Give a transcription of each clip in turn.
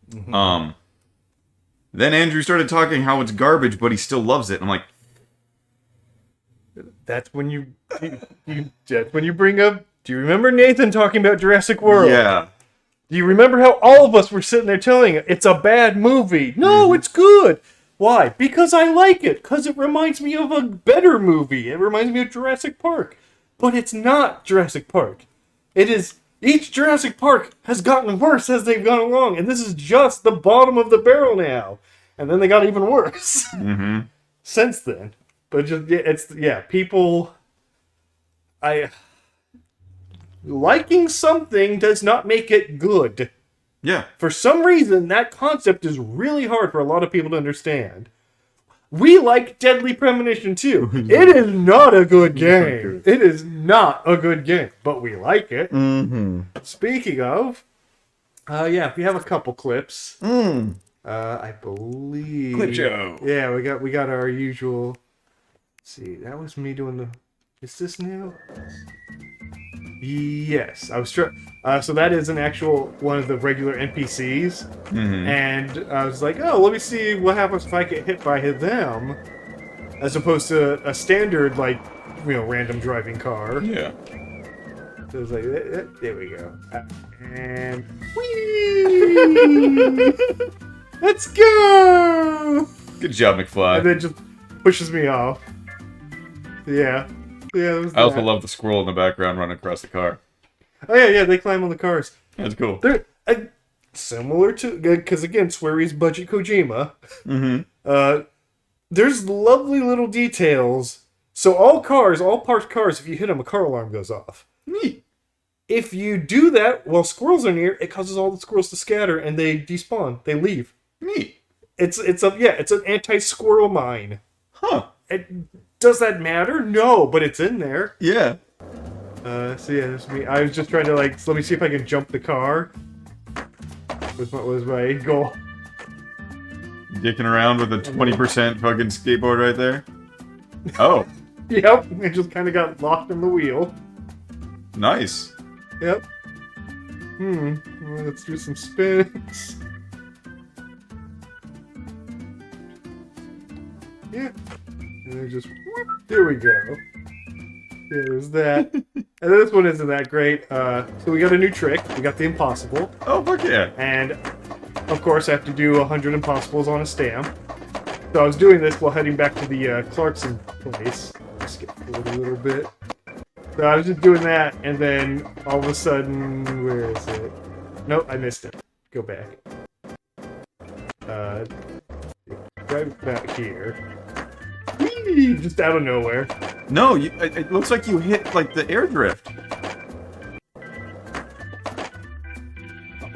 Then Andrew started talking how it's garbage, but he still loves it. I'm like, that's when that's when you bring up. Do you remember Nathan talking about Jurassic World? yeah. Do you remember how all of us were sitting there telling it it's a bad movie? No, it's good. Why? Because I like it. Because it reminds me of a better movie. It reminds me of Jurassic Park. But it's not Jurassic Park. It is. Each Jurassic Park has gotten worse as they've gone along, and this is just the bottom of the barrel now. And then they got even worse since then. But people. Liking something does not make it good. Yeah. For some reason, that concept is really hard for a lot of people to understand. We like Deadly Premonition too. It is not a good game. It is not a good game, but we like it. Speaking of, we have a couple clips. I believe Clip show. Yeah, we got our usual. Let's see, that was me doing the. Is this new? Yes, I was so that is an actual one of the regular NPCs, and I was like, oh, let me see what happens if I get hit by them, as opposed to a standard random driving car. Yeah. So it was like, there we go, and whee! Let's go! Good job, McFly. And then just pushes me off. Yeah. Yeah, I also love the squirrel in the background running across the car. Oh yeah, they climb on the cars. That's cool. They're similar to, because again, Swery's budget Kojima. There's lovely little details. So all parked cars, if you hit them, a car alarm goes off. Neat. If you do that while squirrels are near, it causes all the squirrels to scatter and they despawn. They leave. Neat. It's an anti-squirrel mine. Huh. Does that matter? No, but it's in there. Yeah. That's me. I was just trying to let me see if I can jump the car. Was my goal. Dicking around with a 20% fucking skateboard right there. Oh. Yep, it just kind of got locked in the wheel. Nice. Yep. Well, let's do some spins. Yeah. And then just, whoop, there we go. Yeah, there's that. And this one isn't that great. So we got a new trick. We got the impossible. Oh, fuck yeah. And, of course, I have to do 100 impossibles on a stamp. So I was doing this while heading back to the Clarkson place. Skip forward a little bit. So I was just doing that, and then all of a sudden, where is it? Nope, I missed it. Go back. Right back here. Whee! Just out of nowhere. No, it looks like you hit, the air drift.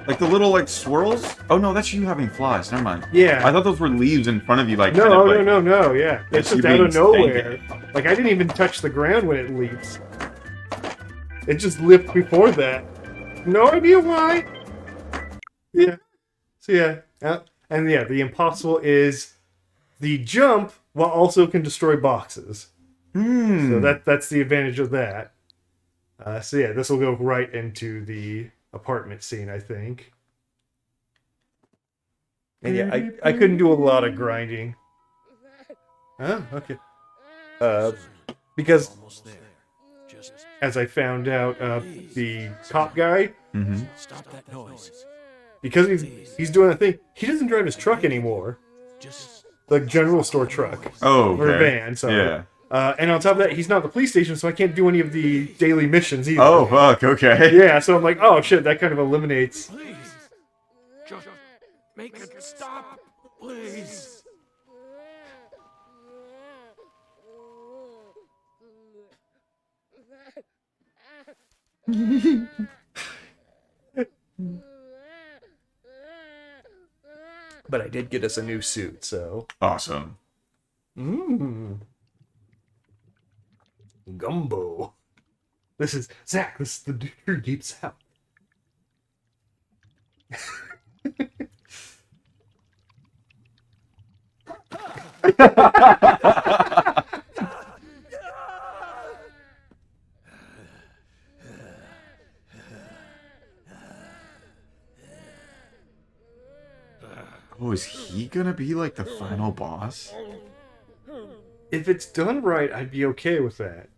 Like the little, swirls? Oh, no, that's you having flies. Never mind. Yeah. I thought those were leaves in front of you, No, yeah. It's just out of nowhere. I didn't even touch the ground when it leaps. It just leapt before that. No idea why. Yeah. So, yeah. And, yeah, the impossible is the jump while also can destroy boxes. So that's the advantage of that. So, yeah, this will go right into the apartment scene, I think. And yeah, I couldn't do a lot of grinding. Oh, okay. Because as I found out, the cop guy, Stop that noise. because he's doing a thing, he doesn't drive his truck anymore. The general store truck. Oh, okay. Or van, so. Yeah. And on top of that, he's not at the police station, so I can't do any of the daily missions either. Oh, fuck, okay. Yeah, so I'm like, oh shit, that kind of eliminates. Please. Just make it stop. Please. But I did get us a new suit, so. Awesome. Gumbo. This is the dude deep south. Oh, is he gonna be like the final boss? If it's done right, I'd be okay with that.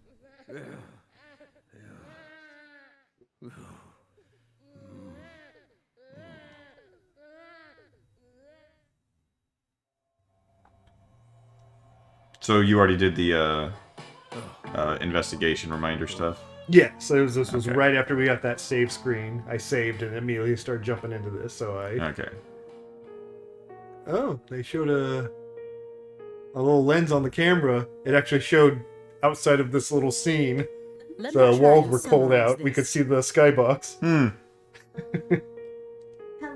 So you already did the investigation reminder stuff? Yeah, so this was Okay. right after we got that save screen. I saved and immediately started jumping into this, so I... Okay. Oh, they showed a little lens on the camera. It actually showed outside of this little scene. Let The me try walls and were pulled summarize out. We could this. see the skybox.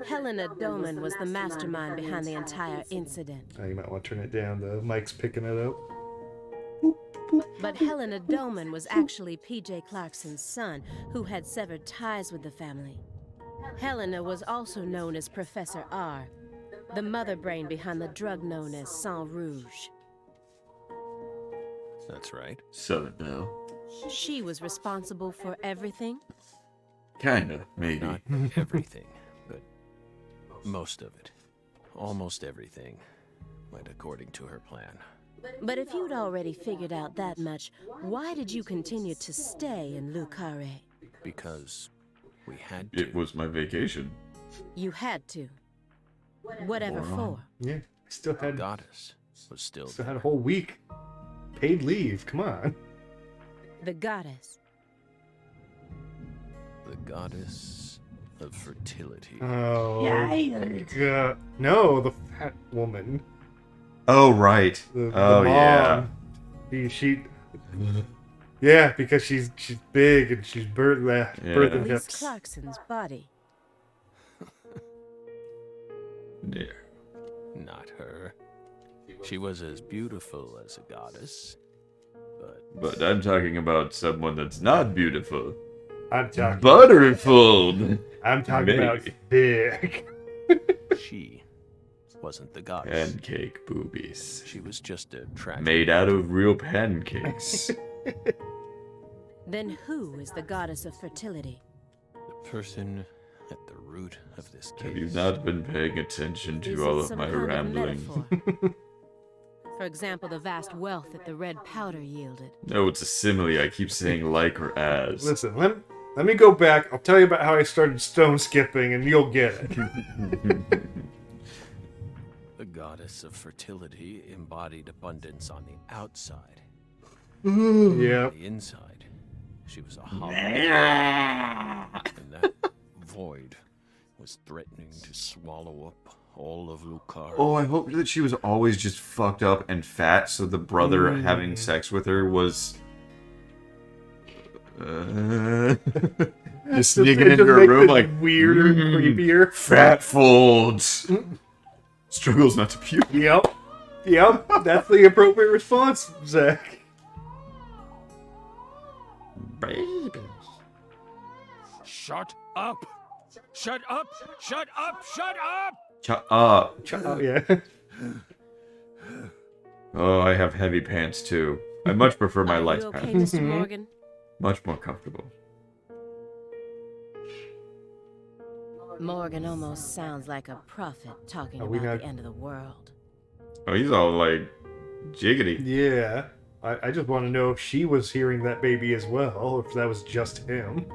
Helena Doman was the mastermind behind the entire incident. Oh, you might want to turn it down. The mic's picking it up. But Helena Doman was actually P.J. Clarkson's son, who had severed ties with the family. Helena was also known as Professor R, the mother brain behind the drug known as Sang Rouge. That's right. Southern Belle. She was responsible for everything. Kinda, maybe. Not everything, but most of it. Almost everything went according to her plan. But if you'd already figured out that much, why did you continue to stay in Le Carré? Because we had to. It was my vacation. You had to. Whatever Moron. for. Yeah, I still had Goddess was still a there. whole week paid leave. Come on. The goddess. The goddess of fertility. Oh, God. No, the fat woman. Oh, right. The Oh, mom. yeah. She yeah, because she's big and she's birthing Elise hips. Clarkson's body. Yeah. Not her. She was as beautiful as a goddess, But I'm talking about someone that's not beautiful. I'm talking Butterful! I'm talking about Maybe. big. she wasn't the goddess. Pancake boobies. She was just a tragic. Made out of real pancakes. Then who is the goddess of fertility? The person at the root of this case. Have you not been paying attention Is to it all of some my kind of rambling? metaphor? For example, the vast wealth that the red powder yielded. No, it's a simile. I keep saying like or as. Listen, let me go back. I'll tell you about how I started stone skipping and you'll get it. The goddess of fertility embodied abundance on the outside. Yeah. On the inside, she was a hollow. And that void was threatening to swallow up all of Lucar. Oh, I hope that she was always just fucked up and fat, so the brother having sex with her was... just sneaking into her makes room it like... weirder and creepier. Fat folds! Struggles not to puke. Yep. That's the appropriate response, Zach. Babies. Shut up! Shut up! Shut up! Shut up! Shut up. Oh, yeah. Oh, I have heavy pants too. I much prefer my Are light you okay, pants. Mr. Morgan? Much more comfortable. Morgan almost sounds like a prophet talking Are we about not- the end of the world. Oh, he's all like jiggity. Yeah. I just want to know if she was hearing that baby as well, or if that was just him.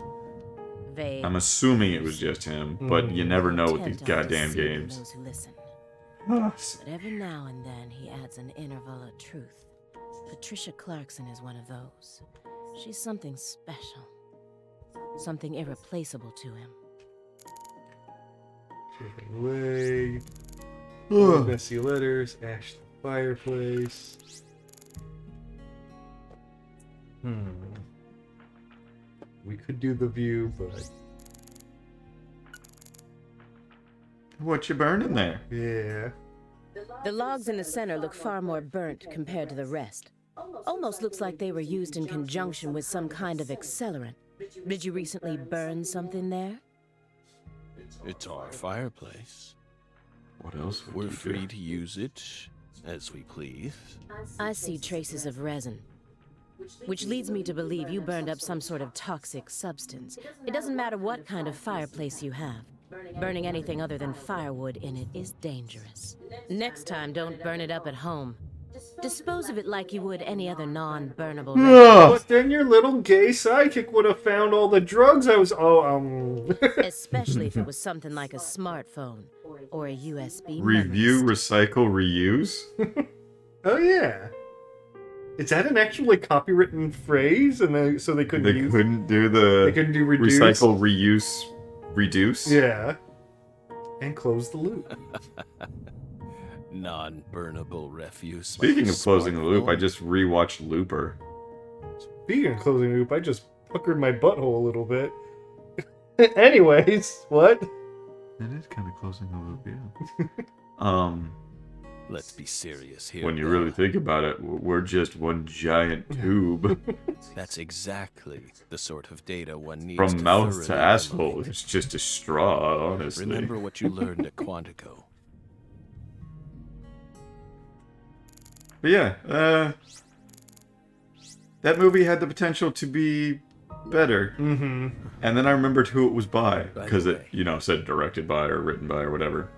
Vague. I'm assuming it was just him, but you never know with these intent on goddamn deceiving games. those who listen. But every now and then he adds an interval of truth. Patricia Clarkson is one of those. She's something special. Something irreplaceable to him. Away. Messy letters. Ash the fireplace. We could do the view, but What you burning there? yeah. The logs in the center look far more burnt compared to the rest. Almost looks like they were used in conjunction with some kind of accelerant. Did you recently burn something there? It's our fireplace. What else would We're you free do? to use it as we please. I see traces of resin, which leads me to believe you burned up some sort of toxic substance. It doesn't matter what kind of fireplace you have. Burning anything other than firewood in it is dangerous. Next time, don't burn it up at home. Dispose of it like you would any other non-burnable Ugh. But then your little gay sidekick would have found all the drugs I was... especially if it was something like a smartphone or a USB Review, memory stick. recycle, reuse. Oh, yeah. Is that an actually copywritten phrase? And so they couldn't They use... couldn't do the They couldn't do reduce? recycle, reuse, reduce. Yeah. And close the loop. Non-burnable refuse. Speaking like of closing the loop, I smartphone. just rewatched Looper. Speaking of closing the loop, I just puckered my butthole a little bit. Anyways, what? It is kind of closing the loop, yeah. Let's be serious here. When you Bill. really think about it, we're just one giant tube. That's exactly the sort of data one needs From mouth to thoroughly asshole, analyze. it's just a straw, honestly. Remember what you learned at Quantico. But yeah, that movie had the potential to be better. Mm-hmm. And then I remembered who it was by, By because the it, way. you know, said directed by or written by or whatever.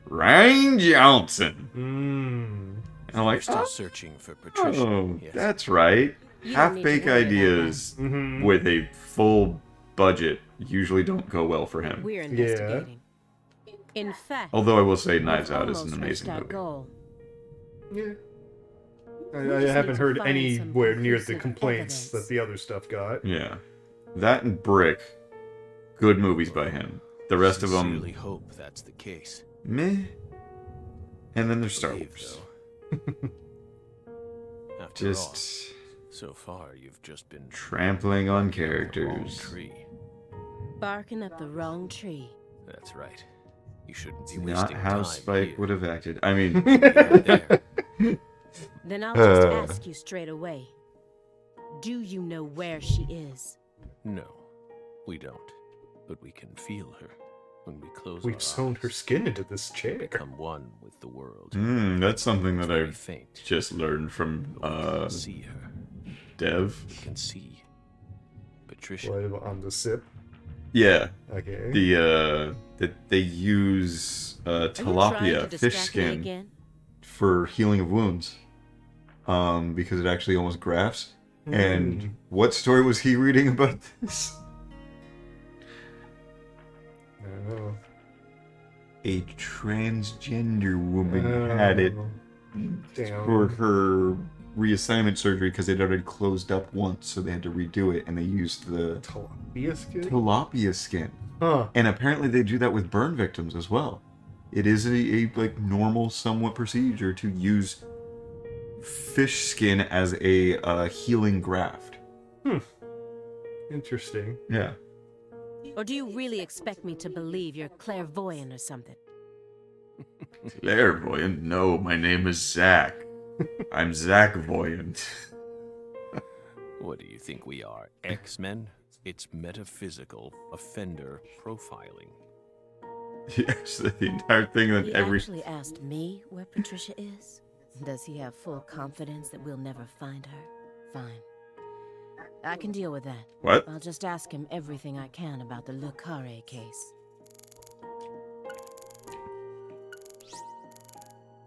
Rian Johnson. And I'm like, You're still searching for Patricia. oh, yes. that's right. You don't need to Half-baked worry about ideas Mm-hmm. with a full budget usually don't go well for him. We're investigating. In fact, Although I will say we've Knives Out is an almost amazing reached our movie. goal. Yeah. We I just haven't need to heard find anywhere some near the conclusive complaints evidence. that the other stuff got. Yeah. That and Brick, good movies by him. The rest of Sincerely them, hope that's the case. meh. And then there's Star Believe, Wars. though. After Just all, so far you've just been trampling on wrong characters. tree. Barking up the wrong tree. That's right. You shouldn't be Not wasting how time Spike here. would have acted. I mean, There. Then I'll just Uh. ask you straight away. Do you know where she is? No, we don't. But we can feel her when we close We've our sewn her eyes. skin into this chair. Become one with the world. that's something that Very I've faint. just learned from But we can see her. Dev. We can see Patricia. What, on the sip? Yeah, Okay. that they use Are you trying tilapia, to fish distract me skin, again? for healing of wounds. Because it actually almost grafts. And what story was he reading about this? I don't know. A transgender woman had it Damn. for her reassignment surgery because it already closed up once, so they had to redo it, and they used the Tilapia skin? tilapia skin. Huh. And apparently they do that with burn victims as well. It is a like normal, somewhat procedure to use fish skin as a healing graft. Interesting. Yeah. Or do you really expect me to believe you're clairvoyant or something? Clairvoyant? No, my name is Zach. I'm Zach Voyant. What do you think we are, X-Men? It's metaphysical offender profiling. Yes, the entire thing that He every actually asked me where Patricia is? Does he have full confidence that we'll never find her? Fine. I can deal with that. what? I'll just ask him everything I can about the Le Carre case.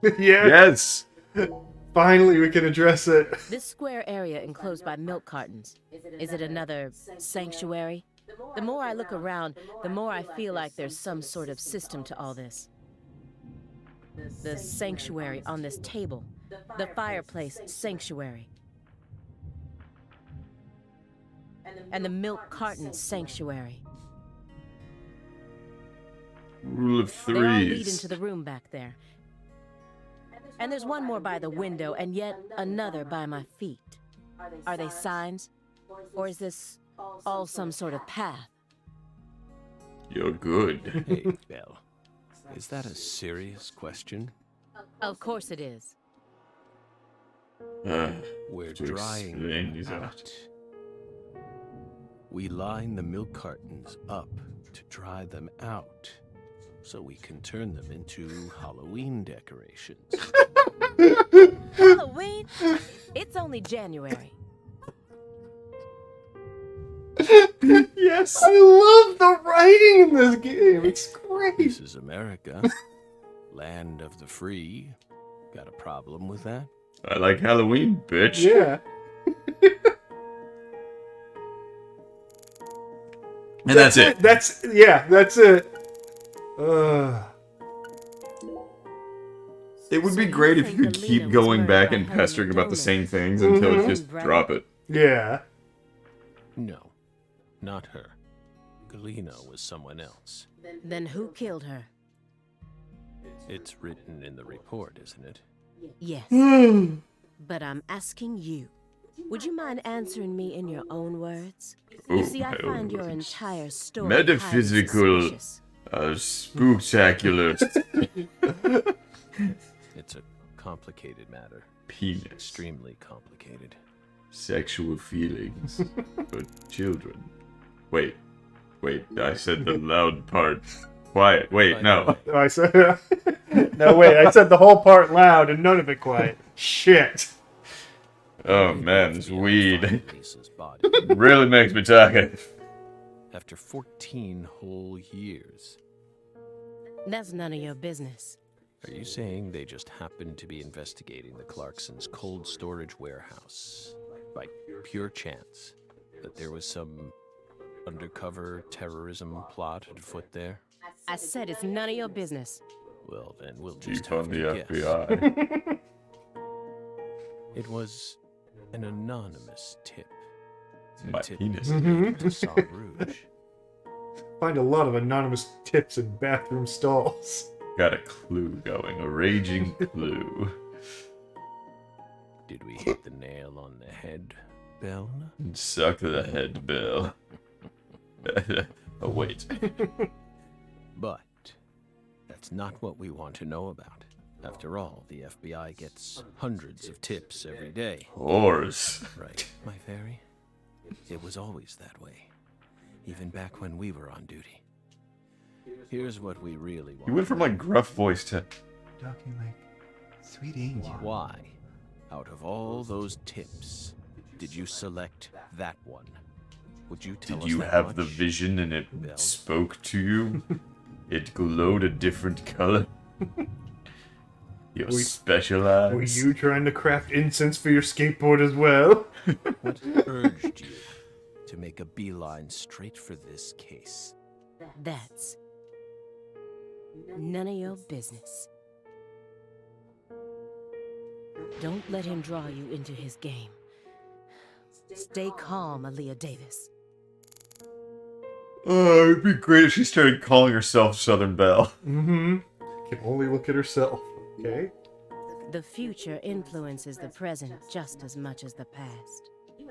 Yeah. Yes. Finally, we can address it. This square area enclosed by milk cartons, is it another sanctuary? The more I look around, the more I feel like there's some sort of system to all this. The sanctuary on this table. The fireplace sanctuary. And the milk carton sanctuary. Rule of They all lead threes. into the room back there. And there's one more by the window, and yet another by my feet. Are they signs? Or is this all some sort of path? You're good. Hey, Belle. Is that a serious question? Of course it is. We're To drying explain them these out. We line the milk cartons up to dry them out, so we can turn them into Halloween decorations. Halloween? It's only January. Yes. I love the writing in this game. It's great. This is America, land of the free. Got a problem with that? I like Halloween, bitch. Yeah. And that's it. That's it. It would So be you great if think you could Alina keep was going worried back about and Helena pestering about the Dolan? same things until Mhm. it just Right. drop it. Yeah. No, not her. Galena was someone else. Then who killed her? It's written in the report, isn't it? Yes. But I'm asking you. Would you mind answering me in your own words? Ooh, You see, I my own find your words. entire story Metaphysical, highly suspicious. spooktacular It's a complicated matter. penis. Extremely complicated. Sexual feelings for children. Wait, I said the loud part. Quiet. Wait, By no. the way, Oh, I said. No, wait. I said the whole part loud and none of it quiet. Shit. Oh we man, both this began to weed find Lisa's body. really makes me talkative. After 14 whole years. That's none of your business. Are you saying they just happened to be investigating the Clarksons' cold storage warehouse by pure chance? That there was some undercover terrorism plot afoot there? I said it's none of your business. Well, then we'll just Chief have on the to guess. FBI. It was an anonymous tip. My Tip penis. to Saint Rouge. Find a lot of anonymous tips in bathroom stalls. Got a clue going, a raging clue. Did we hit the nail on the head, Belle? Suck the head, Bill. Oh, wait. But that's not what we want to know about. After all, the FBI gets hundreds of tips every day. Whores. Right, my fairy? It was always that way. Even back when we were on duty. Here's what we really want. You went from like gruff voice to talking like sweet angel. Why, out of all those tips, did you select that one? Would you tell Did us you that have the much? vision and it Belle? spoke to you? It glowed a different color? You're Were specialized? you trying to craft incense for your skateboard as well? What urged you to make a beeline straight for this case? That's none of your business. Don't let him draw you into his game. Stay calm, Aaliyah Davis. Oh, it'd be great if she started calling herself Southern Belle. Mm-hmm. Can only look at herself. Okay. The future influences the present just as much as the past.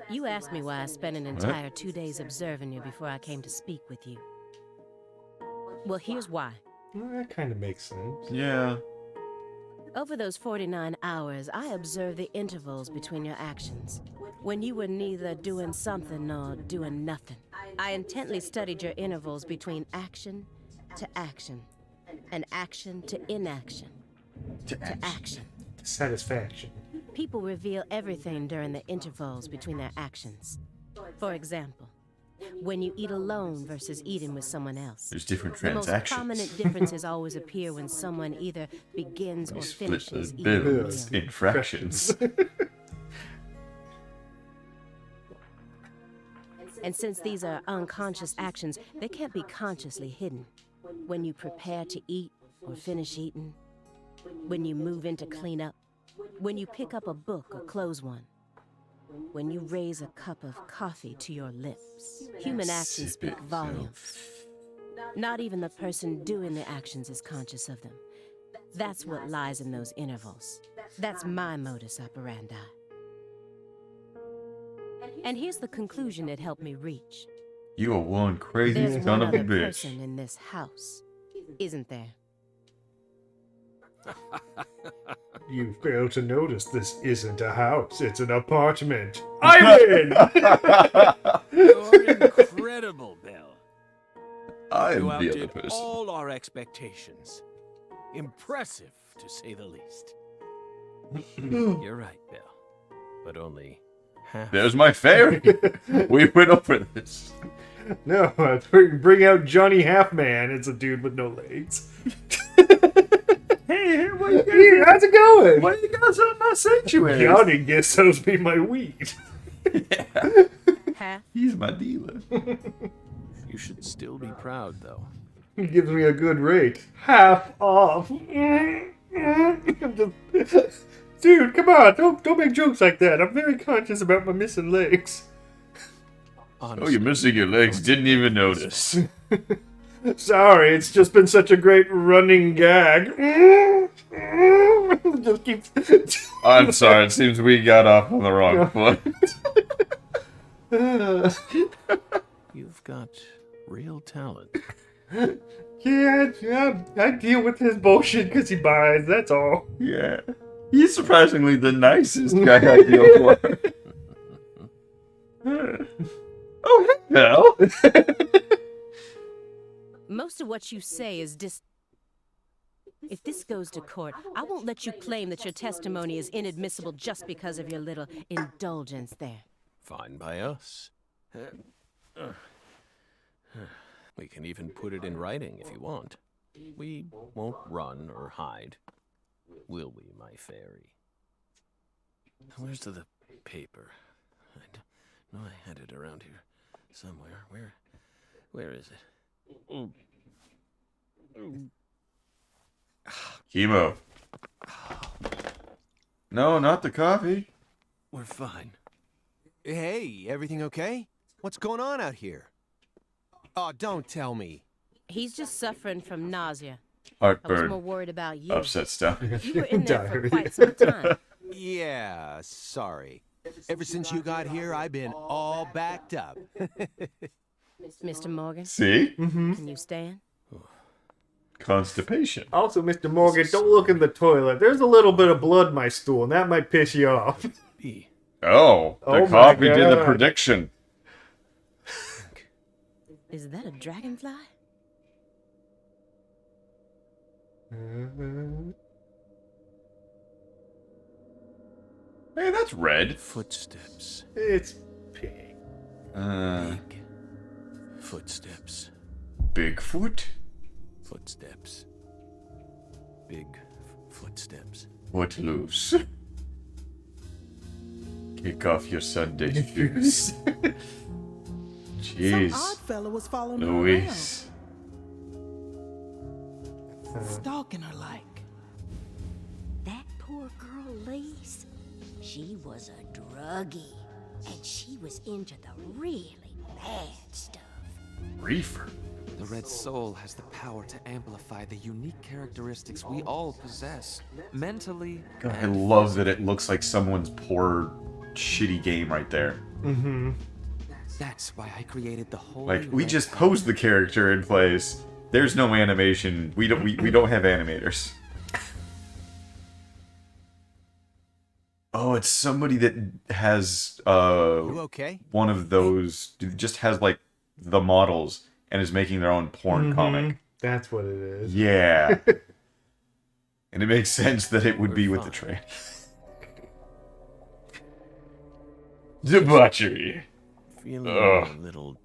You asked me why I spent an entire 2 days observing you before I came to speak with you. Well, here's why. Well, that kind of makes sense. Yeah. Over those 49 hours, I observed the intervals between your actions. When you were neither doing something nor doing nothing. I intently studied your intervals between action to action, and action to inaction, to action. Satisfaction. People reveal everything during the intervals between their actions. For example, when you eat alone versus eating with someone else. There's different The most transactions. prominent differences always appear when someone either begins We or split finishes the eating a meal. bills in fractions. And since these are unconscious actions, they can't be consciously hidden. When you prepare to eat or finish eating, when you move in to clean up, when you pick up a book or close one, when you raise a cup of coffee to your lips. Human actions Sip it, speak volumes. Not even the person doing the actions is conscious of them. That's what lies in those intervals. That's my modus operandi. And here's the conclusion it helped me reach. You are one crazy There's son one of a other bitch. person in this house, isn't there? You fail to notice this isn't a house, it's an apartment. I win! You're incredible, Belle. I am You the other outdid person. all our expectations. Impressive, to say the least. You're right, Belle. But only There's my fairy. We went over this. No, bring out Johnny Halfman. It's a dude with no legs. Hey, what you guys, How's it going? what you guys on my sanctuary? Johnny gets sells me my weed. Half? He's my dealer. You should still be proud, though. He gives me a good rate. Half off. Dude, come on. Don't make jokes like that. I'm very conscious about my missing legs. Honestly, Oh, you're missing your legs. Didn't even notice. Sorry, it's just been such a great running gag. Just keep... I'm sorry. It seems we got off on the wrong foot. you've got real talent. Yeah, I deal with his bullshit because he buys, that's all. Yeah. He's surprisingly the nicest guy I deal for. Oh, hell. Most of what you say is If this goes to court, I won't let you claim that your testimony is inadmissible just because of your little indulgence there. Fine by us. We can even put it in writing if you want. We won't run or hide. Will we, my fairy? Where's the paper? I know I had it around here somewhere. Where is it? Chemo. No, not the coffee. We're fine. Hey, everything okay? What's going on out here? Oh, don't tell me. He's just suffering from nausea. I was more Heartburn. worried about you. Upset stomach. You were in there for Diarrhea. quite some time. Yeah, sorry. Ever since you got here, I've been all backed up. Mr. Morgan, See? can you stand? Constipation. Also, Mr. Morgan, don't look in the toilet. There's a little bit of blood in my stool, and that might piss you off. B. Oh, Oh the my coffee did the God. prediction. Is that a dragonfly? Hey, that's red. Footsteps. It's pink. Big footsteps. Bigfoot? Footsteps. Big footsteps. Foot loose. Kick off your Sunday shoes. Jeez. Some odd fella was following her Luis. around, stalking her like. That poor girl, Lise, she was a druggie. And she was into the really bad stuff. Reefer. The Red Soul has the power to amplify the unique characteristics we all possess, mentally. God, I and love that it looks like someone's poor, shitty game right there. That's why I created the whole. Like, we just posed the character in place. There's no animation. We don't have animators. Oh, it's somebody that has You okay? one of those, just has like the models and is making their own porn comic. That's what it is. Yeah. And it makes sense that it would be with the train. Debauchery. Feeling Ugh. a little.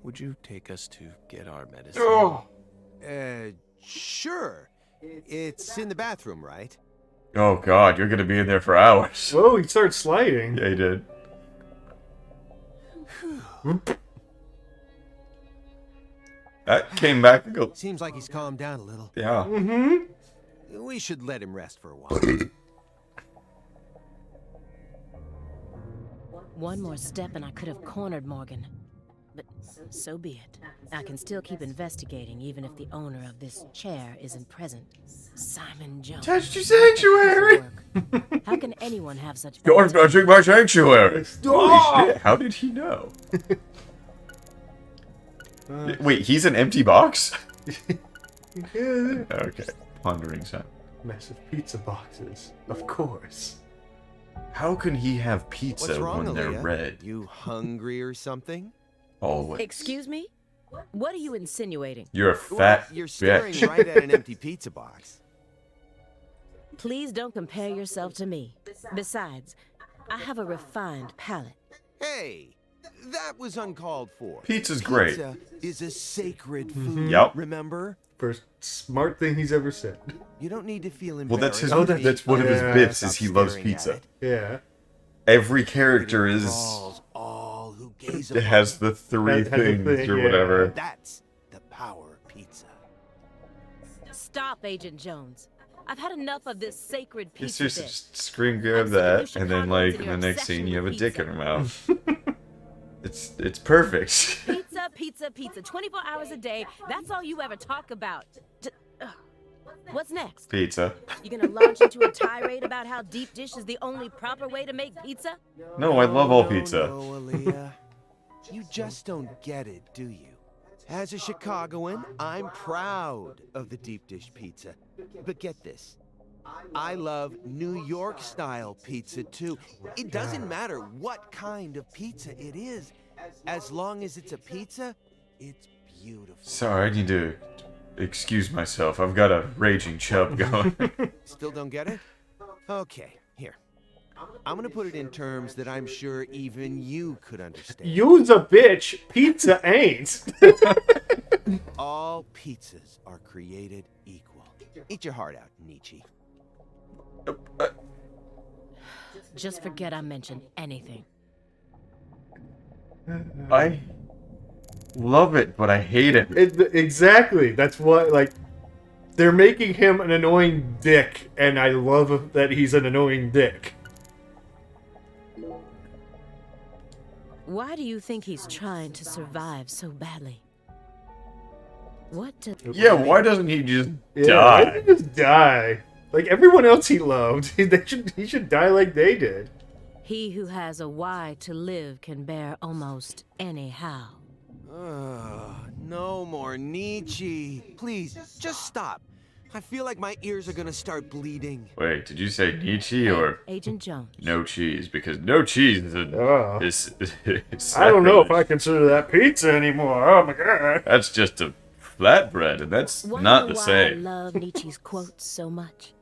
Would you take us to get our medicine? Oh. Sure. It's in the bathroom, right? Oh god, you're gonna be in there for hours. Whoa, he starts sliding. Yeah, he did. That came back and go. Seems like he's calmed down a little. Yeah. We should let him rest for a while. One more step and I could have cornered Morgan. But so be it. I can still keep investigating even if the owner of this chair isn't present. Simon Jones. Touched your sanctuary! How can anyone have such You're bad touching my sanctuary! Holy shit, how did he know? Wait, he's an empty box? Okay, pondering sound. Massive pizza boxes, of course. How can he have pizza What's wrong, when they're Aaliyah? red? You hungry or something? Always. Excuse me? What are you insinuating? You're a fat You're staring bitch. right at an empty pizza box. Please don't compare yourself to me. Besides, I have a refined palate. Hey, that was uncalled for. Pizza's great. Pizza is a sacred food. Yep. Remember? First smart thing he's ever said. You don't need to feel Well, embarrassed. that's one of his Yeah. bits is Stop he loves staring at pizza. it. Yeah. Every character It is enthralls all who gaze it upon has it. the three Has the things thing, or yeah. whatever. That's the power of pizza. Stop, Agent Jones. I've had enough of this sacred You pizza seriously bit. just screen grab I'm sick of that, you and then Chicagoans like and in your the next obsession scene you have a with dick in pizza. her mouth. It's perfect. Pizza, pizza, pizza. 24 hours a day. That's all you ever talk about. What's next? Pizza. You gonna launch into a tirade about how deep dish is the only proper way to make pizza? No, I love all No, pizza. No, Aaliyah. You just don't get it, do you? As a Chicagoan, I'm proud of the deep dish pizza. But get this. I love New York style pizza too. It doesn't matter what kind of pizza it is. As long as it's a pizza, it's beautiful. Sorry, I need to excuse myself. I've got a raging chub going. Still don't get it? Okay, here. I'm gonna put it in terms that I'm sure even you could understand. You's a bitch. Pizza ain't. All pizzas are created equal. Eat your heart out, Nietzsche. Just forget I mentioned anything. I love it, but I hate it. Exactly. That's what, like, they're making him an annoying dick, and I love that he's an annoying dick. Why do you think he's trying to survive so badly? What do... Yeah, why doesn't he just Yeah, die? why did he just die? Like everyone else he loved, he should die like they did. He who has a why to live can bear almost any how. No more Nietzsche. Please, just stop. I feel like my ears are gonna start bleeding. Wait, did you say Nietzsche or Agent Jones. no cheese? Because no cheese is Oh. is I don't know if I sacrilege. consider that pizza anymore. Oh my god. That's just a flatbread, and that's Wanna not know the why same. I love Nietzsche's quotes so much?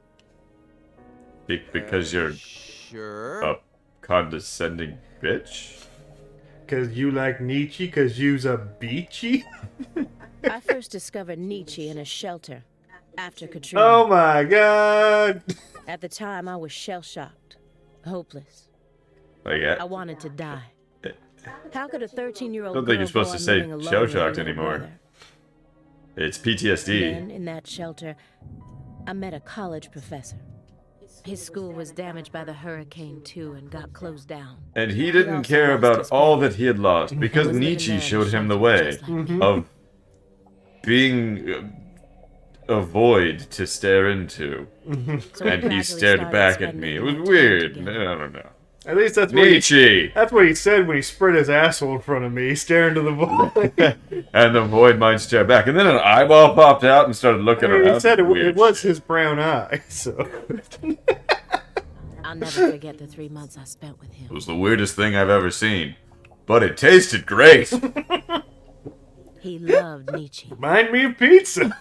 Because you're Sure. a condescending bitch? Cause you like Nietzsche, cause you's a beachy? I first discovered Nietzsche in a shelter after Katrina. Oh my god. At the time, I was shell-shocked, hopeless. Like, I wanted to die. How could a 13-year-old I don't think you're supposed to say shell-shocked anymore. It's PTSD. Then, in that shelter, I met a college professor. His school was damaged by the hurricane, too, and got closed down. And he didn't care about all that he had lost, because Was living Nietzsche there in showed him the shelter way just like me. of being a void to stare into. So we And he gradually stared started back at spending me. It more was time weird. together. I don't know. At least that's what he, Nietzsche! that's what he said when he spread his asshole in front of me, staring to the void. And the void might stare back. And then an eyeball popped out and started looking around. He said it Weird was shit. his brown eye, so. I'll never forget the 3 months I spent with It him. was the weirdest thing I've ever seen. But it tasted great! He loved Nietzsche. Remind me of pizza.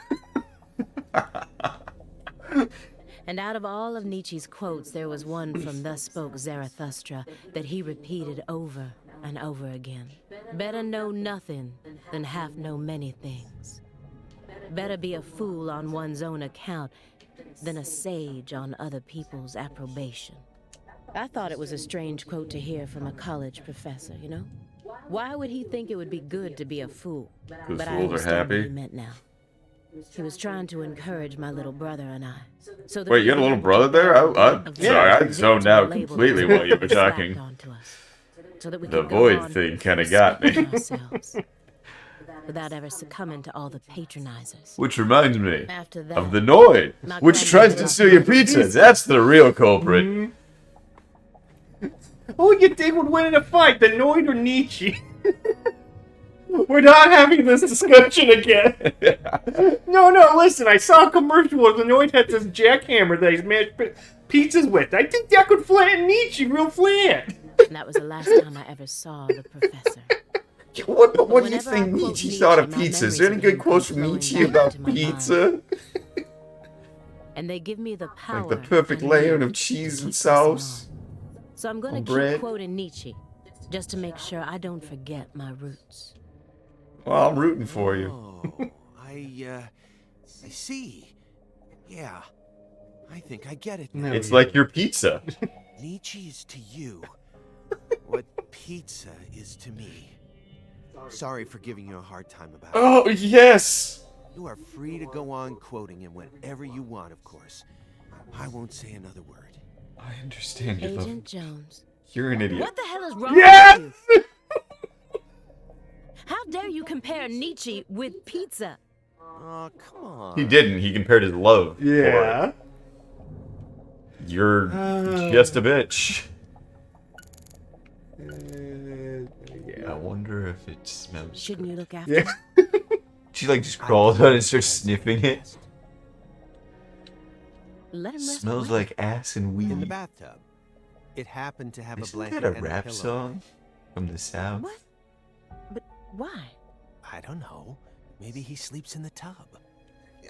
And out of all of Nietzsche's quotes, there was one from Thus Spoke Zarathustra that he repeated over and over again. Better know nothing than half know many things. Better be a fool on one's own account than a sage on other people's approbation. I thought it was a strange quote to hear from a college professor, you know? Why would he think it would be good to be a fool? 'Cause But I fools are understand what happy. he meant now. He was trying to encourage my little brother and I. So that Wait, we you had a could little be brother there? able I'm to sorry, I avoid zoned the out label completely that while you were slapped talking. onto us, so that we The could go void on thing kinda got me. respecting ourselves, without ever succumbing to all the patronizers. Which reminds me After that, of the Noid, my which tries to grandmother steal your pizza. That's the real culprit. Who would you think would win in a fight, the Noid or Nietzsche? We're not having this discussion again. No, listen, I saw a commercial where the Noid had this jackhammer that he's mashed pizzas with. I think that could flatten Nietzsche real flat. and that was the last time I ever saw the professor. What do you Whenever I think quote Nietzsche Nietzsche, thought of my pizza? Is there any memories of good him quotes come from flowing Nietzsche back about into my mind. pizza? And they give me the power. Like the perfect I layer need of to cheese keep and pressing sauce? on. So I'm gonna Bread. keep quoting Nietzsche, just to make sure I don't forget my roots. Well, I'm rooting for you. Oh, I see. Yeah, I think I get it now. No. It's like your pizza. Nietzsche is to you what pizza is to me. Sorry for giving you a hard time about it. Oh, yes! You are free to go on quoting him whenever you want, of course. I won't say another word. I understand you, love. Agent Jones. You're an idiot. What the hell is wrong Yes! with you? How dare you compare Nietzsche with pizza? Oh, come on. He didn't. He compared his love for Yeah. it. You're just a bitch. Yeah. I wonder if it smells. Shouldn't you look after Yeah. him? She like just crawls out and starts sniffing it. Let him rest Smells away. like ass and In the weed. bathtub. It happened to have a Isn't blanket that a and rap pillow. song from the South? What? But why? I don't know. Maybe he sleeps in the tub.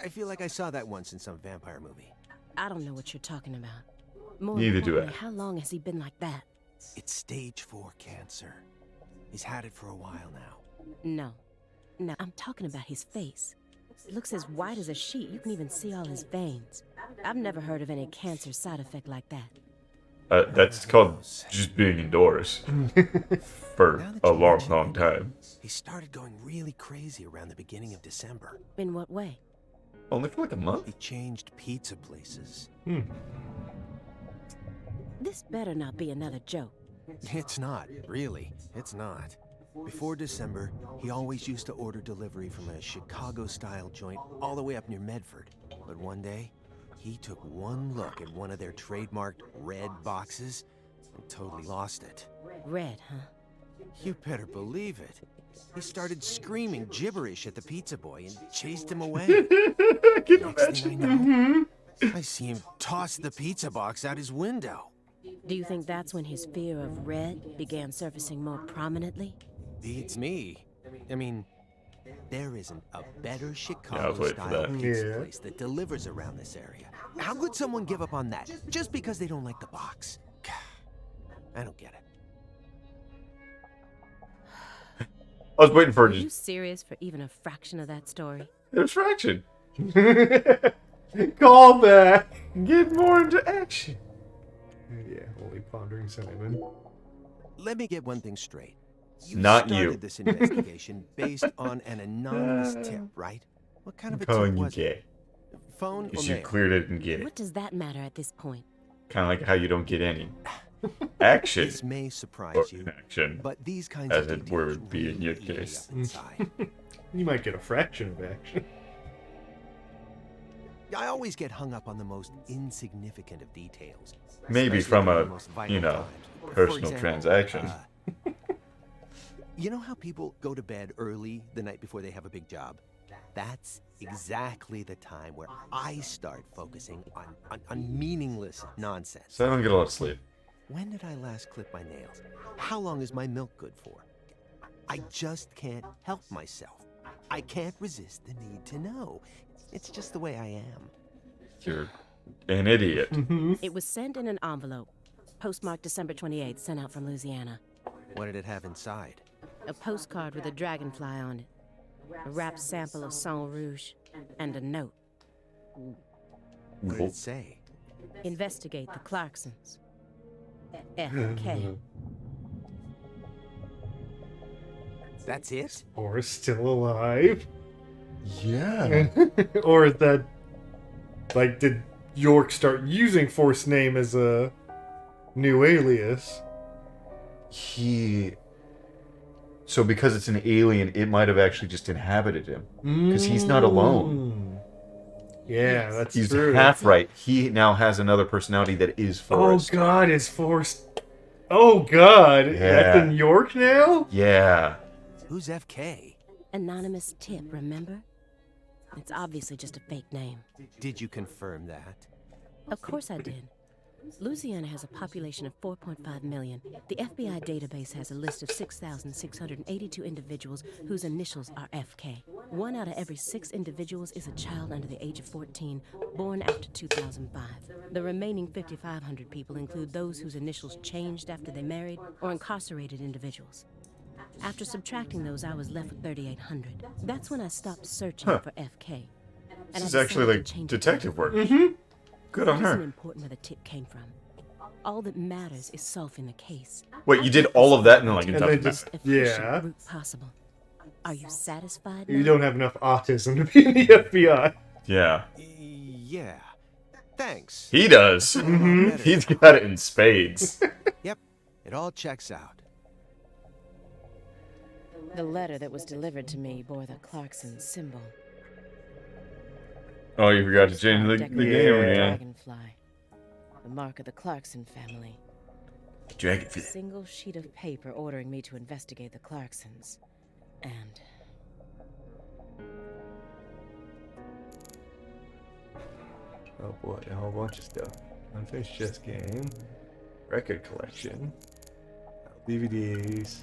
I feel like I saw that once in some vampire movie. I don't know what you're talking about. More Neither do importantly, I. how long has he been like that? It's stage 4 cancer. He's had it for a while now. No. No, I'm talking about his face. It looks as white as a sheet. You can even see all his veins. I've never heard of any cancer side effect like that. That's called just being indoors for Now that a you long, mention long it, time. He started going really crazy around the beginning of December. In what way? Only for like a month? He changed pizza places. This better not be another joke. It's not, really. It's not. Before December, he always used to order delivery from a Chicago-style joint all the way up near Medford. But one day, he took one look at one of their trademarked red boxes and totally lost it. Red, huh? You better believe it. He started screaming gibberish at the pizza boy and chased him away. I can Next thing I imagine. know, I see him toss the pizza box out his window. Do you think that's when his fear of red began surfacing more prominently? Beats me. I mean, there isn't a better I was waiting for Chicago-style that. pizza Yeah. place that delivers around this area. How could someone give up on that just because they don't like the box? I don't get it. I was waiting for Are you just serious for even a fraction of that story? distraction. Call back. Get more into action. Yeah, only pondering Simon. Let me get one thing straight. You Not started you. this investigation based on an anonymous tip, right? What kind of a I'm calling tip you was gay. it? Phone or Because you mail? cleared it and get it. What does that matter at this point? Kind of like how you don't get any action. This may surprise Or you, inaction. but these kinds As of it details would be in your really eat me case. up inside. You might get a fraction of action. I always get hung up on the most insignificant of details. Maybe especially from during a, the most vital you know, times. For personal example, transaction. You know how people go to bed early the night before they have a big job? That's exactly the time where I start focusing on meaningless nonsense. So I don't get a lot of sleep. When did I last clip my nails? How long is my milk good for? I just can't help myself. I can't resist the need to know. It's just the way I am. You're an idiot. It was sent in an envelope, postmarked December 28th, sent out from Louisiana. What did it have inside? A postcard with a dragonfly on it, a wrapped sample of Sang Rouge, and a note. What did it say? Investigate the Clarksons. FK. That's it? Or still alive. Yeah. Or is that, like, did York start using Force name as a new alias? So because it's an alien, it might have actually just inhabited him. Because he's not alone. Yeah, that's He's true. half right. He now has another personality that is Forrest. Oh God, is Force? Oh God, Yeah. that's in York now. Yeah. Who's FK? Anonymous tip, remember? It's obviously just a fake name. Did you confirm that? Of course I did. Louisiana has a population of 4.5 million. The FBI database has a list of 6,682 individuals whose initials are FK. 1 out of every 6 individuals is a child under the age of 14, born after 2005. The remaining 5,500 people include those whose initials changed after they married or incarcerated individuals. After subtracting those, I was left with 3,800. That's when I stopped searching for FK. This is actually like detective work. Good on It isn't her. important where the tip came from. All that matters is solving the case. Wait, you did all of that in like a And dozen then just minutes. yeah. Route possible. Are you satisfied? You now? don't have enough autism to be in the FBI. Yeah. Yeah. Thanks. He does. Better. He's got it in spades. Yep. It all checks out. The letter that was delivered to me bore the Clarkson symbol. Oh, you forgot to change the Decorated game with a again. dragonfly. The mark of the Clarkson family. A Dragonfly. single sheet of paper ordering me to investigate the Clarksons. And Oh boy, a whole bunch of stuff. Unfinished chess game, record collection, DVDs,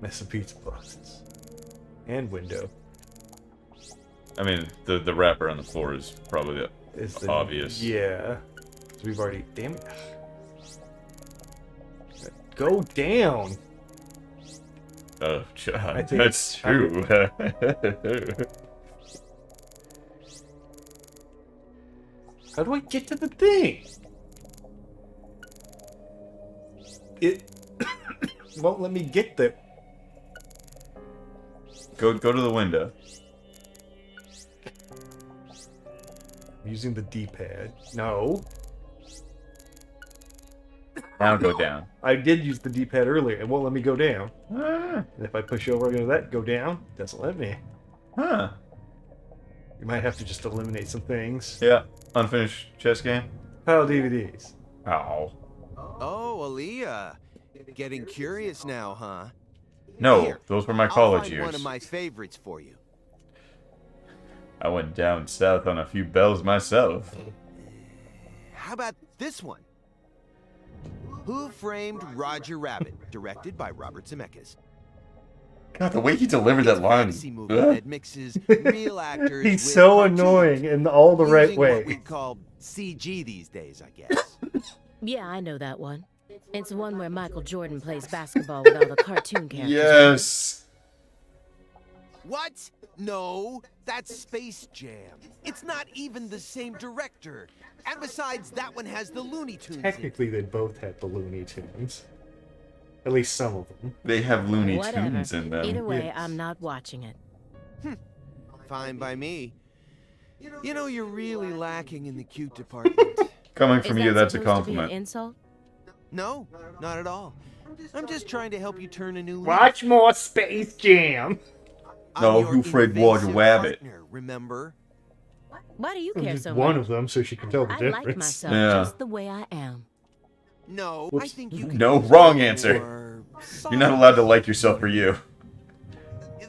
mess of pizza boxes, and window. I mean, the wrapper on the floor is probably Is the obvious. Yeah, so we've already. Damn it! Go down. Oh, I God, think that's it's- true. How do I get to the thing? It won't let me get there. Go to the window. I'm using the D-pad. No. Now go down. I did use the D-pad earlier. It won't let me go down. Ah, And if I push over, I go to that, go down. Doesn't let me. huh. You might have to just eliminate some things. Yeah. Unfinished chess game. Oh, DVDs. Oh. Oh, Aaliyah. Getting curious now, huh? No, Here, those were my I'll college find years. one of my favorites for you. I went down south on a few bells myself. How about this one? Who Framed Roger Rabbit? Directed by Robert Zemeckis. God, the way he delivered that line. Fantasy movie that mixes real actors He's with so cartoons, annoying in all the right using what way. we'd call CG these days, I guess. yeah, I know that one. It's the one where Michael Jordan plays basketball with all the cartoon characters. Yes. What? No, that's Space Jam. It's not even the same director. And besides, that one has the Looney Tunes in it. Technically, they both had the Looney Tunes. At least some of them. They have Looney Whatever. Tunes in them. Either way, Yes. I'm not watching it. Fine by me. You know, you're really lacking in the cute department. Coming Is from that you, that's a supposed to be an compliment. insult? No, not at all. I'm just trying to help you turn a new leaf. Watch more Space Jam. I'm No, your who Fred Roger invasive Rabbit? partner, remember? Why do you care Just so one much? of them, so she can tell the I difference. like myself Yeah. just the way I am. No, I Whoops. think you could No, use wrong a little answer. more You're not allowed to like yourself for you.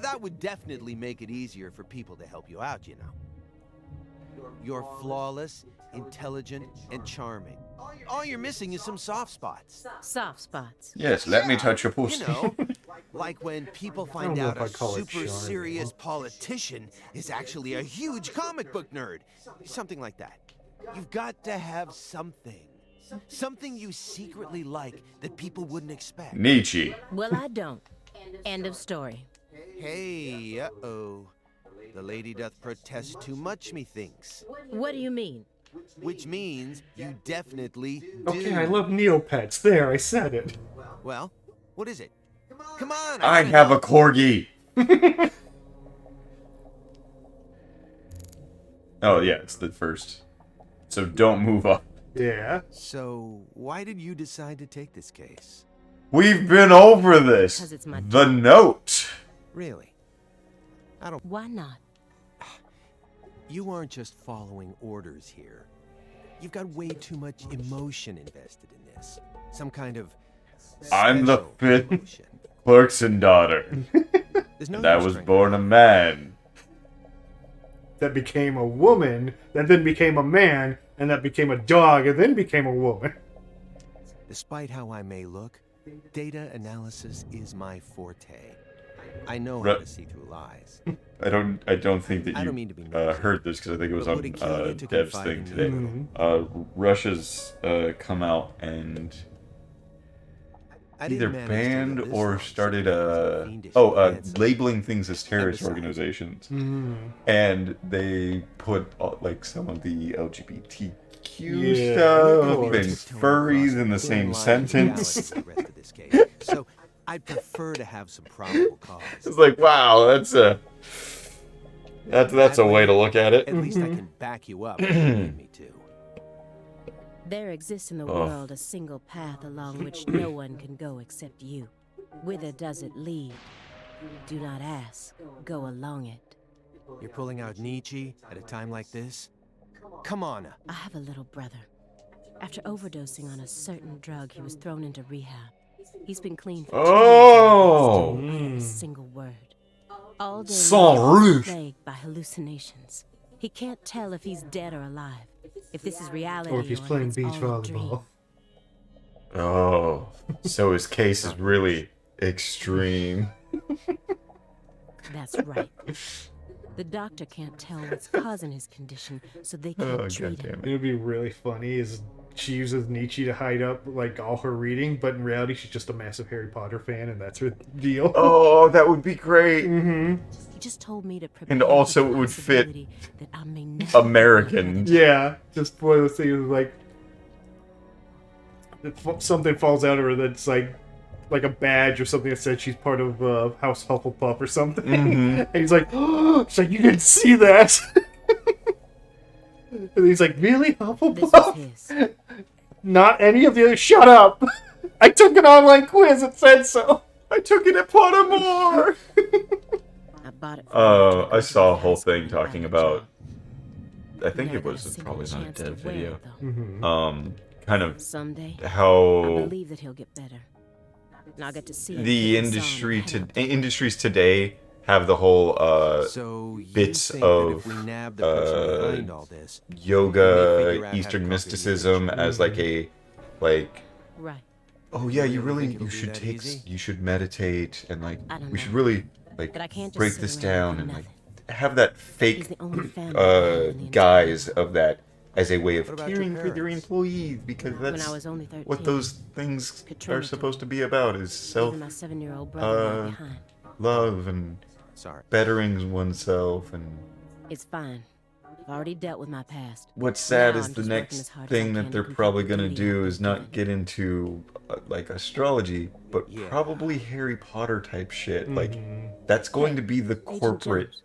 That would definitely make it easier for people to help you out, you know. You're flawless, intelligent, and charming. All you're missing is some soft spots. Soft spots. Yes, let me touch your You pussy. know, like when people find know out if a I'd call it super charming. serious politician is actually a huge comic book nerd. Something like that. You've got to have something. Something you secretly like that people wouldn't expect. Nietzsche. Well, I don't. End of story. Hey, uh-oh. The lady doth protest too much, methinks. What do you mean? Which means you definitely do. Okay, I love Neopets. There, I said it. Well, what is it? Come on! I gotta have know. a corgi. Oh, yeah, it's the first. So don't move up. Yeah. So, why did you decide to take this case? We've been over this. 'Cause it's my The note. Really? Why not? You aren't just following orders here. You've got way too much emotion invested in this. Some kind of I'm the special fifth emotion. Clarkson daughter. There's no And I use was trying to born a hide it. man. that became a woman, that then became a man, and that became a dog, and then became a woman. Despite how I may look, data analysis is my forte. I know Right. how to see through lies. I don't think that I you don't mean to be nosy, heard this because I think it was but on would it kill you to Dev's confide thing in me today. a little? Russia's come out and I either didn't manage to banned live this or long started simply because of fiendish labeling things as terrorist besides- organizations, Mm. and they put like some of the LGBTQ Yeah, stuff or and furries in the same sentence. So I'd prefer to have some probable cause. It's like, wow, that's a way to look at it. At least I can back you up if you need me to. There exists in the Oh. world a single path along which no one can go except you. Whither does it lead? Do not ask. Go along it. You're pulling out Nietzsche at a time like this? Come on. I have a little brother. After overdosing on a certain drug, he was thrown into rehab. He's been clean for 2 years Oh. and still not a single word. All day Sang long, he's Rouge. plagued by hallucinations. He can't tell if he's dead or alive, if this is reality Or if he's if playing it's beach all a dream. volleyball. Oh, so his case is really extreme. That's right. The doctor can't tell what's causing his condition, so they can't Oh, treat him. goddammit. It would be really funny is she uses Nietzsche to hide up like all her reading, but in reality she's just a massive Harry Potter fan and that's her deal. Oh, that would be great. Mm-hmm. He just told me to prepare And also for the it would fit possibility that I may never American. Yeah, just one of those things like something falls out of her that's like a badge or something that said she's part of House Hufflepuff or something. Mhm. And he's like, oh, she's like, you didn't see that. And he's like, really, This was Hufflepuff? his. Not any of the other. Shut up! I took an online quiz. It said so. I took it at Pottermore. I bought it. For him after I graduated saw a high whole school thing and talking got a about. job. I think Never it got a was single probably not a chance to Dev wear video. it, though. Kind of Someday, I how believe that he'll get better. And I'll get to see him the put this on and hang industries today have the whole So you bits think that of if we nab the person behind all this, we may figure yoga, out how to Eastern conquer mysticism Nietzsche? as like Right. oh yeah, you really really think it'll you be should that take easy? you should meditate and like I don't we should know. really like But I can't just break sit this around down and and do like nothing. have that He's fake the only family I have in the entire guise world. of that as a way of What about your caring for your parents? employees because When that's I was only 13, what those things Katrina are supposed to be about is self even my 7-year-old brother left behind. love and Sorry. bettering oneself. And It's fine. I've already dealt with my past. what's sad Now is I'm the just working next as hard as I thing can that to they're complete probably the gonna duty do I've is been not given. get into like astrology, but Yeah. probably Harry Potter type shit. Like Mm-hmm. that's going Hey, to be the Agent corporate Jones,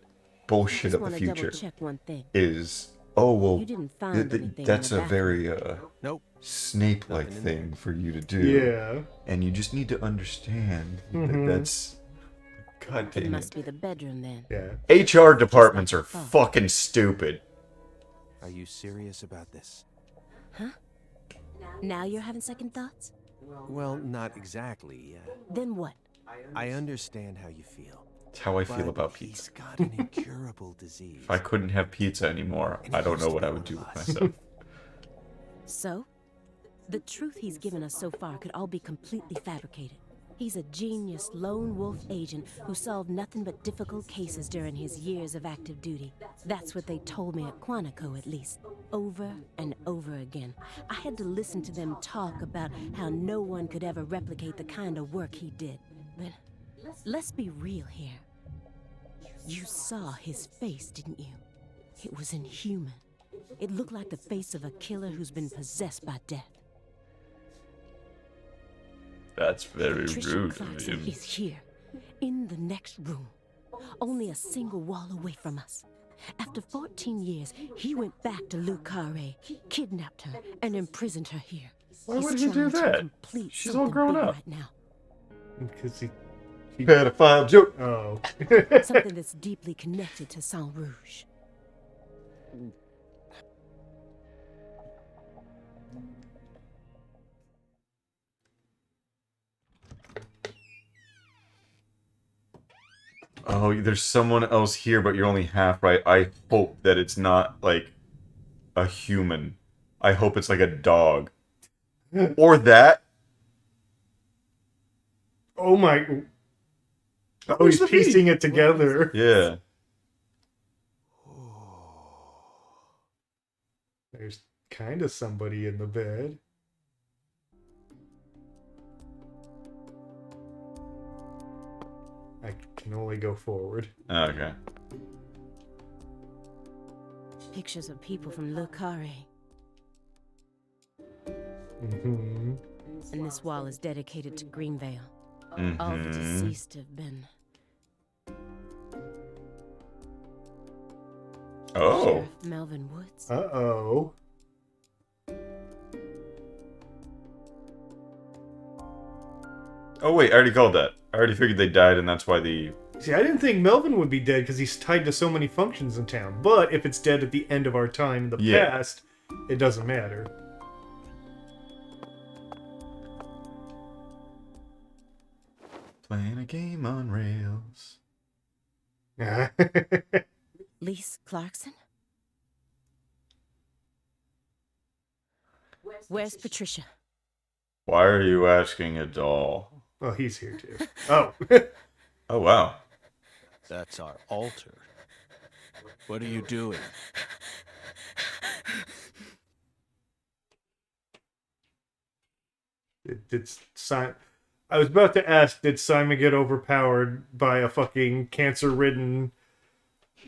bullshit just of the wanna future. double-check one thing. Is oh well, You didn't find anything in that's the a very Nope. Snape-like Nothing in thing there. for you to do. Yeah. And you just need to understand Mhm. that that's. God It damn must it. be the bedroom then. Yeah. HR departments like are the phone. fucking stupid. Are you serious about this? Huh? Now you're having second thoughts? Well, not exactly. Then what? I understand how you feel. It's how I feel but about he's pizza. got an incurable disease. If I couldn't have pizza anymore, And I he don't used know to what be I would one do of with us. myself. So? The truth he's given us so far could all be completely fabricated. He's a genius lone wolf agent who solved nothing but difficult cases during his years of active duty. That's what they told me at Quantico, at least. Over and over again. I had to listen to them talk about how no one could ever replicate the kind of work he did. But let's be real here. You saw his face, didn't you? It was inhuman. It looked like the face of a killer who's been possessed by death. That's very Patricia rude of Clarkson him. is here, in the next room, only a single wall away from us. After 14 years, he went back to Le Carré, kidnapped her, and imprisoned her here. Why He's would he do trying to that? complete She's all something grown big up. right now. Because he Pedophile joke. Oh. Something that's deeply connected to Sang Rouge. Oh, there's someone else here, but you're only half right. I hope that it's not, like, a human. I hope it's like a dog. Or that. Oh my... Oh, he's piecing it together. Yeah. There's kind of somebody in the bed. I can only go forward. Okay. Pictures of people from Le Carré. Mm-hmm. And this wall is dedicated to Greenvale. Mm-hmm. All the deceased have been. Oh. Sheriff Melvin Woods. Uh-oh. Oh, wait, I already called that. I already figured they died, and that's why the... See, I didn't think Melvin would be dead because he's tied to so many functions in town. But if it's dead at the end of our time in the past, it doesn't matter. Playing a game on rails. Lise Clarkson? Where's Patricia? Why are you asking a doll? Oh, he's here too. Oh. Oh, wow. That's our altar. What are you doing? I was about to ask, did Simon get overpowered by a fucking cancer-ridden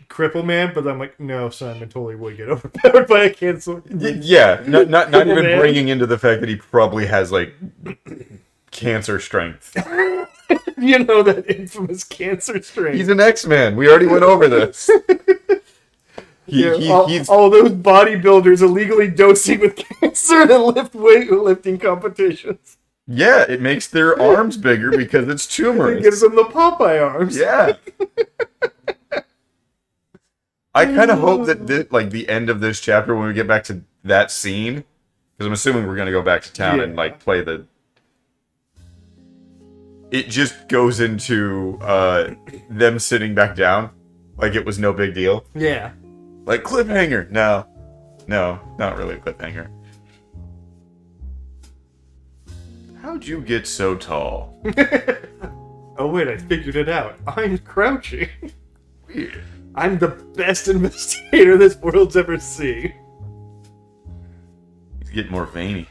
cripple man? But I'm like, no, Simon totally would get overpowered by a cancer. Yeah, not even man. bringing into the fact that he probably has, like, cancer strength. You know, that infamous cancer strength. He's an X-Man. We already went over this. All those bodybuilders illegally dosing with cancer to lift weightlifting competitions. Yeah, it makes their arms bigger because it's tumorous. It gives them the Popeye arms. Yeah. I kind of hope that the end of this chapter, when we get back to that scene, because I'm assuming we're gonna go back to town and like play the. It just goes into them sitting back down, like it was no big deal. Yeah. Like cliffhanger. No, not really a cliffhanger. How'd you get so tall? Oh wait, I figured it out. I'm crouching. Weird. I'm the best investigator this world's ever seen. He's getting more veiny.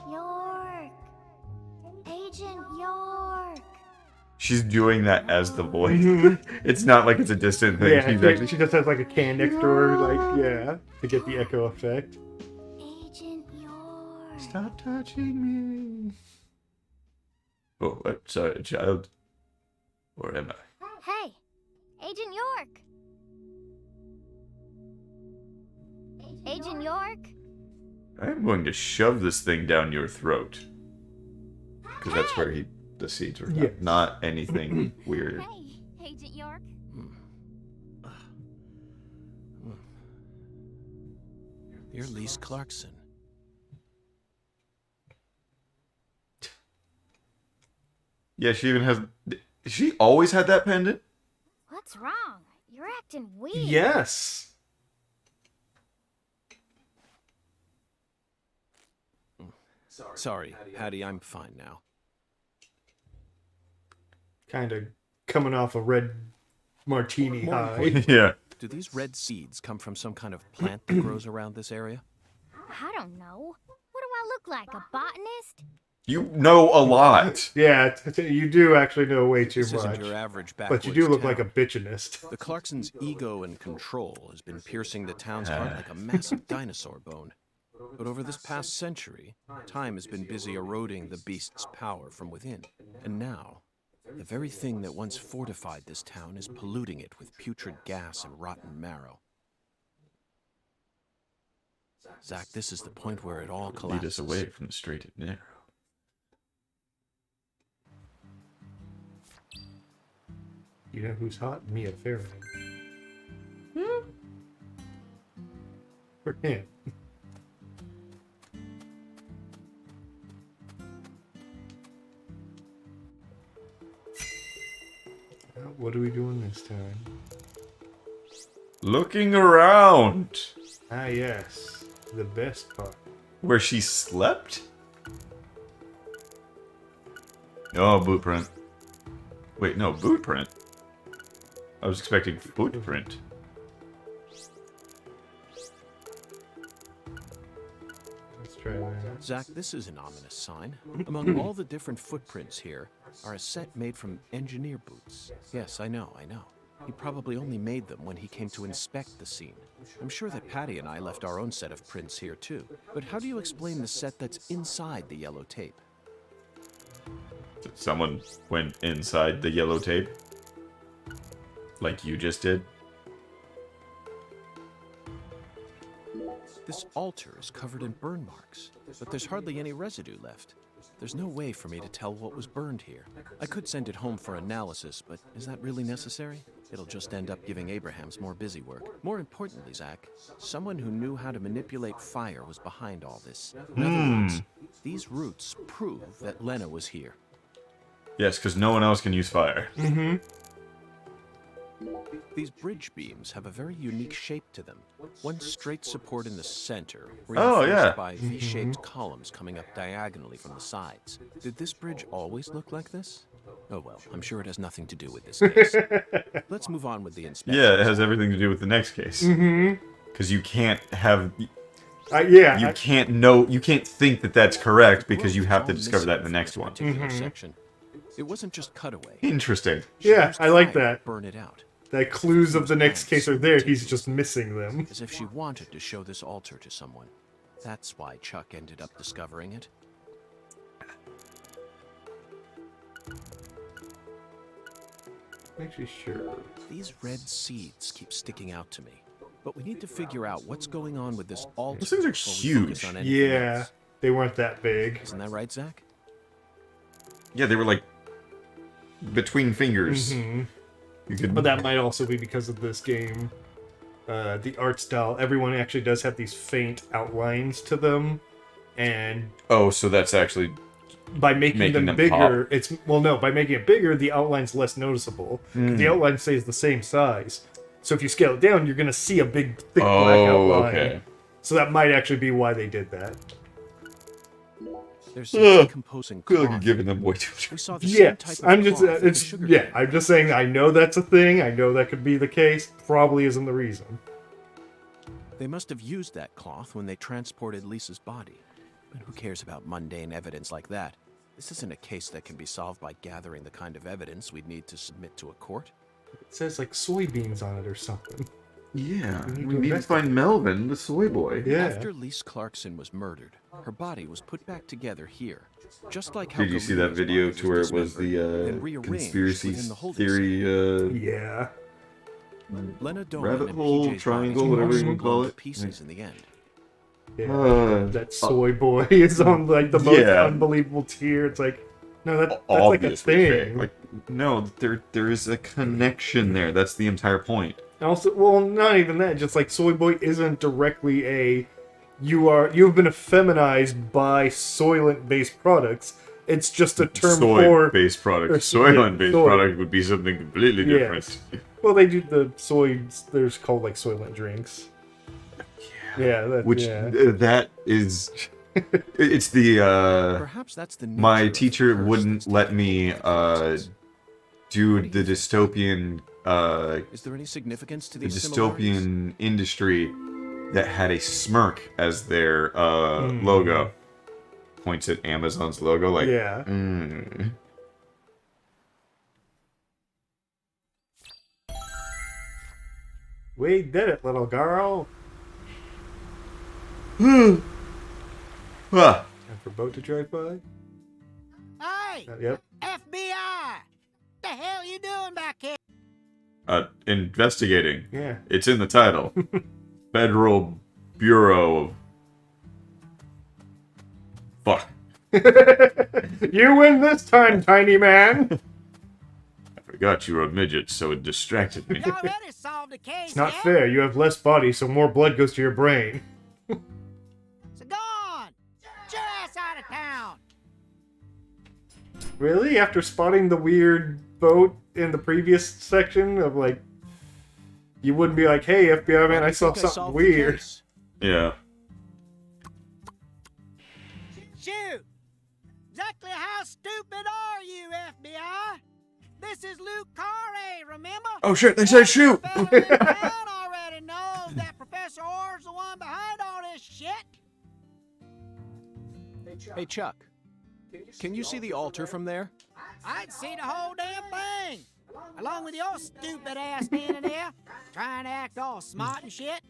York! Agent York! She's doing that as the voice. It's not like it's a distant thing. Yeah, she just has like a can next to her, like, to get the echo effect. Agent York! Stop touching me. Oh, sorry, child. Or am I? Hey! Agent York! Agent York? I'm going to shove this thing down your throat. Because that's where the seeds were. Yeah. Not anything weird. Hey, Agent York. You're Lise Clarkson. Yeah, she even has... She always had that pendant? What's wrong? You're acting weird. Yes. Sorry, Hattie, I'm fine now. Kind of coming off a red martini high. Yeah. Do these red seeds come from some kind of plant that grows around this area? I don't know. What do I look like, a botanist? You know a lot. Yeah, you do actually know way too This isn't much. your average But you do backwoods look like a town. bitchinist. The Clarksons' ego and control has been piercing the town's heart like a massive dinosaur bone. But over this past century, time has been busy eroding the beast's power from within. And now, the very thing that once fortified this town is polluting it with putrid gas and rotten marrow. Zach, this is the point where it all Lead collapses. us away from the straight and narrow. You know who's hot? Mia Farrow. For him. What are we doing this time? Looking around. Ah, yes. The best part. Where she slept? Oh, boot print. Wait, no, boot print. I was expecting footprint. Let's try that. Zach, this is an ominous sign. Among all the different footprints here are a set made from engineer boots. Yes, I know. He probably only made them when he came to inspect the scene. I'm sure that Patty and I left our own set of prints here too. But how do you explain the set that's inside the yellow tape? Someone went inside the yellow tape? Like you just did? This altar is covered in burn marks, but there's hardly any residue left. There's no way for me to tell what was burned here. I could send it home for analysis, but is that really necessary? It'll just end up giving Abrahams more busy work. More importantly, Zach, someone who knew how to manipulate fire was behind all this. In other words, these roots prove that Lena was here. Yes, because no one else can use fire. Mm-hmm. These bridge beams have a very unique shape to them. One straight support in the center, Oh, reinforced yeah. by V-shaped columns coming up diagonally from the sides. Did this bridge always look like this? Oh well, I'm sure it has nothing to do with this case. Let's move on with the inspection. Yeah, it has everything to do with the next case. Mm-hmm. Because you can't have... Yeah. You can't know... You can't think that that's correct because you have to discover that in the next one. Section. It wasn't just cutaway. Interesting. Yeah, I like that. Burn it out. The clues of the next case are there, he's just missing them. As if she wanted to show this altar to someone. That's why Chuck ended up discovering it. Actually, sure. These red seeds keep sticking out to me. But we need to figure out what's going on with this altar. Those things are before we huge. focus on anything Yeah, else. they weren't that big. Isn't that right, Zach? Yeah, they were like... between fingers. Mm-hmm. You could... But that might also be because of this game. The art style, everyone actually does have these faint outlines to them. And Oh, so that's actually... by making them bigger, by making it bigger, the outline's less noticeable. The outline stays the same size. So if you scale it down, you're going to see a big, thick black outline. Okay. So that might actually be why they did that. There's some decomposing I feel like cloth. you're giving them way too much. We saw the same Yes, type of I'm just, cloth with the it's, sugar yeah, cane. I'm just saying I know that's a thing. I know that could be the case. Probably isn't the reason. They must have used that cloth when they transported Lisa's body. But who cares about mundane evidence like that? This isn't a case that can be solved by gathering the kind of evidence we'd need to submit to a court. It says like soybeans on it or something. Yeah, We need we to need to investigate. find Melvin, the soy boy. Yeah. After Lise Clarkson was murdered, her body was put back together here. Just like how Did you see that Galena's video body to where it was dismembered, then the rearranged conspiracy within the holding theory Yeah. Lena Doman rabbit and hole, PJ's triangle, bodies whatever were you also can call blown to it? pieces in the end. Yeah. That soy boy is on like the most Yeah. unbelievable tier. It's like, no, that's like a obviously fake. thing. Like, no, there is a connection there. That's the entire point. And also, well, not even that. Just like soy boy isn't directly a you've been effeminized by soylent-based products. It's just a term for Soy-based product. or- Soylent-based soy. product would be something completely different. Yes. Well, they do the soy. There's called like soylent drinks. Yeah, that, Which yeah. that is, it's the Perhaps that's the my nature of teacher curse wouldn't that's let taken me place. do the dystopian Is there any significance to the these similarities? dystopian industry that had a smirk as their logo. Points at Amazon's logo like Yeah. We did it, little girl. Ah, Time for boat to drive by. Hey! Yep. FBI! The hell you doing back here? investigating. Yeah. It's in the title. Federal Bureau of... Fuck. You win this time, tiny man. I forgot you were a midget, so it distracted me. You already solved the case, It's not yeah? fair. You have less body, so more blood goes to your brain. So go on! Get your ass out of town! Really? After spotting the weird boat in the previous section of, like... You wouldn't be like, hey, FBI man, I saw something weird. Yeah. Shoot! Exactly how stupid are you, FBI? This is Luke Carre, remember? Oh shit, they said shoot! Every fella in town already knows that Professor Orr's the one behind all this shit. Hey, Chuck. Can you see the altar from there? I'd see the whole damn thing. Along with your stupid ass standing there, trying to act all smart and shit.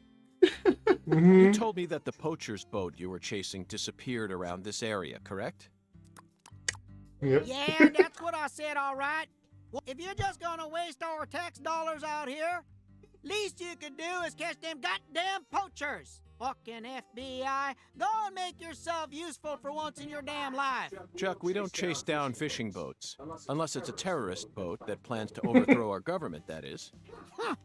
You told me that the poacher's boat you were chasing disappeared around this area, correct? Yep. Yeah, that's what I said, all right. Well, if you're just gonna waste our tax dollars out here, least you could do is catch them goddamn poachers. Fucking FBI, go and make yourself useful for once in your damn life. Chuck, we don't chase down fishing boats. Unless it's a terrorist boat that plans to overthrow our government, that is. Huh.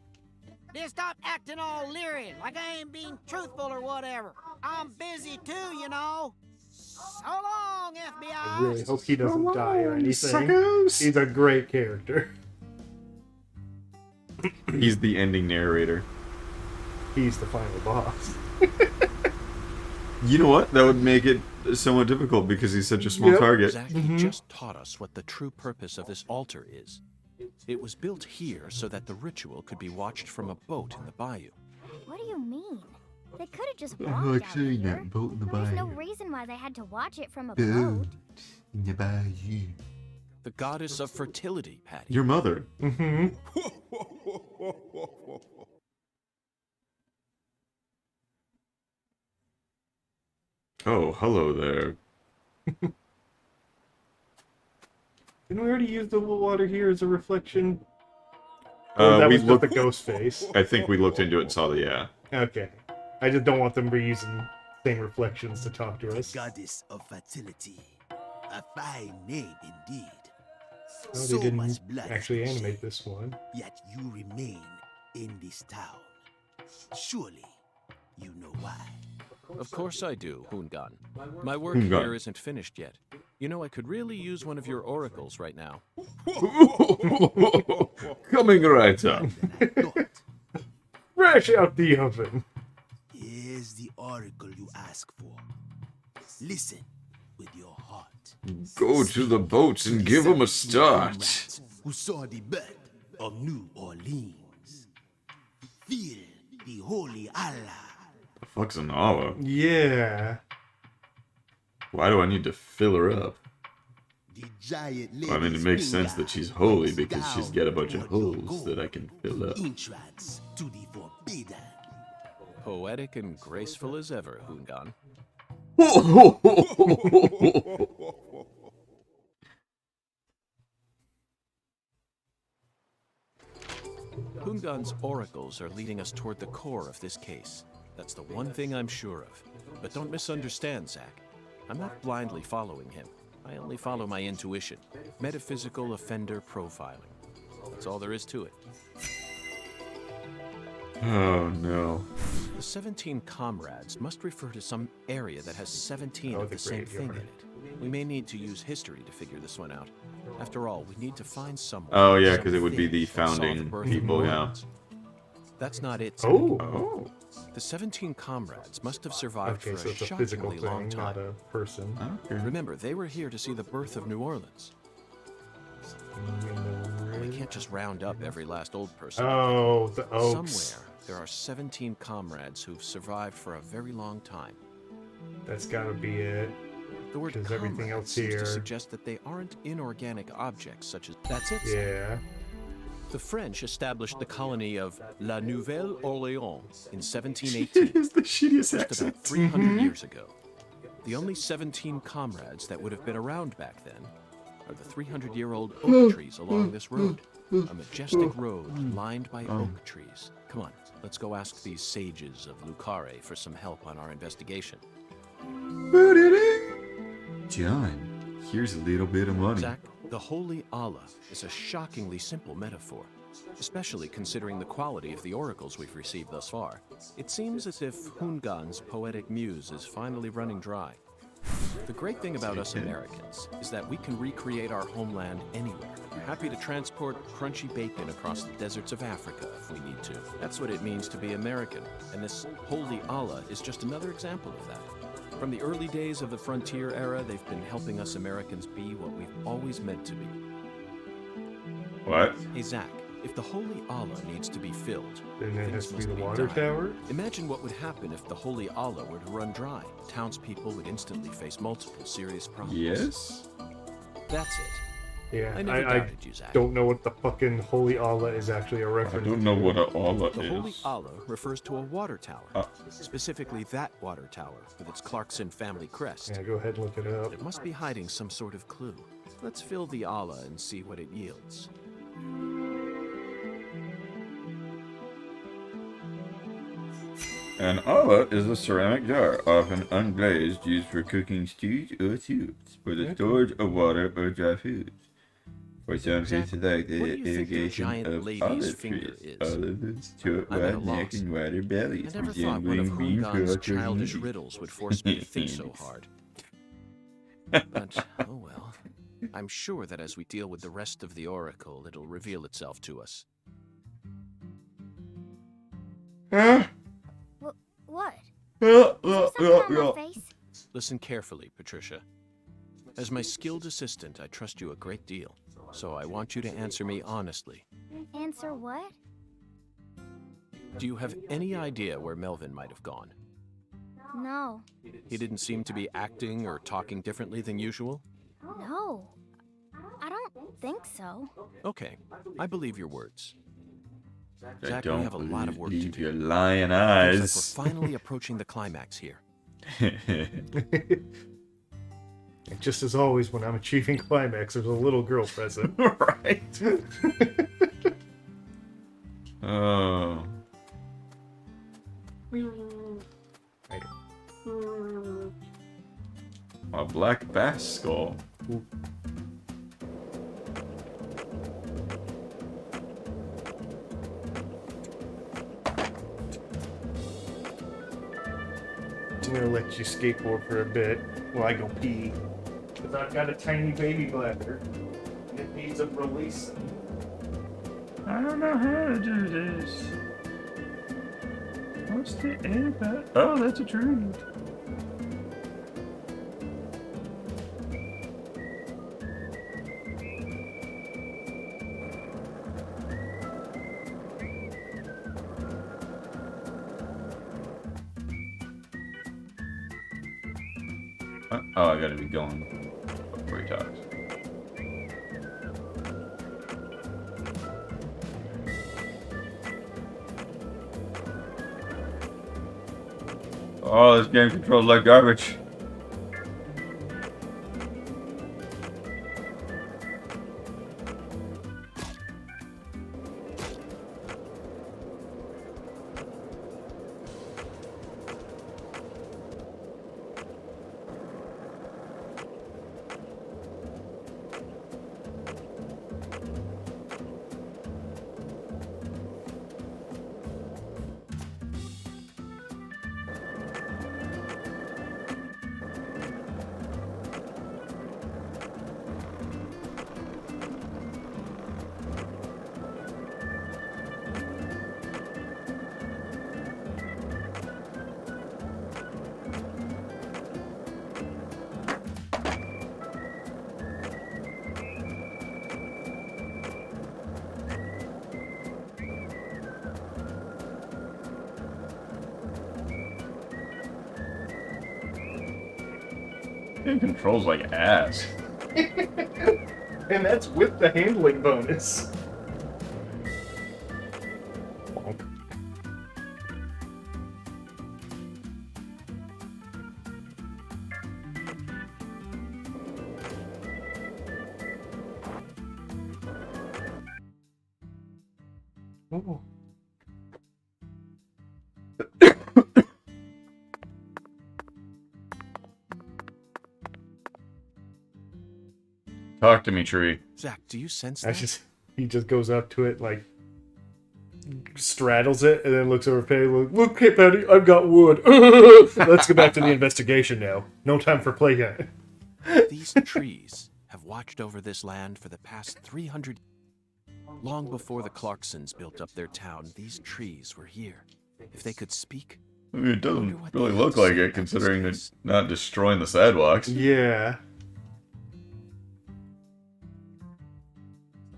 Then stop acting all leery, like I ain't being truthful or whatever. I'm busy too, you know. So long, FBI. I really hope he doesn't die or anything. Suckers. He's a great character. He's the ending narrator. He's the final boss. You know what? That would make it somewhat difficult because he's such a small target. Zach, he just taught us what the true purpose of this altar is. It was built here so that the ritual could be watched from a boat in the bayou. What do you mean? They could have just I walked like out saying here. that, boat in the There's no bayou. reason why they had to watch it from a Boat boat. in the bayou. The goddess of fertility, Patty. Your mother. Mm-hmm. Oh, hello there. Didn't we already use the water here as a reflection? Or that we was just looked. the ghost face. I think we looked into it and saw the yeah. Okay. I just don't want them reusing same reflections to talk to us. Goddess of fertility. A fine name indeed. Oh, they So didn't much blood actually has been animate shed, this one. Yet you remain in this town. Surely you know why. Of course I do, Hoongan. My work Hoongan. here isn't finished yet. You know, I could really use one of your oracles right now. Coming right up. Fresh out the oven. Here's the oracle you ask for. Listen with your heart. Go to the boats and give them a start. Who saw the birth of New Orleans? Feel the holy Allah. The fuck's an Allah? Yeah. Why do I need to fill her up? The giant Well, I mean, it makes sense that she's holy because she's got a bunch of holes that I can fill up. Entrance to the forbidden. Poetic and graceful as ever, Hoongan. Hoongan's oracles are leading us toward the core of this case. That's the one thing I'm sure of. But don't misunderstand, Zach. I'm not blindly following him. I only follow my intuition. Metaphysical offender profiling. That's all there is to it. Oh no. The 17 comrades must refer to some area that has 17 of the same thing in it. We may need to use history to figure this one out. After all, we need to find someone. Oh yeah, because it would be the something that saw founding birth of people, New yeah. Orleans. That's not it. Zach. Oh. The 17 comrades must have survived Okay, for so a it's a physical shockingly long thing, not time. a person. Okay. Remember, they were here to see the birth of New Orleans. We can't just round up every last old person. Oh, the Oaks. Somewhere, there are 17 comrades who've survived for a very long time. That's gotta be it. The word Because everything comrade else seems here- to suggest that they aren't inorganic objects such as... That's it. Yeah. The French established the colony of La Nouvelle-Orléans in 1718. It's the shittiest Just accent. about 300 years ago. The only 17 comrades that would have been around back then are the 300-year-old oak trees along this road. A majestic road lined by oak trees. Come on, let's go ask these sages of Lucare for some help on our investigation. John, here's a little bit of money. Zach, the Holy Allah is a shockingly simple metaphor, especially considering the quality of the oracles we've received thus far. It seems as if Hoongan's poetic muse is finally running dry. The great thing about us Americans is that we can recreate our homeland anywhere. We're happy to transport crunchy bacon across the deserts of Africa if we need to. That's what it means to be American, and this holy Allah is just another example of that. From the early days of the frontier era, they've been helping us Americans be what we've always meant to be. What? Hey, Zach, if the holy Allah needs to be filled, Then it has things to be must the water done. tower? Imagine what would happen if the holy Allah were to run dry. Townspeople would instantly face multiple serious problems. Yes? That's it. Yeah, I never I doubted you, Zach. don't know what the fucking Holy Allah is actually a I reference don't know to. what an Allah The is. holy Allah refers to a water tower. Specifically that water tower with its Clarkson family crest. Yeah, go ahead and look it up. It must be hiding some sort of clue. Let's fill the Allah and see what it yields. An Allah is a ceramic jar, often unglazed, used for cooking stews or soups, for the storage of water or dry foods. For some Zach, fish like the what do you think the irrigation giant of lady's olive finger trees, is? olives, short I'm at a wide neck loss. and wider bellies, I never thought one of resembling Hungan's bean childish crackers. riddles would force me to think so hard. But, oh well. I'm sure that as we deal with the rest of the Oracle, it'll reveal itself to us. What? Is there something on my face? Listen carefully, Patricia. As my skilled assistant, I trust you a great deal. So I want you to answer me honestly. Answer what? Do you have any idea where Melvin might have gone? No. He didn't seem to be acting or talking differently than usual? No. I don't think so. Okay, I believe your words. I Zach, we don't have a lot of work to believe do. your lying Looks eyes. like we're finally approaching the climax here. Just as always, when I'm achieving climax, there's a little girl present. Right. Oh. A black bass skull. I'm gonna let you skateboard for a bit while I go pee. Because I've got a tiny baby bladder. And it needs a release. I don't know how to do this. What's the airbag? Oh, that's a tree. Oh, I gotta be going before he talks. Oh, this game controls like garbage. It controls like ass. And that's with the handling bonus. Bonk. Ooh. Talk to me, tree. Zach, do you sense I that? he just goes up to it like, straddles it and then looks over at Patty. Look, hey, Patty, I've got wood. Let's get back to the investigation now. No time for playtime. These trees have watched over this land for the past 300 years. Long before the Clarksons built up their town, these trees were here. If they could speak... I mean, it doesn't really look like it, considering it's not destroying the sidewalks. Yeah.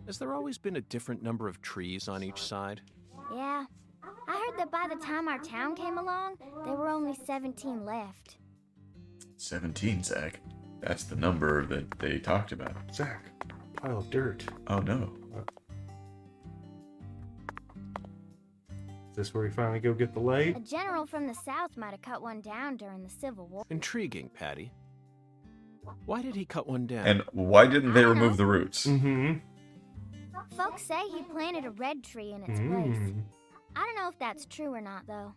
Has there always been a different number of trees on each side? Yeah. I heard that by the time our town came along, there were only 17 left. 17, Zach. That's the number that they talked about. Zach, pile of dirt. Oh, no. Is this where we finally go get the light? A general from the south might have cut one down during the Civil War. Intriguing, Patty. Why did he cut one down? And why didn't they remove the roots? Mm-hmm. Folks say he planted a red tree in its place. I don't know if that's true or not, though.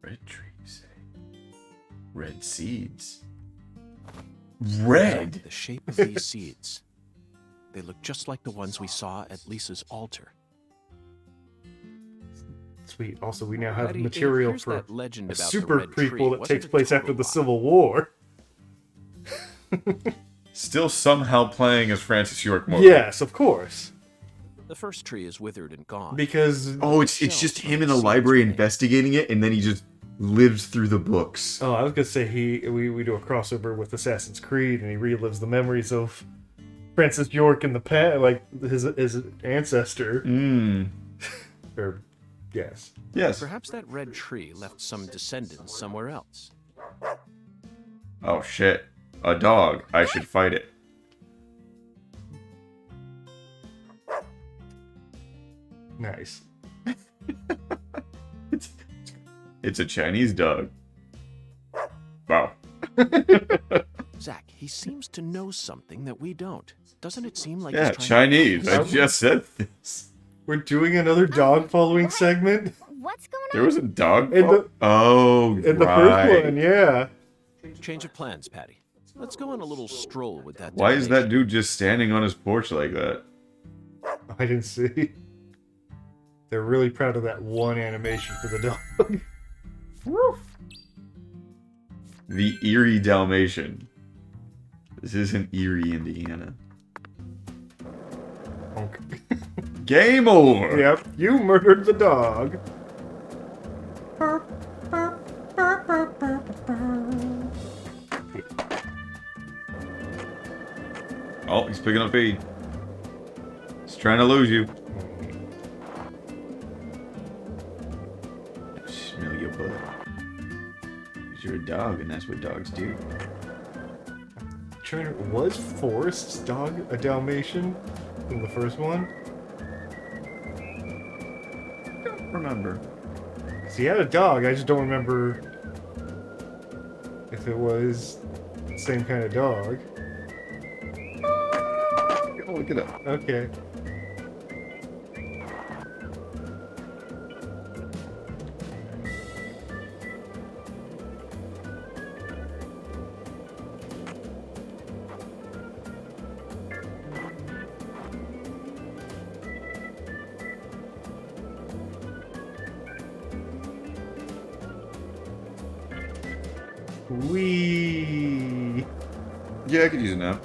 Red trees. Red seeds. Red? The shape of these seeds. They look just like the ones we saw at Lisa's altar. Sweet. Also, we now have Patty, material for that legend a about super the red tree prequel that wasn't takes a place total after the lie. Civil War. Still somehow playing as Francis York Morgan. Yes, of course. The first tree is withered and gone. Because... Oh, it's just him in a library investigating it, and then he just lives through the books. Oh, I was going to say we do a crossover with Assassin's Creed, and he relives the memories of Francis York in the past, like his ancestor. Or, yes. Yes. Perhaps that red tree left some descendants somewhere else. Oh, shit. A dog. I should fight it. Nice. It's a Chinese dog. Wow. Zach, he seems to know something that we don't. Doesn't it seem like Yeah, he's trying Chinese. to... I just said this. We're doing another dog following segment? What's going on? There was a dog? In the, oh, in the first one, yeah. Change of plans, Patty. Let's go on a little stroll with that. Why is that dude just standing on his porch like that? I didn't see. They're really proud of that one animation for the dog. The Erie Dalmatian. This isn't Erie, Indiana. Okay. Game over! Yep, you murdered the dog. Oh, he's picking up speed. He's trying to lose you. Smell your butt. 'Cause you're a dog, and that's what dogs do. Was Forrest's dog a Dalmatian in the first one? Don't remember. So he had a dog, I just don't remember if it was the same kind of dog. Go look it up. Okay. Wee. Yeah, I could use it now.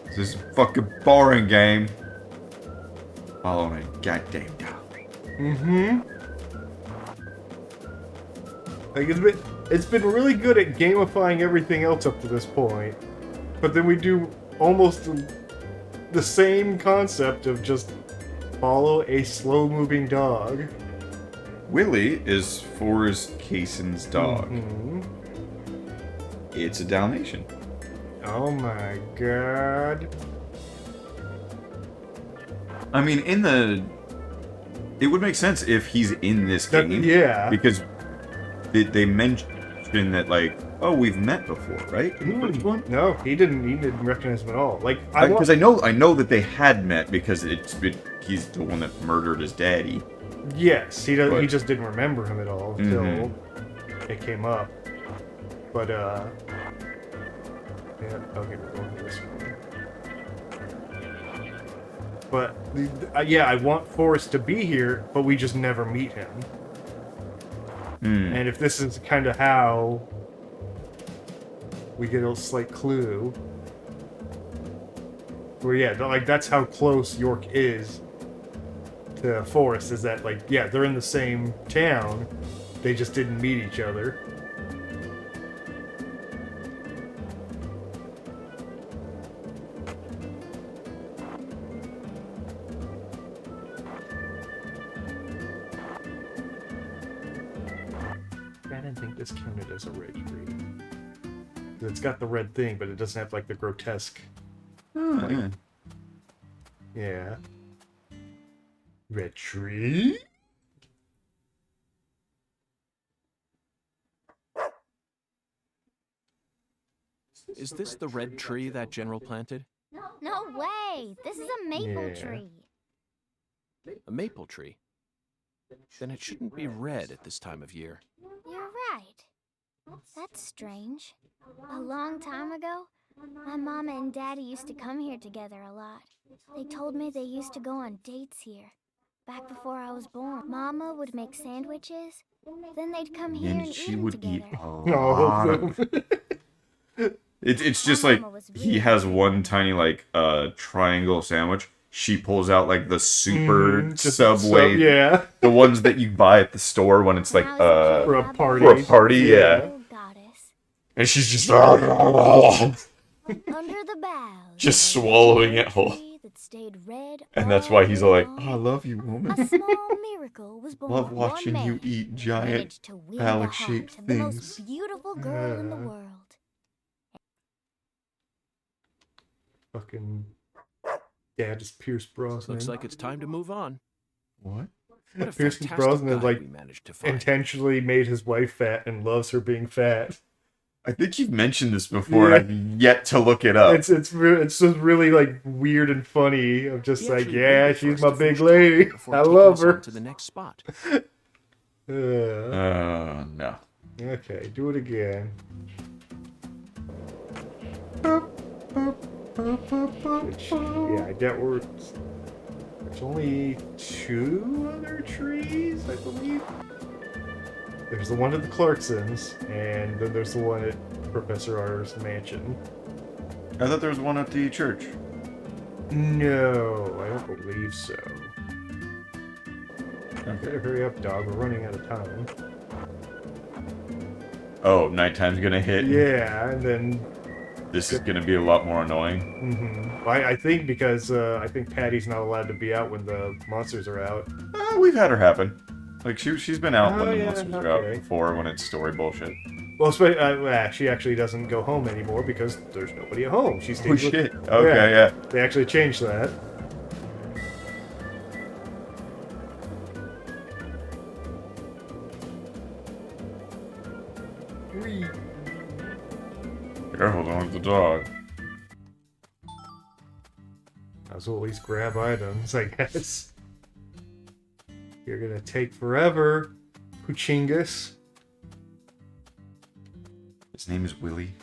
This is fucking boring game. Follow me, goddamn dog. Mm-hmm. Like it's been really good at gamifying everything else up to this point, but then we do almost the same concept of just follow a slow-moving dog. Willie is Forrest Cason's dog. Mm-hmm. It's a Dalmatian. Oh my god. I mean, it would make sense if he's in this game. Yeah. Because they mentioned that, like, oh, we've met before, right? In the first one? No, he didn't recognize him at all. Like, Because I know that they had met because he's the one that murdered his daddy. Yes, he But- he just didn't remember him at all until it came up. But yeah, okay, we're going this way. But, yeah, I want Forrest to be here, but we just never meet him. And if this is kind of how we get a slight clue, where, yeah, like, that's how close York is to Forrest, is that, like, yeah, they're in the same town, they just didn't meet each other. I didn't think this counted as a red tree. It's got the red thing, but it doesn't have, like, the grotesque... like, yeah. Red tree? Is this the red tree that General planted? No way! This is a maple Yeah. tree. A maple tree? Then it shouldn't be red at this time of year. You're right. That's strange. A long time ago, my mama and daddy used to come here together a lot. They told me they used to go on dates here. Back before I was born, Mama would make sandwiches. Then they'd come here and she eat them would together. eat a lot of... It's just like, he has one tiny, like, triangle sandwich. She pulls out, like, the super Subway. Yeah. The ones that you buy at the store when it's, like, For a party. For a party, yeah. Goddess. And she's just... Under the boughs. just swallowing it whole. That stayed red And that's why he's all like, all oh, I love you, woman. A small miracle was born. Love one watching man you eat giant managed to win the phallic-shaped heart of the things. most beautiful girl in the world. Fucking... Dad is Pierce Brosnan. Looks like it's time to move on. What? What a Pierce fantastic Brosnan, guy like, we managed to find. intentionally made his wife fat and loves her being fat. I think you've mentioned this before, and I've yet to look it up. It's just really, like, weird and funny. I'm just He like, actually yeah, waited for she's us my to big finish lady. talking before I taking love us her. on to the next spot. No. Okay, do it again. Yeah, I doubt there's only 2 other trees, I believe. There's the one at the Clarksons, and then there's the one at Professor R's mansion. I thought there was one at the church. No, I don't believe so. Okay. Better hurry up, dog. We're running out of time. Oh, nighttime's gonna hit. Yeah, and then... This is gonna be a lot more annoying. Mm-hmm. I think because I think Patty's not allowed to be out when the monsters are out. We've had her happen. Like, she's been out when the yeah, monsters are out before, when it's story bullshit. Well, she actually doesn't go home anymore because there's nobody at home. She stays Oh, shit. Okay, yeah. They actually changed that. Careful, don't hit the dog. I was at least grab items, I guess. You're gonna take forever, Puchingus. His name is Willie,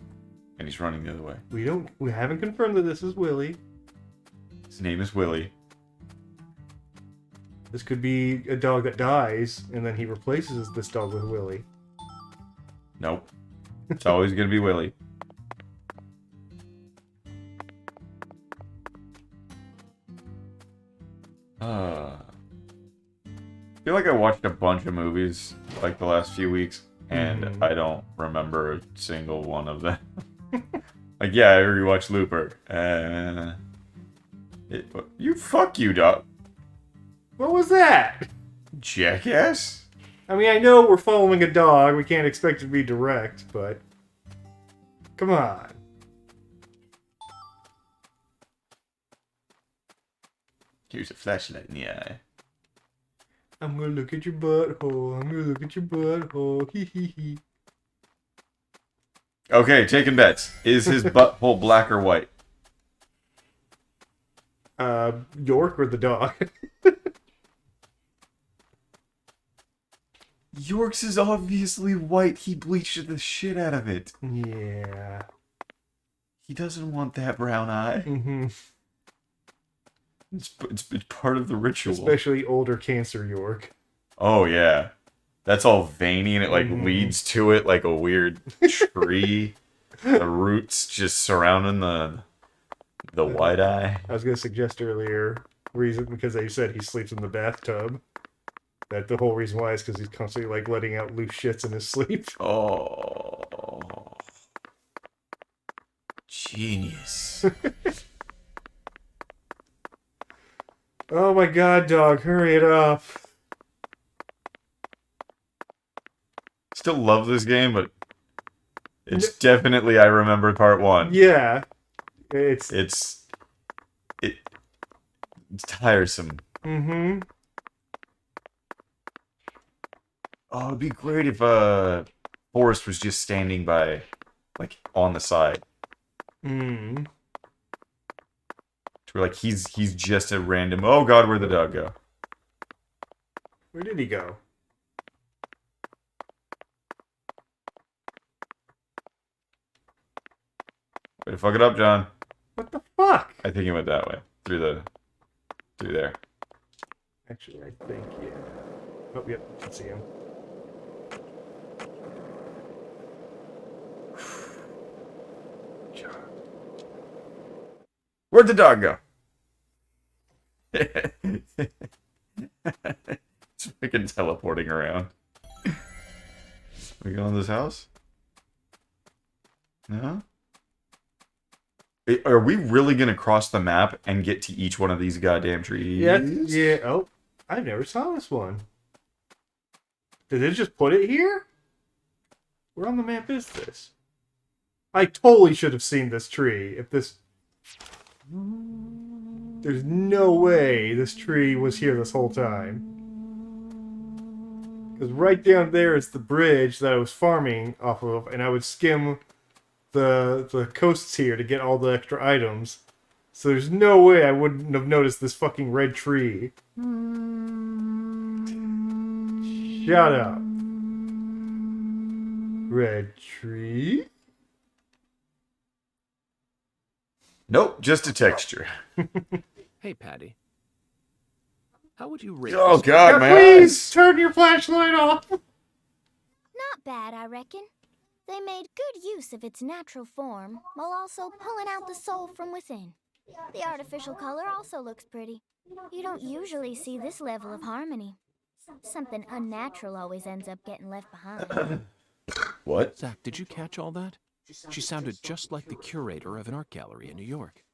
and he's running the other way. We haven't confirmed that this is Willie. His name is Willie. This could be a dog that dies, and then he replaces this dog with Willie. Nope. It's always gonna be Willie. I feel like I watched a bunch of movies like the last few weeks, and I don't remember a single one of them. Like, yeah, I rewatched Looper. Fuck you, dog. What was that? Jackass? I mean, I know we're following a dog. We can't expect it to be direct, but... Come on. Here's a flashlight in the eye. I'm gonna look at your butthole. I'm gonna look at your butthole. Hee hee hee. Okay, taking bets. Is his butthole black or white? York or the dog? York's is obviously white. He bleached the shit out of it. Yeah. He doesn't want that brown eye. Mm-hmm. It's part of the ritual. Especially older Cancer York. Oh, yeah. That's all veiny and it, like, leads to it like a weird tree. The roots just surrounding the white eye. I was going to suggest earlier, reason because they said he sleeps in the bathtub. That the whole reason why is because he's constantly, like, letting out loose shits in his sleep. Oh. Genius. Oh my god, dog, hurry it up. Still love this game, but it's definitely I remember part 1. Yeah. It's tiresome. Mm-hmm. Oh, it'd be great if Forrest was just standing by, like, on the side. Mm. To where, like, he's just a random. Oh God, where'd the dog go? Where did he go? Way to fuck it up, John. What the fuck? I think he went that way. Through there. Actually, I think, yeah. Oh, yep, I can see him. Where'd the dog go? It's freaking teleporting around. We go in this house? No? Are we really gonna cross the map and get to each one of these goddamn trees? Yeah. Oh, I never saw this one. Did it just put it here? Where on the map is this? I totally should have seen this tree. If this... There's no way this tree was here this whole time. Because right down there is the bridge that I was farming off of, and I would skim the coasts here to get all the extra items. So there's no way I wouldn't have noticed this fucking red tree. Shut up. Red tree? Nope, just a texture. Hey, Patty. How would you rate Oh this? God, my Please eyes! turn your flashlight off. Not bad, I reckon. They made good use of its natural form, while also pulling out the soul from within. The artificial color also looks pretty. You don't usually see this level of harmony. Something unnatural always ends up getting left behind. What? Zach, did you catch all that? She sounded just like the curator of an art gallery in New York.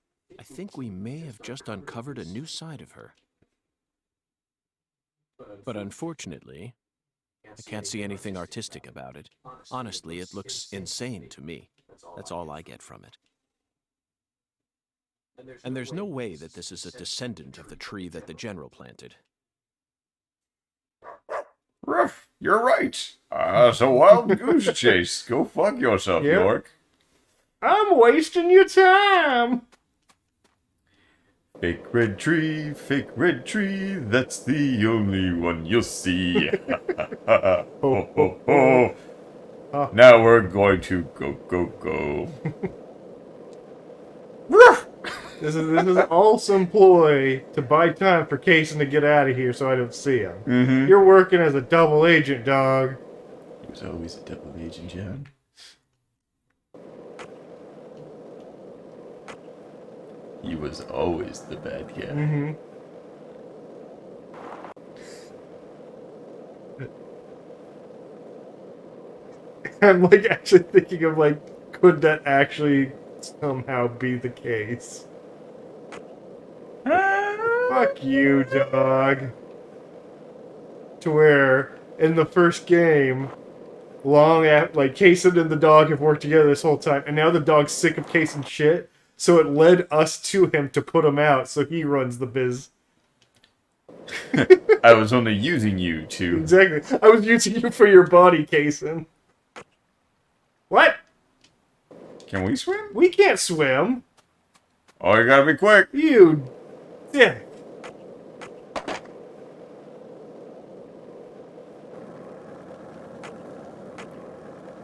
I think we may have just uncovered a new side of her. But unfortunately, I can't see anything artistic about it. Honestly, it looks insane to me. That's all I get from it. And there's no way that this is a descendant of the tree that the general planted. Ruff, you're right. It's a wild goose chase. Go fuck yourself, Yep. York. I'm wasting your time. Fake red tree, that's the only one you'll see. Ho, ho, ho. Oh. Now we're going to go. Ruff! This is all some ploy to buy time for Kaysen to get out of here so I don't see him. Mm-hmm. You're working as a double agent, dog. He was always a double agent, John. He was always the bad guy. Mm-hmm. I'm like actually thinking of like, could that actually somehow be the case? Fuck you, dog. To where in the first game, long after, like, Kaysen and the dog have worked together this whole time, and now the dog's sick of Kaysen's shit, so it led us to him to put him out, so he runs the biz. I was only using you to... Exactly. I was using you for your body, Kaysen. What? Can we swim? We can't swim. Oh, you gotta be quick. You dick.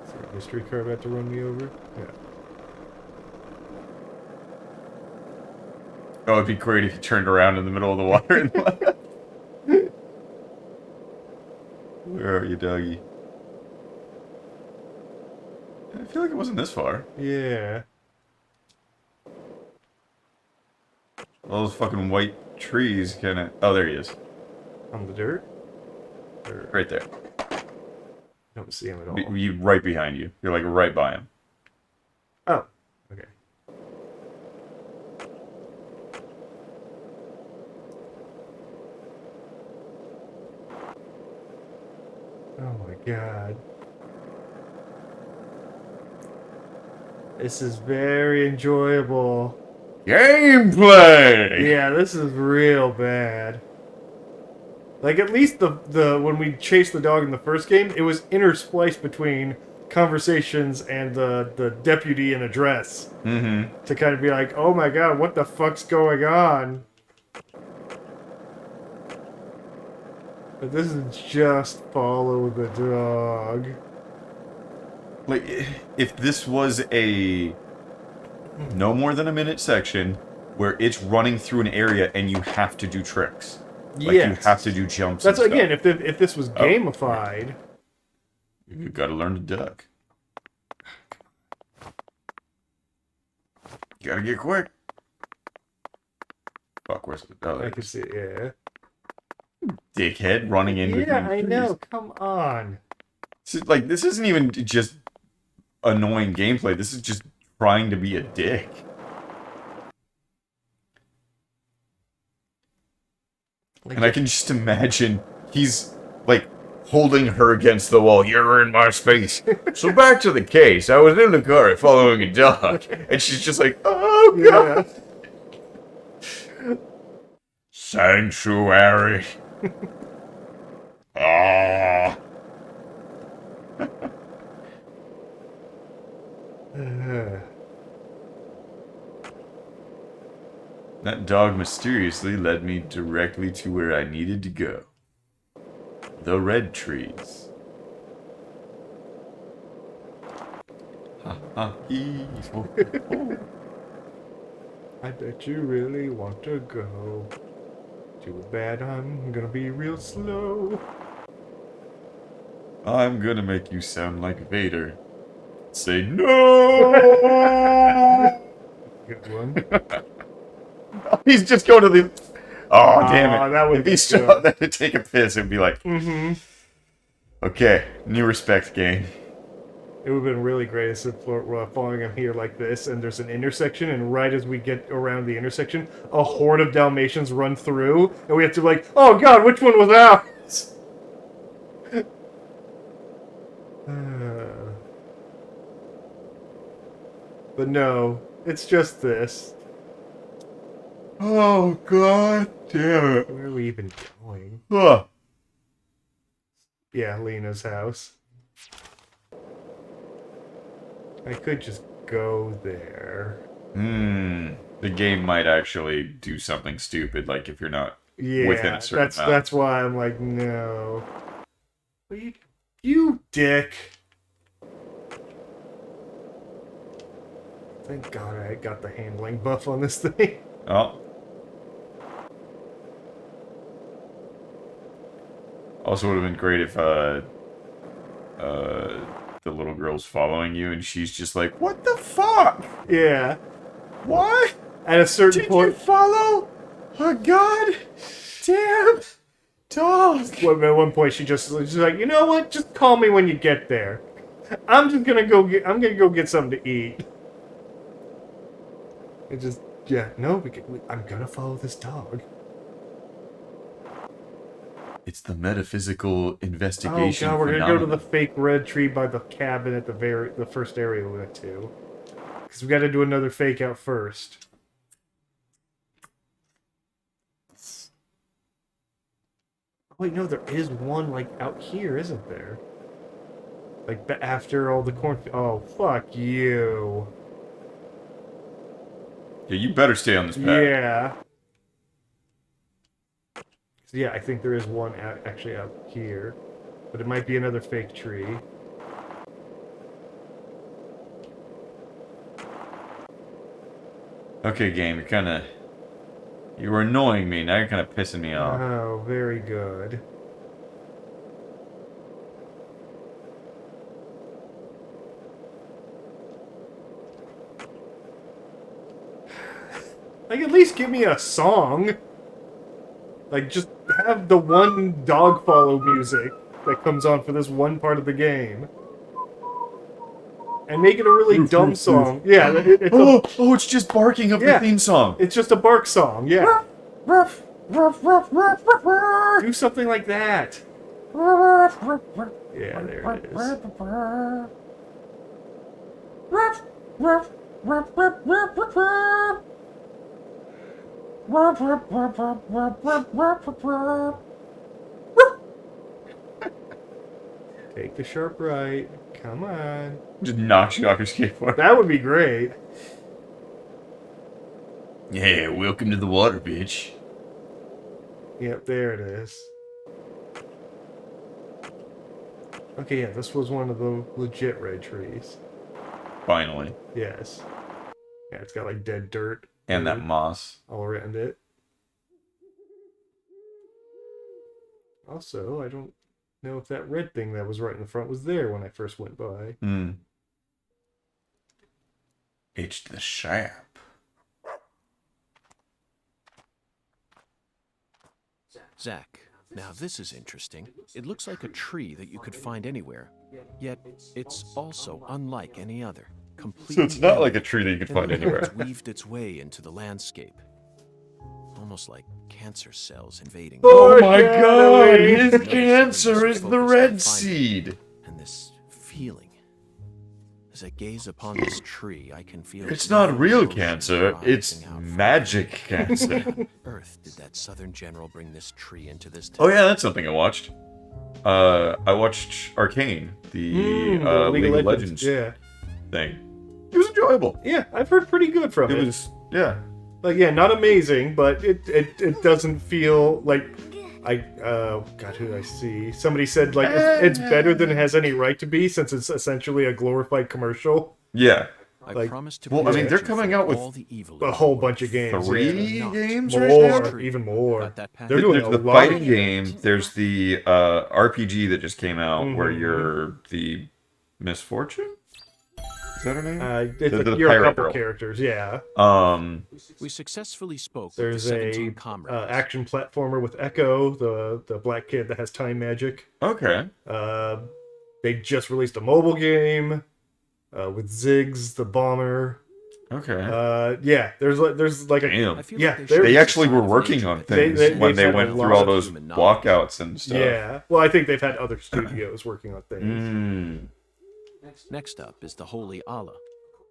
Is there a mystery car about to run me over? Yeah. Oh, it'd be great if you turned around in the middle of the water and left. Where are you, doggy? I feel like it wasn't this far. Yeah. All those fucking white trees kinda... Oh, there he is. On the dirt? Or... Right there. Don't see him at all. Right behind you. You're like right by him. Oh, okay. Oh my god. This is very enjoyable. Gameplay! Yeah, this is real bad. Like, at least the when we chased the dog in the first game, it was interspliced between conversations and the deputy in a dress. Mm-hmm. To kind of be like, oh my god, what the fuck's going on? But this is just follow the dog. Like, if this was a no more than a minute section where it's running through an area and you have to do tricks. Like, yes. you have to do jumps. That's and again, stuff. if this was gamified. You've got to learn to duck. You gotta get quick. Fuck, where's the... Oh, I can see it, yeah. Dickhead running in between Yeah, I trees. know, come on. Like, this isn't even just annoying gameplay. This is just trying to be a dick. Like, and I can just imagine he's, like, holding her against the wall. You're in my space. So back to the case. I was in the car following a dog. And she's just like, oh, God. Yeah. Sanctuary. Ah. That dog mysteriously led me directly to where I needed to go. The red trees. Ha ha hee. I bet you really want to go. Too bad I'm gonna be real slow. I'm gonna make you sound like Vader. Say no! Good one. He's just going to the... Oh, damn it. That would if be he's out there to take a piss, it'd be like... Mm-hmm. Okay, new respect game. It would have been really great if we're following him here like this, and there's an intersection, and right as we get around the intersection, a horde of Dalmatians run through, and we have to be like, oh god, which one was ours? But no, it's just this. Oh, god damn it. Where are we even going? Huh. Yeah, Lena's house. I could just go there. The game might actually do something stupid, like if you're not within a certain amount. That's why I'm like, no. You dick. Thank God I got the handling buff on this thing. Oh. Also would have been great if the little girl's following you and she's just like, what the fuck? Yeah. What? At a certain point... Did you follow a god damn dog? Well, at one point she's like, you know what? Just call me when you get there. I'm gonna go get something to eat. It just, yeah, no, I'm gonna follow this dog. It's the metaphysical investigation. Oh god, we're gonna go to the fake red tree by the cabin at the first area we went to. Because we gotta do another fake out first. Oh, wait, no, there is one, like, out here, isn't there? Like, after all the corn... Oh, fuck you. Yeah, you better stay on this path. Yeah. So yeah, I think there is one actually out here. But it might be another fake tree. Okay, game, you're kind of You were annoying me. Now you're kind of pissing me off. Oh, very good. Like, at least give me a song. Like, just have the one dog follow music that comes on for this one part of the game. And make it a really dumb song. Yeah, it's just barking of the theme song. It's just a bark song, yeah. Do something like that. Yeah, there it is. Take the sharp right. Come on. Just knocks you off your skateboard. That would be great. Yeah, welcome to the water, bitch. Yep, there it is. Okay, yeah, this was one of the legit red trees. Finally. Yes. Yeah, it's got like dead dirt. And that moss. All around it. Also, I don't know if that red thing that was right in the front was there when I first went by. Hmm. It's the sap. Zach, now this is interesting. It looks like a tree that you could find anywhere, yet it's also unlike any other. Completely So it's not like a tree that you could find anywhere. It's weaved its way into the landscape. Almost like cancer cells invading. Oh my god! His cancer is the red seed! And this feeling. As I gaze upon this tree, I can feel It's not real cancer, it's magic cancer. Earth did that Southern general bring this tree into this town? Oh yeah, that's something I watched. I watched Arcane, the League of Legends thing. It was enjoyable. Yeah, I've heard pretty good from it. It was, yeah. Like, yeah, not amazing, but it doesn't feel like... God, who did I see? Somebody said, like, it's better than it has any right to be, since it's essentially a glorified commercial. Yeah. Like, well, I mean, they're coming out with a whole bunch of games. 3 games more, right now? even more. They're doing there's the lot fighting of game, there's the RPG that just came out, where you're the Misfortune? Is that her name? You're a pirate couple girl. characters, yeah. We successely spoke There's with the a 17 comrades. action platformer with Echo, the black kid that has time magic. Okay. They just released a mobile game with Ziggs, the bomber. Okay. Yeah, there's like a Damn. yeah. They actually were working on things when they went through all those walkouts and stuff. Yeah. Well, I think they've had other studios working on things. Next up is the Holy Allah.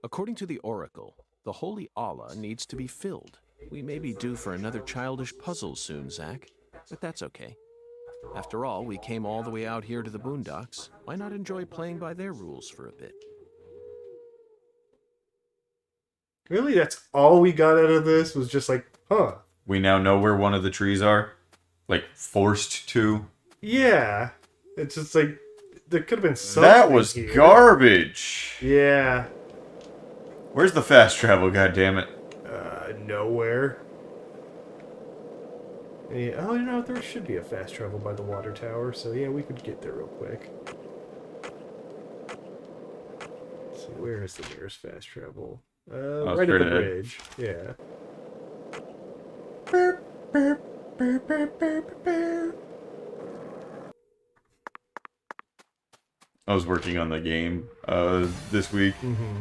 According to the Oracle, the Holy Allah needs to be filled. We may be due for another childish puzzle soon, Zach, but that's okay. After all, we came all the way out here to the boondocks. Why not enjoy playing by their rules for a bit? Really? That's all we got out of this? Was just like, huh. We now know where one of the trees are? Like, forced to? Yeah. It's just like, there could have been something That was here. garbage! Yeah. Where's the fast travel, goddammit? Nowhere. Yeah, oh, you know, there should be a fast travel by the water tower, so yeah, we could get there real quick. Let's see, where is the nearest fast travel? Right at the bridge. Yeah. I was working on the game this week,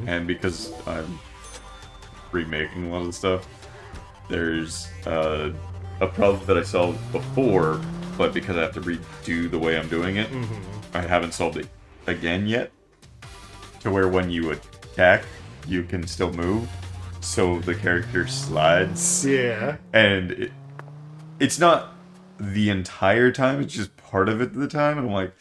and because I'm remaking a lot of the stuff, there's a problem that I solved before, but because I have to redo the way I'm doing it, I haven't solved it again yet. To where when you attack, you can still move, so the character slides. Yeah. And it's not the entire time, it's just part of it at the time, and I'm like...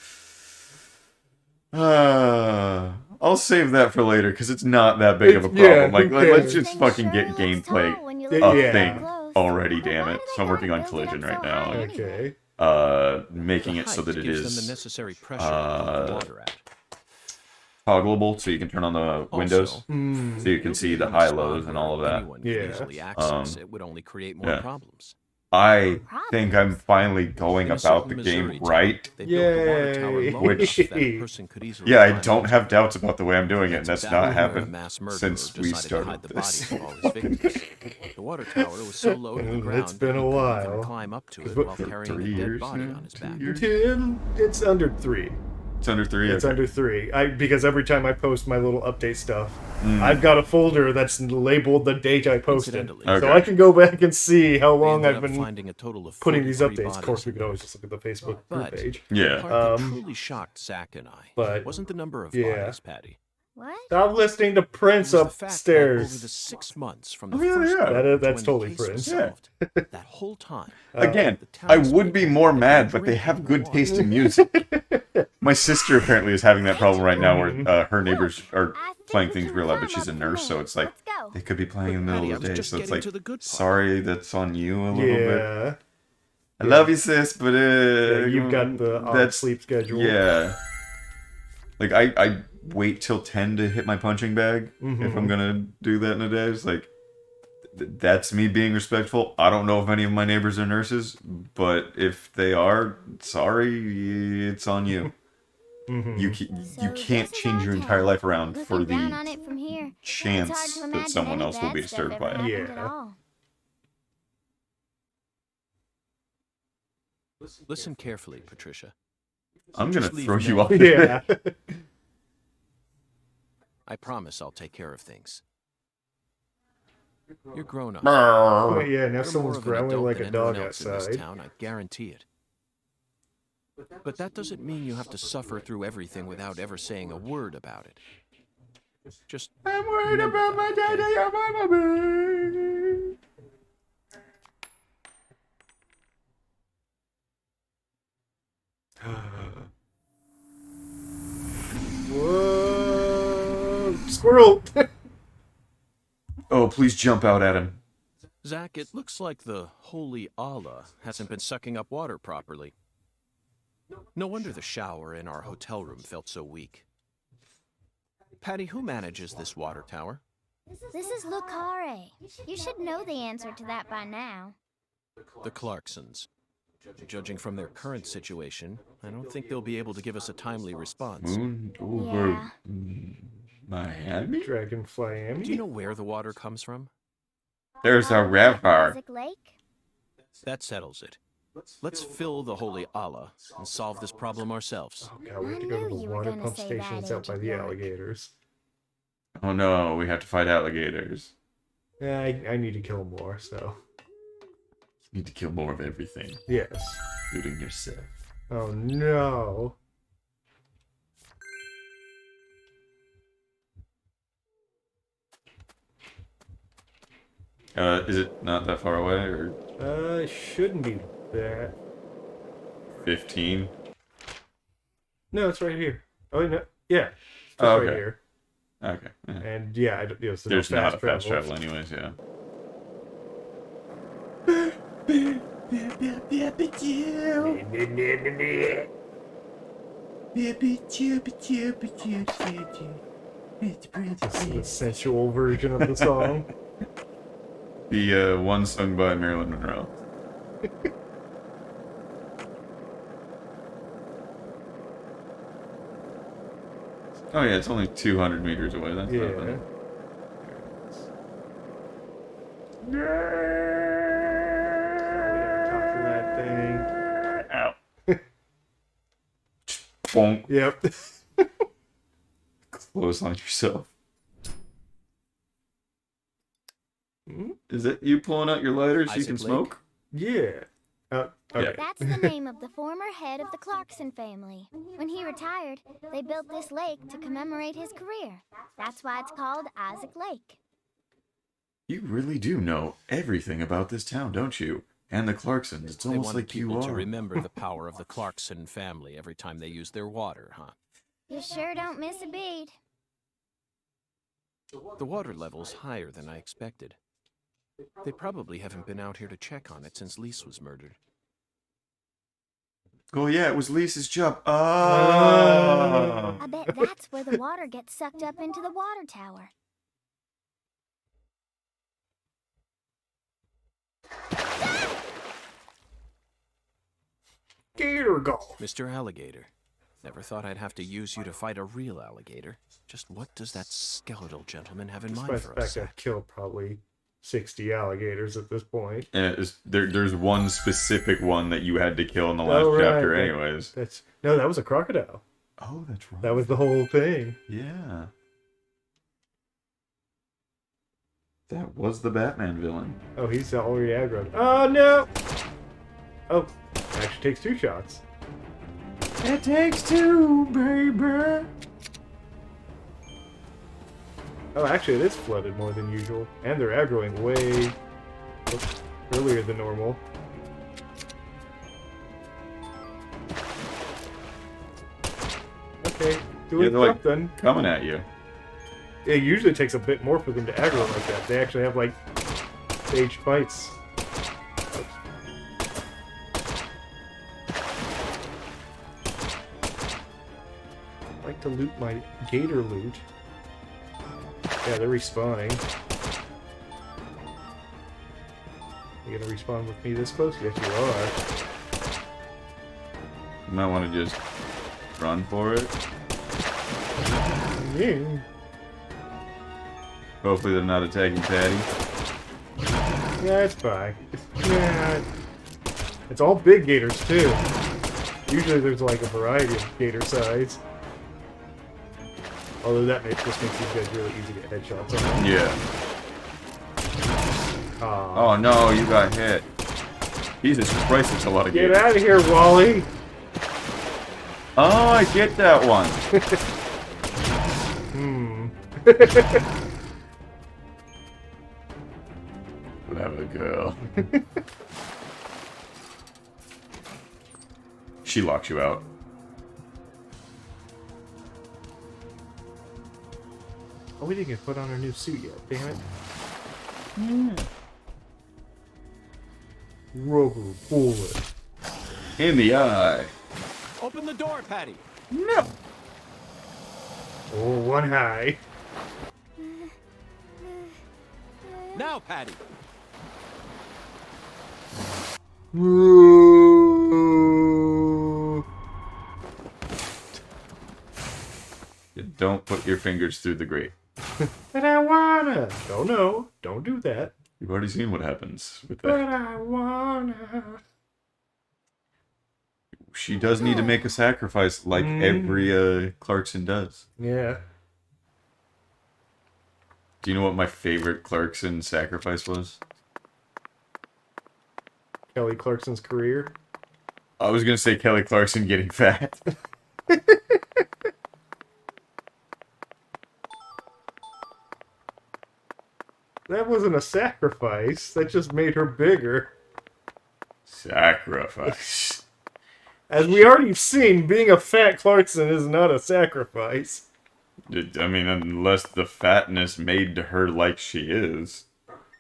I'll save that for later because it's not that big of a problem. Like, let's just fucking get gameplay a thing already, damn it. So I'm working on Collision right now. Okay. Making it so that it gives them is the necessary pressure to pump the water out. toggleable, so you can turn on the windows, Also, so you can see the high lows and all of that. anyone could easily access it would only create more problems. I think I'm finally going In a about the certain game Missouri town, right. they built the water tower Yay. low enough that a person could easily Yeah, I climb don't onto have it. doubts about the way I'm doing it, and that's exactly not where a happened mass murderer since we decided to hide started the this. bodies of all his victims. The water tower was so low to the ground It's been he a couldn't even while. climb up to 'Cause it what- while For carrying 3 a dead years body now? on his 2 back. years? It's under 3. It's under 3. It's okay. under 3. Because every time I post my little update stuff, I've got a folder that's labeled the date I posted. Incidentally, So I can go back and see how they long ended I've up been finding a total of putting these 43 updates. Of course, we bodies. could always just look at the Facebook group But page. the Yeah. part that truly shocked Zach and I but- wasn't the number of yeah. bodies, Patty. What? Stop listening to Prince It was the fact that over the upstairs. 6 months from the Oh, yeah, first yeah. murder to That's when totally the case was Prince. Yeah. solved, that whole time. Again, the I townspeople would be more had been mad, but they drinking have the good water. taste in music. My sister apparently is having that problem right now where her neighbors are I think playing we things can real loud, but climb she's a up nurse, from so there. it's like Let's go. they could be playing in the Patty, middle I of was the day, just so it's getting like, to the good part. sorry, that's on you a little bit. Yeah. I love you, sis, but You've got the odd sleep schedule. Yeah. Like I wait till 10 to hit my punching bag if I'm gonna do that in a day. It's like that's me being respectful. I don't know if any of my neighbors are nurses, but if they are, sorry, it's on you. You So can't this is change our your entire town. life around for Looking down on the it from here, chance it's hard to that imagine someone any else will bad be stuff disturbed ever by it. happened at Yeah. all. Listen carefully, Patricia. I'm gonna Just leave throw you now. off. Yeah. I promise I'll take care of things. You're grown up. Oh, yeah, now You're someone's more of an growling adult like than a dog anyone else in this outside. town, I guarantee it. But that doesn't mean you have to suffer through everything without ever saying a word about it. Just I'm worried remember about my that, okay? daddy and my mommy. Whoa! Squirrel! Oh, please jump out at him. Zach, it looks like the holy Allah hasn't been sucking up water properly. No wonder the shower in our hotel room felt so weak. Patty, who manages this water tower? This is Lucare. You should know the answer to that by now. The Clarksons. Judging from their current situation, I don't think they'll be able to give us a timely response. Moon over Yeah. Miami? Dragonfly Amy? Do you know where the water comes from? There's a river. Isaac Lake? That settles it. Let's fill the holy Allah and solve this problem ourselves. Oh, God, we have to I go to knew the you were water gonna pump say station that, that's out by Agent the Ward. alligators. Oh no, we have to fight alligators. Yeah, I need to kill more, so. You need to kill more of everything, Yes. including yourself. Oh no. Is it not that far away, or It shouldn't be that. 15? No, it's right here. Oh, no. Yeah. It's Oh, right okay. here. Okay. Yeah. And yeah, there's There's no not fast a fast travel. travel anyways, yeah. This is the sensual version of the song. The one sung by Marilyn Monroe. Oh yeah, it's only 200 meters away. That's Yeah. nothing. Talk to that thing. Ow. Bonk. Yep. Close on yourself. Hmm? Is it you pulling out your lighter so you Isaac can Lake? smoke? Yeah. Okay. That's the name of the former head of the Clarkson family. When he retired, they built this lake to commemorate his career. That's why it's called Isaac Lake. You really do know everything about this town, don't you? And the Clarksons. It's They almost wanted like you people to are. remember the power of the Clarkson family every time they use their water, huh? You sure don't miss a beat. The water level's higher than I expected. They probably haven't been out here to check on it since Lise was murdered. Oh yeah, it was Lisa's job. Oh. I bet that's where the water gets sucked up into the water tower. Gator golf. Mr. Alligator, never thought I'd have to use you to fight a real alligator. Just what does that skeletal gentleman have in mind Despite for the us? fact I've killed probably 60 alligators at this point. And there's one specific one that you had to kill in the last chapter, anyways. No, that was a crocodile. Oh, that's right. That was the whole thing. Yeah. That was the Batman villain. Oh, he's already aggroed. Oh, no! Oh, actually takes 2 shots. It takes 2, baby. Oh, actually, it is flooded more than usual. And they're aggroing way earlier than normal. Okay, doing something. Coming at you. It usually takes a bit more for them to aggro like that. They actually have, like, staged fights. I like to loot my gator loot. Yeah, they're respawning. You gonna respawn with me this close? Yes, you are. You might want to just run for it. Yeah. Hopefully they're not attacking Patty. Yeah, it's fine. It's all big gators, too. Usually there's like a variety of gator size. Although that just makes these guys really easy to get headshots on. Yeah. Oh no, you got hit. Jesus Christ, it's a lot of Get gators. out of here, Wally! Oh, I get that one. Clever girl. She locks you out. Oh, we didn't get put on our new suit yet, damn it. Rubber bullet. In the eye. Open the door, Patty. No. Oh, one high. Now, Patty. Don't put your fingers through the grate. But I wanna. Oh no, don't do that. You've already seen what happens with But that. I wanna. She does need to make a sacrifice like every Clarkson does. Yeah. Do you know what my favorite Clarkson sacrifice was? Kelly Clarkson's career. I was gonna say Kelly Clarkson getting fat. That wasn't a sacrifice. That just made her bigger. Sacrifice. As we already seen, being a fat Clarkson is not a sacrifice. I mean, unless the fatness made her like she is.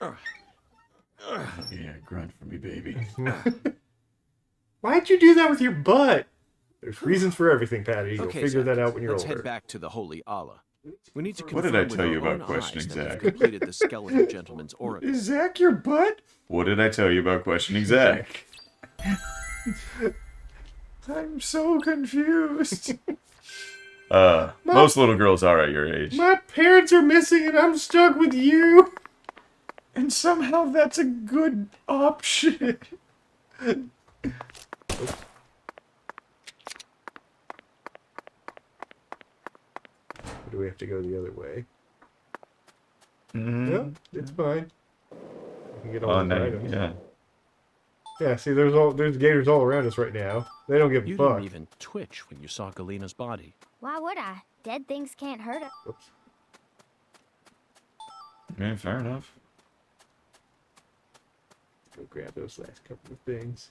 Yeah, grunt for me, baby. Why'd you do that with your butt? There's reasons for everything, Patty. You'll Okay, figure Zach, that out when you're let's older. head back to the Holy Allah. We need to What confirm did I with tell you our about own questioning eyes that Zach? we've completed the skeleton gentleman's oracle. Is Zach your butt? What did I tell you about questioning Zach? I'm so confused. Most little girls are at your age. My parents are missing and I'm stuck with you. And somehow that's a good option. Or do we have to go the other way? No, it's fine. We can get all the items. Yeah. Yeah, see, there's gators all around us right now. They don't give a You fuck. didn't even twitch when you saw Galena's body. Why would I? Dead things can't hurt us. Oops. Yeah, fair enough. Go grab those last couple of things.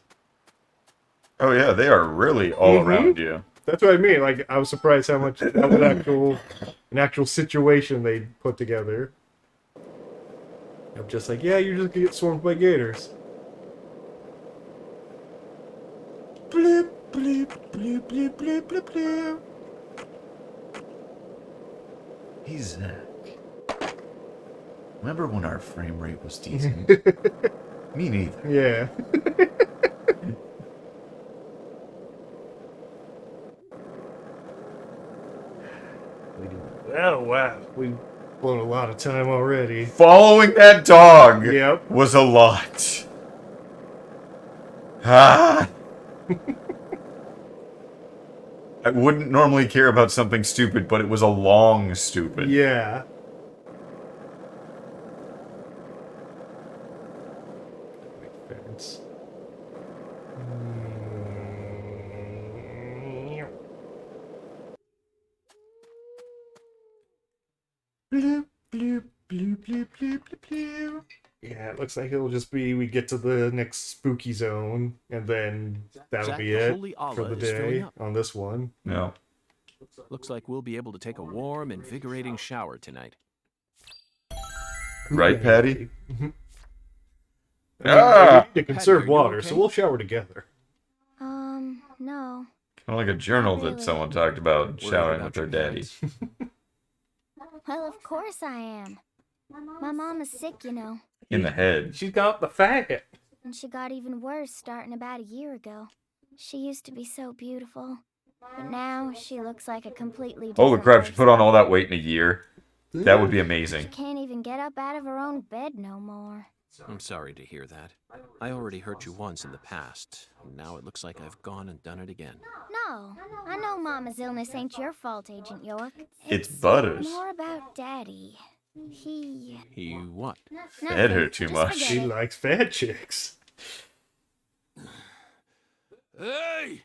Oh yeah, they are really all around you. That's what I mean. Like, I was surprised how much that was an actual situation they put together. I'm just like, yeah, you're just gonna get swarmed by gators. Blip, bloop, bloop, bloop, bloop, bloop, bloop. Hey, Zach. Remember when our frame rate was decent? Me neither. Yeah. Oh, wow. We've blown a lot of time already. Following that dog Yep. was a lot. Ah! I wouldn't normally care about something stupid, but it was a long stupid. Yeah. Fence. Bloop, bloop, bloop, bloop, bloop, bloop, bloop. Yeah, it looks like it'll just be we get to the next spooky zone, and then that'll Zach, be the it Holy for Allah the is filling day up. on this one. No. Looks like we'll be able to take a warm, invigorating shower tonight. Right, Patty? Mhm. Ah! We need to conserve Patty, are you water, okay? so we'll shower together. No. Kind of like a journal that Really? someone talked about Worried showering about with their your daddy. parents? Well, of course I am. My mom is sick, you know, In the head. She's got the faggot. and she got even worse starting about a year ago. She used to be so beautiful, but now she looks like a completely different Holy crap, she put person. on all that weight in a year. That would be She amazing. can't even get up out of her own bed no more. I'm sorry to hear that. I already hurt you once in the past, and now it looks like I've gone and done it again. No, I know Mama's illness ain't your fault, Agent York. It's Butters. More about Daddy. He... He what? Fed her too Just much. forget She it. likes fat chicks. Hey!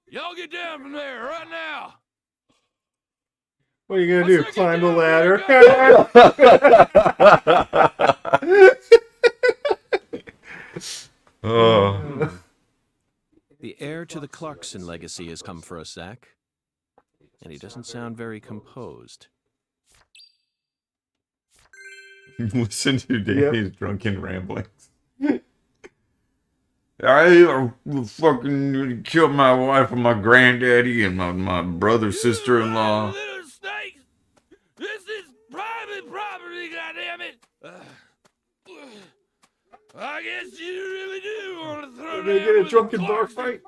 Y'all get down from there right now! What are you gonna do? Let's Climb the get ladder? Oh. The heir to the Clarkson legacy has come for us, Zach. And he doesn't sound very composed. Listen to Danny's drunken ramblings. I fucking killed my wife and my granddaddy and my brother, sister-in-law. Little snakes! This is private property, goddammit! I guess you really do want to throw Are they down get a with the drunken bar Clarkson. fight?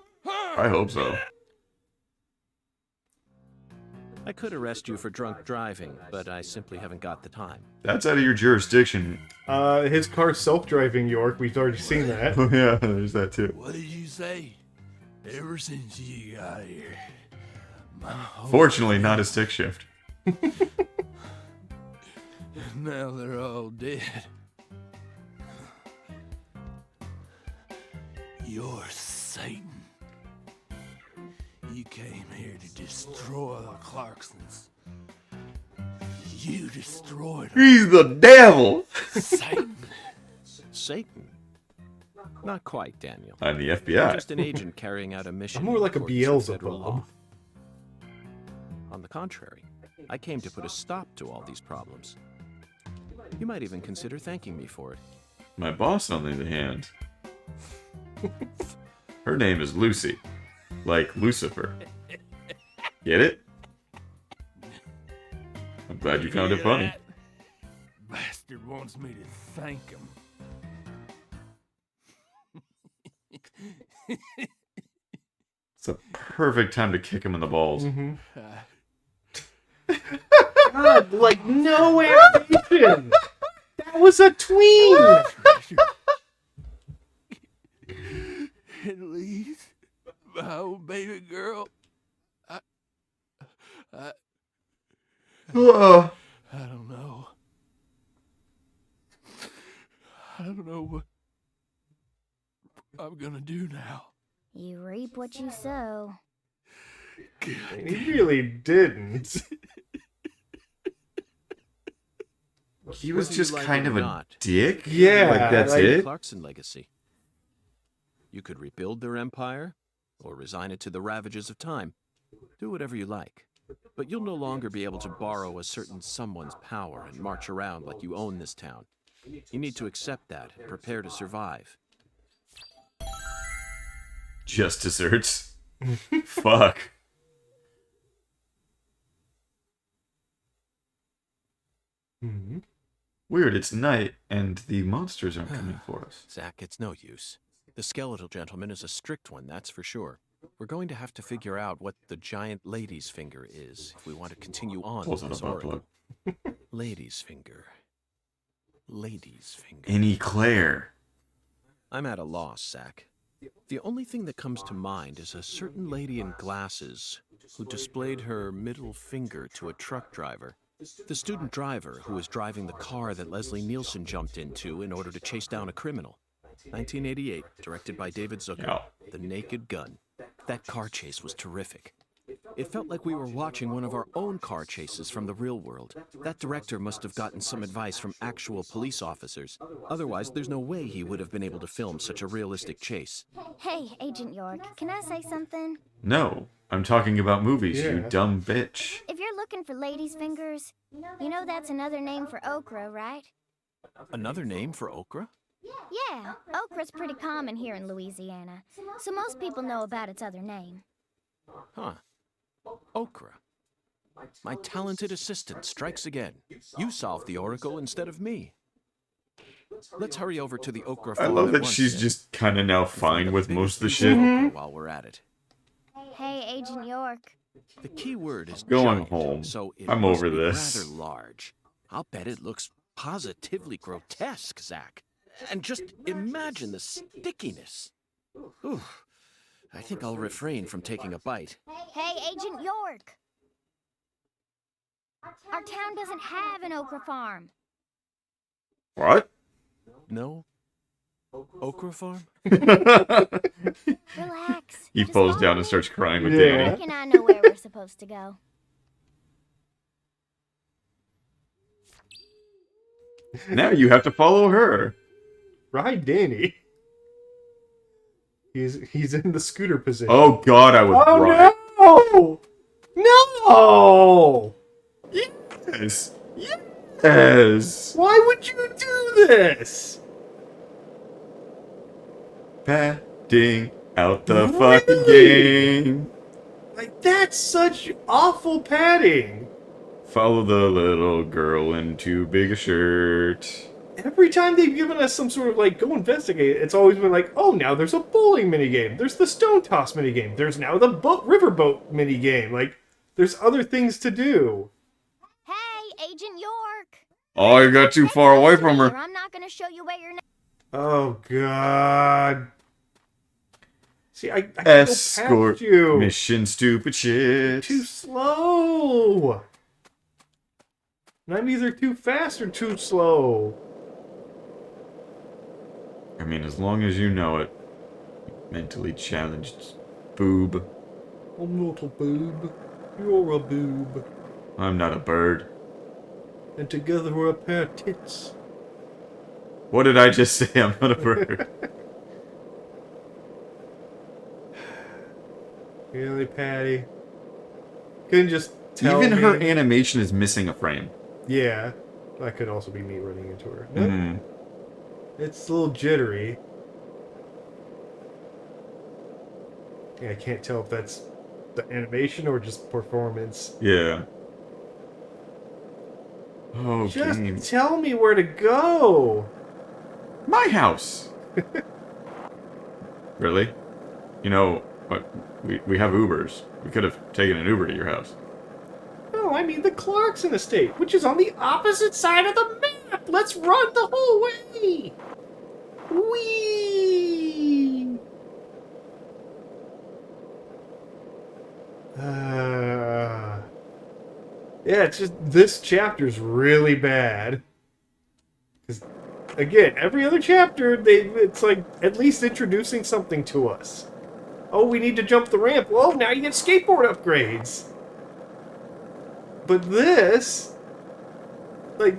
I hope so. I could arrest you for drunk driving, but I simply haven't got the time. That's out of your jurisdiction. His car's self-driving, York. We've already seen that. Oh yeah, there's that too. What did you say? Ever since you got here, my whole Fortunately, not a stick shift. now they're all dead. You're Satan. You came here to destroy the Clarksons. You destroyed them. He's the devil! Satan. Satan? Not quite, Daniel. I'm the I'm FBI. just an agent carrying out a mission. I'm more like a in accordance with Beelzebub. federal law. On the contrary, I came to put a stop to all these problems. You might even consider thanking me for it. My boss, on the other hand. Her name is Lucy. Like Lucifer. Get it? I'm glad you found it funny. That bastard wants me to thank him. It's a perfect time to kick him in the balls. Mm-hmm. God, like no animation. That was a tween. At least my old baby girl. I don't know. I don't know what I'm gonna do now. You reap what you sow. And he really didn't. He was Whether you just like kind it of or a not, dick? Yeah, Like, that's like- it? Clarkson legacy. You could rebuild their empire, or resign it to the ravages of time. Do whatever you like. But you'll no longer be able to borrow a certain someone's power and march around like you own this town. You need to accept that and prepare to survive. Just desserts. Fuck. Mm-hmm. Weird, it's night, and the monsters aren't coming for us. Zach, it's no use. The skeletal gentleman is a strict one, that's for sure. We're going to have to figure out what the giant lady's finger is if we want to continue on with this oracle. Lady's finger. Lady's finger. An eclair. I'm at a loss, Zach. The only thing that comes to mind is a certain lady in glasses who displayed her middle finger to a truck driver. The student driver who was driving the car that Leslie Nielsen jumped into in order to chase down a criminal. 1988, directed by David Zucker. The Naked Gun. That car chase was terrific. It felt like we were watching one of our own car chases from the real world. That director must have gotten some advice from actual police officers. Otherwise, there's no way he would have been able to film such a realistic chase. Hey, Agent York, can I say something? No, I'm talking about movies, you dumb bitch. If you're looking for ladies' fingers, you know that's another name for okra, right? Another name for okra? Yeah, okra's pretty common here in Louisiana, so most people know about its other name. Huh. Okra. My talented assistant strikes again. You solved the oracle instead of me. Let's hurry over to the okra farm. I love that once, she's just kind of now fine with most of the shit. While we're at it. Hey, Agent York. The key word is going giant, home. So it I'm must over be this. Rather large. I'll bet it looks positively grotesque, Zach. And just imagine the stickiness. Ooh, I think I'll refrain from taking a bite. Hey, Agent York. Our town doesn't have an okra farm. What? No? Okra farm? Relax. He falls down and starts crying with I Danny. reckon I know where we're supposed to go. Now you have to follow her. Ride Danny. He's in the scooter position. Oh god, I was right. No! Yes. Yes. Why would you do this? Padding out the fucking game. Like, that's such awful padding. Follow the little girl in too big a shirt. Every time they've given us some sort of, like, go investigate, it's always been like, oh, now there's a bowling minigame. There's the stone toss minigame. There's now the riverboat minigame. Like, there's other things to do. Hey, Agent York. Oh, you got too far away from her. I'm not going to show you where you're... Oh, God. See, I can't Escort go past you. mission, stupid shit. Too slow. And I'm either too fast or too slow. I mean, as long as you know it. Mentally challenged boob. I'm not a boob. You're a boob. I'm not a bird. And together we're a pair of tits. What did I just say? I'm not a bird. Really, Patty? Couldn't just tell Even me. her animation is missing a frame. Yeah. That could also be me running into her. Nope. It's a little jittery. Yeah, I can't tell if that's the animation or just performance. Yeah. Oh, Just game. tell me where to go. My house. Really? You know, what? We have Ubers. We could have taken an Uber to your house. No, I mean the Clarkson estate, which is on the opposite side of the map. Let's run the whole way. Whee! Yeah, it's just this chapter's really bad. 'Cause, again, every other chapter, it's like at least introducing something to us. Oh, we need to jump the ramp. Well, now you get skateboard upgrades. But this, like,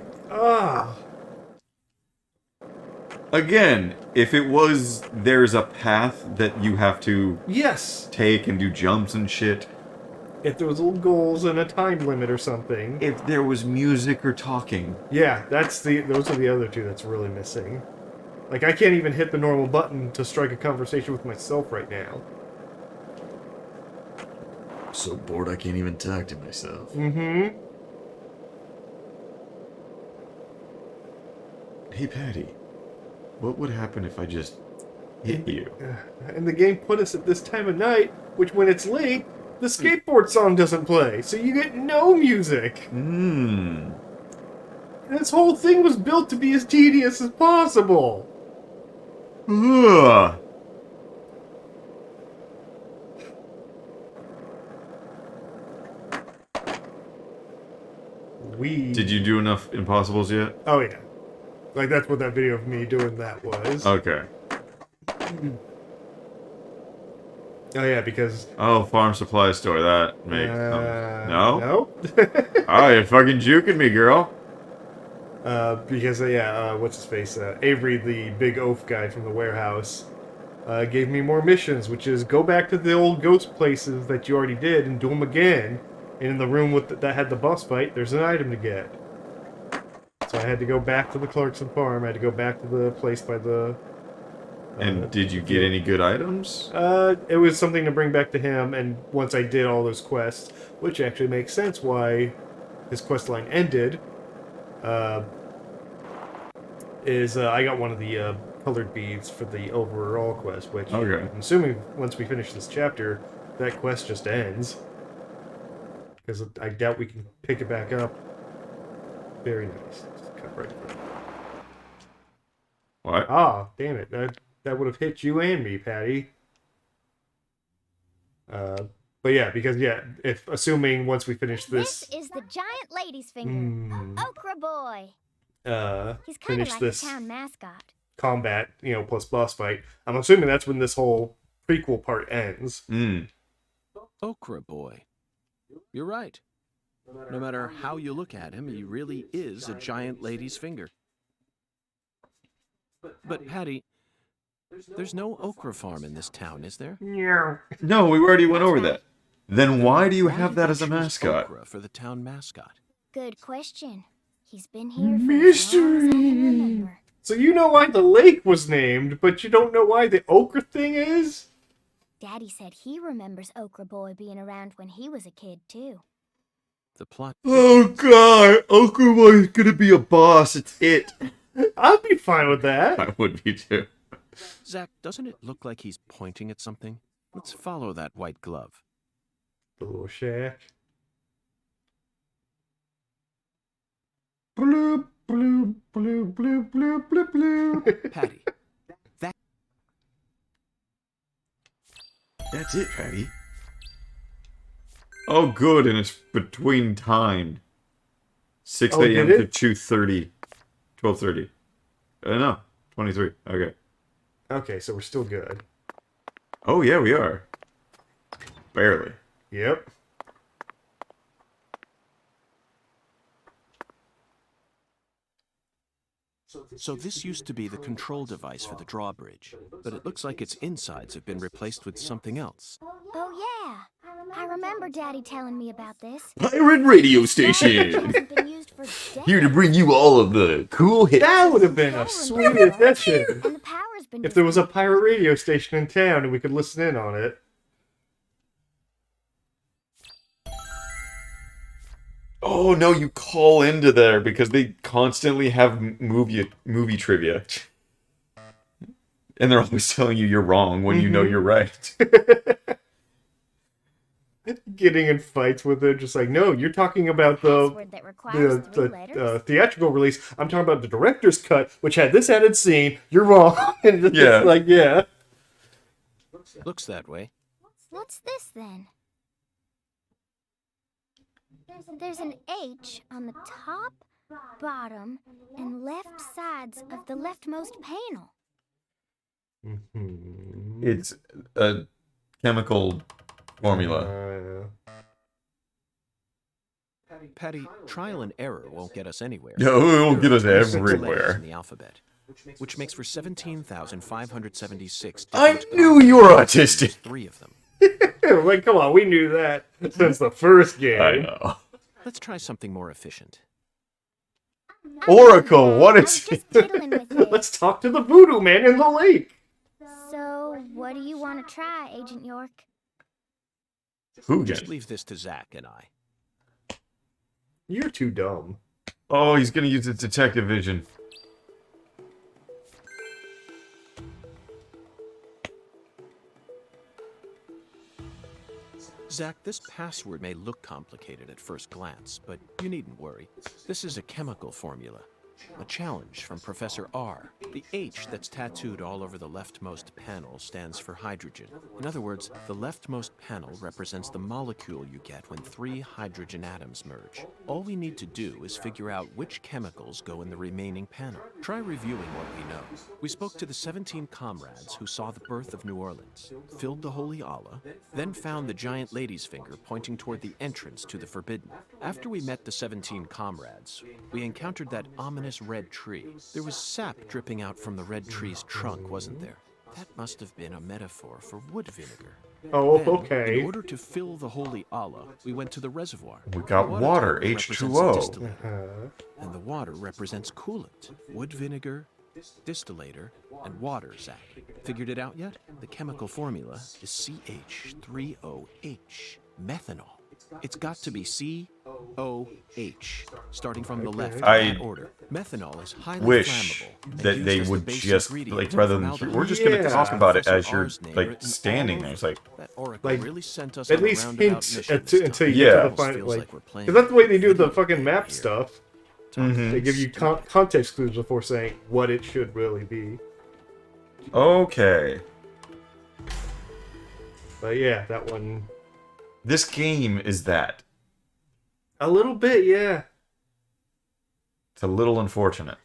Again, if it was there's a path that you have to take and do jumps and shit. If there was little goals and a time limit or something. If there was music or talking. Yeah, those are the other two that's really missing. Like, I can't even hit the normal button to strike a conversation with myself right now. So bored I can't even talk to myself. Mm-hmm. Hey, Patty. What would happen if I just hit you? And the game put us at this time of night, which when it's late, the skateboard song doesn't play, so you get no music. This whole thing was built to be as tedious as possible. Ugh. Did you do enough impossibles yet? Oh, yeah. Like, that's what that video of me doing that was. Okay. Oh, yeah, because... Oh, farm supply store. That makes no? Nope. Oh, you're fucking juking me, girl. Because, what's his face? Avery, the big oaf guy from the warehouse, gave me more missions, which is go back to the old ghost places that you already did and do them again. And in the room that had the boss fight, there's an item to get. So I had to go back to the Clarkson farm. I had to go back to the place by the... and did you get any good items? It was something to bring back to him, and once I did all those quests, which actually makes sense why his quest line ended, I got one of the colored beads for the overall quest, which okay. I'm assuming once we finish this chapter, that quest just ends. Because I doubt we can pick it back up. Very nice. Just cut right through. What? Ah, damn it. That would have hit you and me, Patty. But yeah, because if assuming once we finish this is the giant lady's finger. Okra boy. He's kind of like this the town mascot. Combat, plus boss fight. I'm assuming that's when this whole prequel part ends. Okra boy. You're right. No matter how you look at him, he really is a giant lady's finger. But Patty, there's no okra farm in this town, is there? No, we already went over that. Then why do you have that as a mascot? Okra for the town mascot. Good question. He's been here for as long as I can remember. So you know why the lake was named, but you don't know why the okra thing is? Daddy said he remembers Okra Boy being around when he was a kid, too. The plot... Oh god, Okra Boy's gonna be a boss, it's it. I'd be fine with that. I would be too. Zach, doesn't it look like he's pointing at something? Let's follow that white glove. The little shack. Bloop, bloop, bloop, bloop, bloop, bloop, bloop. Patty, That's it, Patty. Oh, good, and it's between time. 6 a.m. to 2:30. 12:30. No, 23. Okay. Okay, so we're still good. Oh, yeah, we are. Barely. Yep. So this used to be the control device for the drawbridge, but it looks like its insides have been replaced with something else. Oh, yeah. I remember Daddy telling me about this. Pirate radio station! Here to bring you all of the cool hits. That would have been a sweet addition. If there was a pirate radio station in town and we could listen in on it. Oh no, you call into there because they constantly have movie trivia. And they're always telling you you're wrong when you know you're right. Getting in fights with it, just like, no, you're talking about the theatrical release. I'm talking about the director's cut, which had this added scene. You're wrong. And it's Yeah. like, yeah. Looks that way. What's this, then? There's an H on the top, bottom, and left sides of the leftmost panel. It's a chemical formula. Patty, trial and error won't get us anywhere. No, it won't get us There's 6 everywhere. letters in the alphabet, which makes for 17,576. I knew you were autistic. 3 of them. Like, come on, we knew that since the first game. I know. Let's try something more efficient. Oracle, what is it? Let's talk to the voodoo man in the lake. So, what do you want to try, Agent York? Who Just again? leave this to Zach and I. You're too dumb. Oh, he's gonna use his detective vision. Zach, this password may look complicated at first glance, but you needn't worry. This is a chemical formula. A challenge from Professor R. The H that's tattooed all over the leftmost panel stands for hydrogen. In other words, the leftmost panel represents the molecule you get when 3 hydrogen atoms merge. All we need to do is figure out which chemicals go in the remaining panel. Try reviewing what we know. We spoke to the 17 comrades who saw the birth of New Orleans, filled the Holy Allah, then found the giant lady's finger pointing toward the entrance to the Forbidden. After we met the 17 comrades, we encountered that ominous red tree. There was sap dripping out from the red tree's trunk, wasn't there? That must have been a metaphor for wood vinegar. Oh, Then, okay. in order to fill the Holy Allah, we went to the reservoir. We got The water, tower represents a H2O. distillator, and the water represents coolant. Wood vinegar, distillator, and water, Zach. Figured it out yet? The chemical formula is CH3OH, methanol. It's got to be COH, starting from the left in I that order. Methanol is highly wish flammable and that used they as the would base just, ingredient like, in rather than, formaldehyde. we're just gonna talk about it as you're, Professor R's name like, written standing all there. It's over like, that oracle Like, really sent us at on a least roundabout hints mission this until you time. get to the Almost final, feels like, we're playing because that's the way they do the video fucking game map here. stuff. Mhm. They give you context clues before saying what it should really be. okay. But yeah, that one. This game is that. A little bit, yeah. It's a little unfortunate.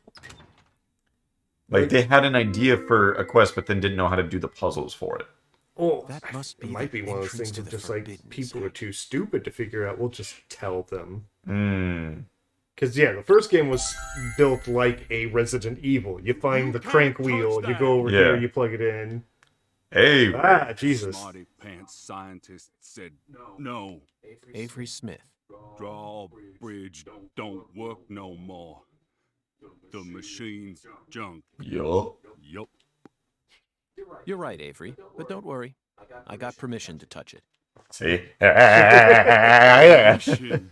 Like, they had an idea for a quest, but then didn't know how to do the puzzles for it. Oh, That must be it might the be one of those entrance things to of the just like Forbidden people are Zone. too stupid to figure out. We'll just tell them. Hmm. Because, yeah, the first game was built like a Resident Evil. You find the crank wheel, you go over here, Yeah. you plug it in. Hey. Ah, Jesus. Smarty pants scientist said no. Avery Smith. Drawbridge don't work no more. The machine's junk. Yup. Yup. You're right, Avery, but don't worry. I got permission to touch it. See? Permission.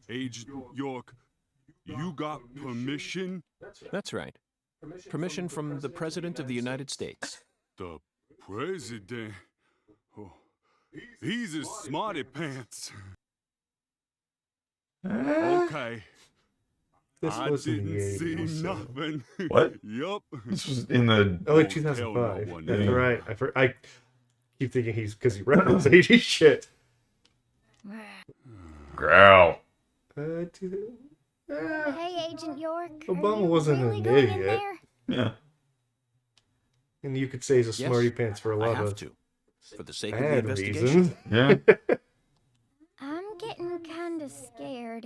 Agent York, you got permission? That's right. Permission from the President of the United States. The president? Oh, he's a smarty pants. Okay. This I was in the didn't see 80s, so- nothing. What? Yup. This was in the... Oh, in Oh, 2005. hell no one That's did. right. I keep thinking he's because he referenced 80s shit. Growl. Hey, Agent York. Obama are you wasn't really an going in idiot. there? Yeah. And you could say he's a Yes, smarty pants for a I lot have of to. For the sake of the bad investigation. reasons. Yeah. I'm getting kind of scared.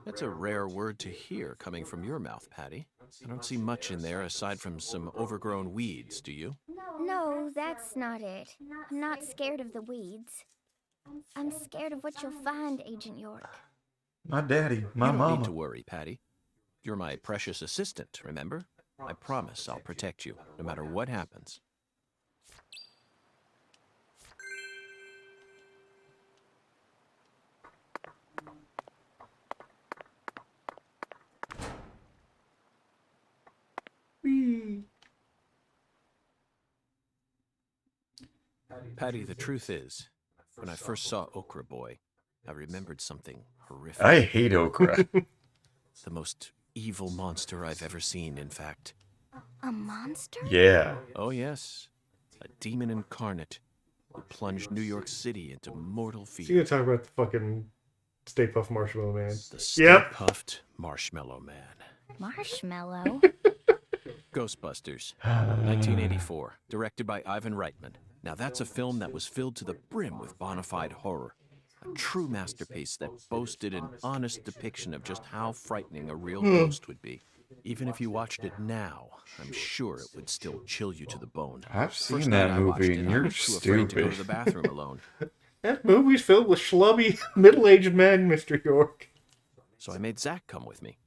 That's a rare word to hear coming from your mouth, Patty. I don't see much in there aside from some overgrown weeds, do you? No, that's not it. I'm not scared of the weeds. I'm scared of what you'll find, Agent York. My daddy. My You don't mama. need to worry, Patty. You're my precious assistant, remember? I promise I'll protect you, no matter what happens. Patty, the truth is, when I first saw Okra Boy, I remembered something horrific. I hate okra. The most evil monster I've ever seen, in fact. A monster? Yeah. Oh, yes. A demon incarnate who plunged New York City into mortal So you're fear. gonna talk about the fucking Stay Puft Marshmallow Man. The Stay Yep. Puffed Marshmallow Man. Marshmallow? Ghostbusters, 1984, directed by Ivan Reitman. Now that's a film that was filled to the brim with bona fide horror. A true masterpiece that boasted an honest depiction of just how frightening a real ghost would be. Even if you watched it now, I'm sure it would still chill you to the bone. I've First seen night that I watched movie, it, and I you're was too afraid to go to the stupid. bathroom alone. That movie's filled with schlubby middle-aged men, Mr. York. So I made Zach come with me.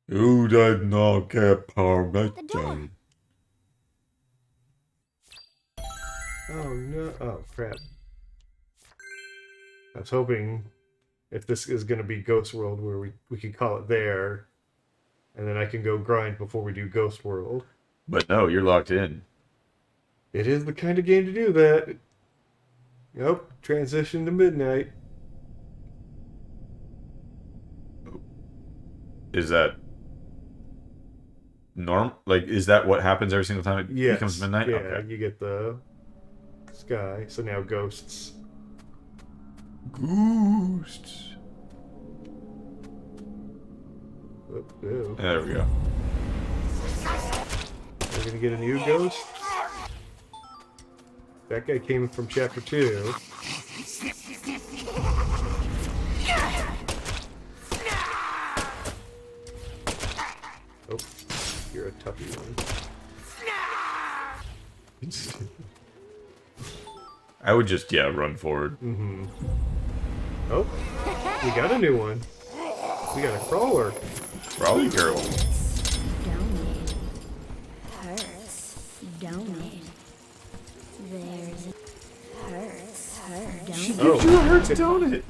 You did not get The door. permission. Oh no! Oh crap! I was hoping if this is going to be Ghost World, where we could call it there, and then I can go grind before we do Ghost World. But no, you're locked in. It is the kind of game to do that. Yep, transition to midnight. Is that norm? Like, is that what happens every single time it becomes midnight? Yeah, Okay. you get the sky. So now ghosts. Ghosts. Oh. There we go. We're gonna get a new ghost. That guy came from chapter 2. Oh, you're a toughy one. I would just, run forward. Mm-hmm. Oh, we got a new one. We got a crawler. Crawly girl. Don't it? Hurts. Don't it? There's hurts. Don't Oh, you hurts, don't it?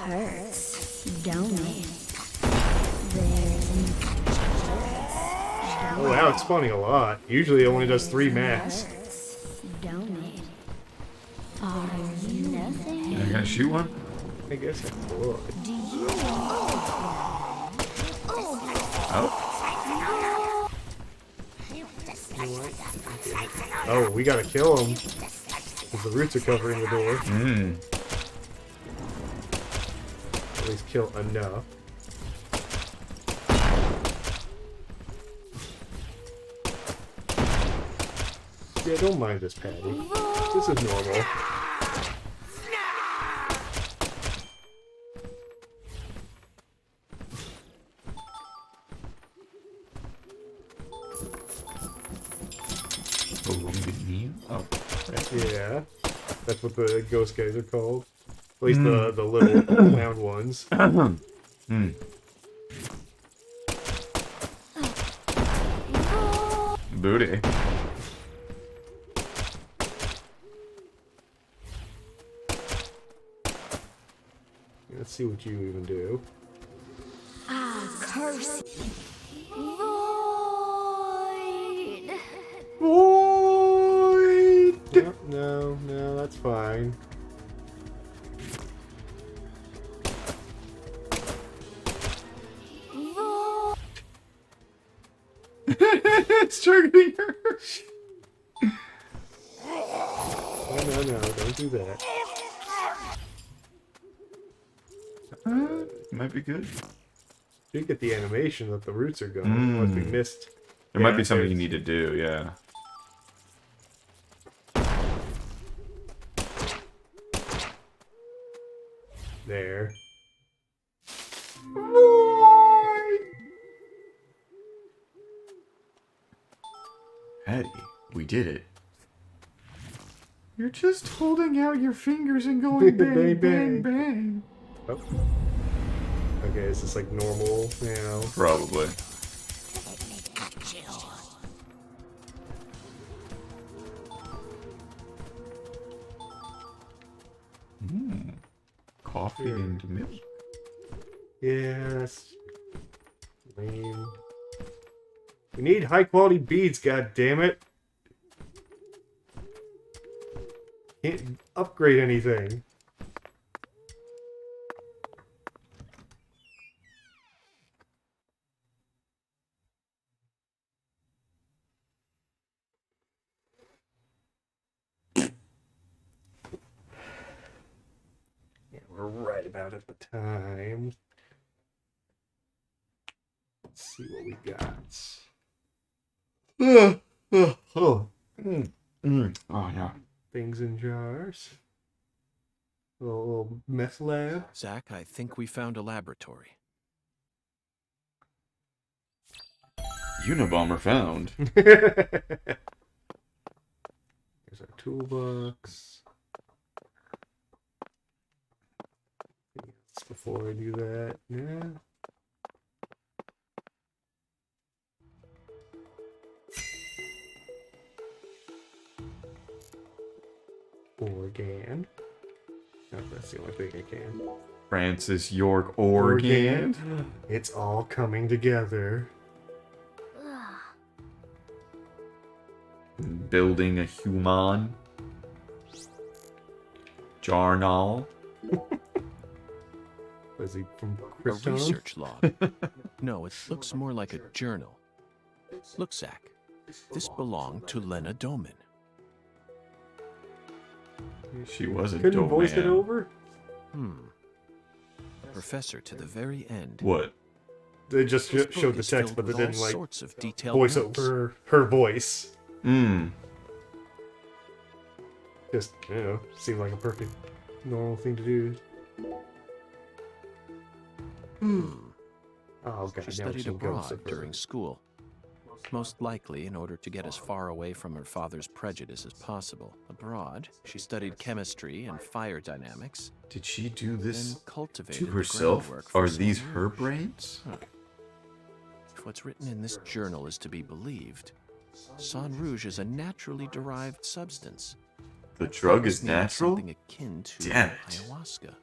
hurts. Don't it? There's Oh wow, it's spawning a lot. Usually it only does 3 max. don't it? Are you nothing? Am I gonna shoot one? I guess I could. Do you? Oh. Oh, we gotta kill him. Because the roots are covering the door. Hmm. At least kill enough. Yeah, don't mind this, Patty. This is normal. Oh. Yeah. That's what the ghost guys are called. At least the little round ones. Booty. Let's see what you even do. Ah, curse. Void. Void! No, that's fine. Void. It's targeting her. No, don't do that. Might be good. You get the animation that the roots are going, unless we missed. There might be something you need to do, yeah. There. Patty, we did it. You're just holding out your fingers and going bang, bang, bang. Oh. Okay, is this like normal now? Probably. Coffee and milk. Yeah, that's lame. We need high quality beads, god damn it. Can't upgrade anything. Yeah, we're right about at the time. Let's see what we got. Oh yeah. Things in jars. A little meth lab. Zach, I think we found a laboratory. Unabomber found. Here's our toolbox. Before I do that, yeah. Organ. Oh, that's the only thing I can. Francis York Organ. It's all coming together. Building a human. Jarnal. Was he from A Krypton? research log. No, it looks more like a journal. Look, Zach. This belonged to Lena Doman. She was a Couldn't voice it over? A professor to the very end. What? They just This book showed the is text, filled but they with didn't all like sorts of detailed voice notes. over her voice. Just, seemed like a perfect normal thing to do. Oh god, She now we've studied seen ghosts abroad of her. during school. Most likely in order to get as far away from her father's prejudice as possible. Abroad, she studied chemistry and fire dynamics. Did she do this Then cultivated to the herself? groundwork for Are Saint these Rouge. her brains? If what's written in this journal is to be believed, Saint Rouge is a naturally derived substance. The drug is This means natural? Something akin to Damn it. ayahuasca,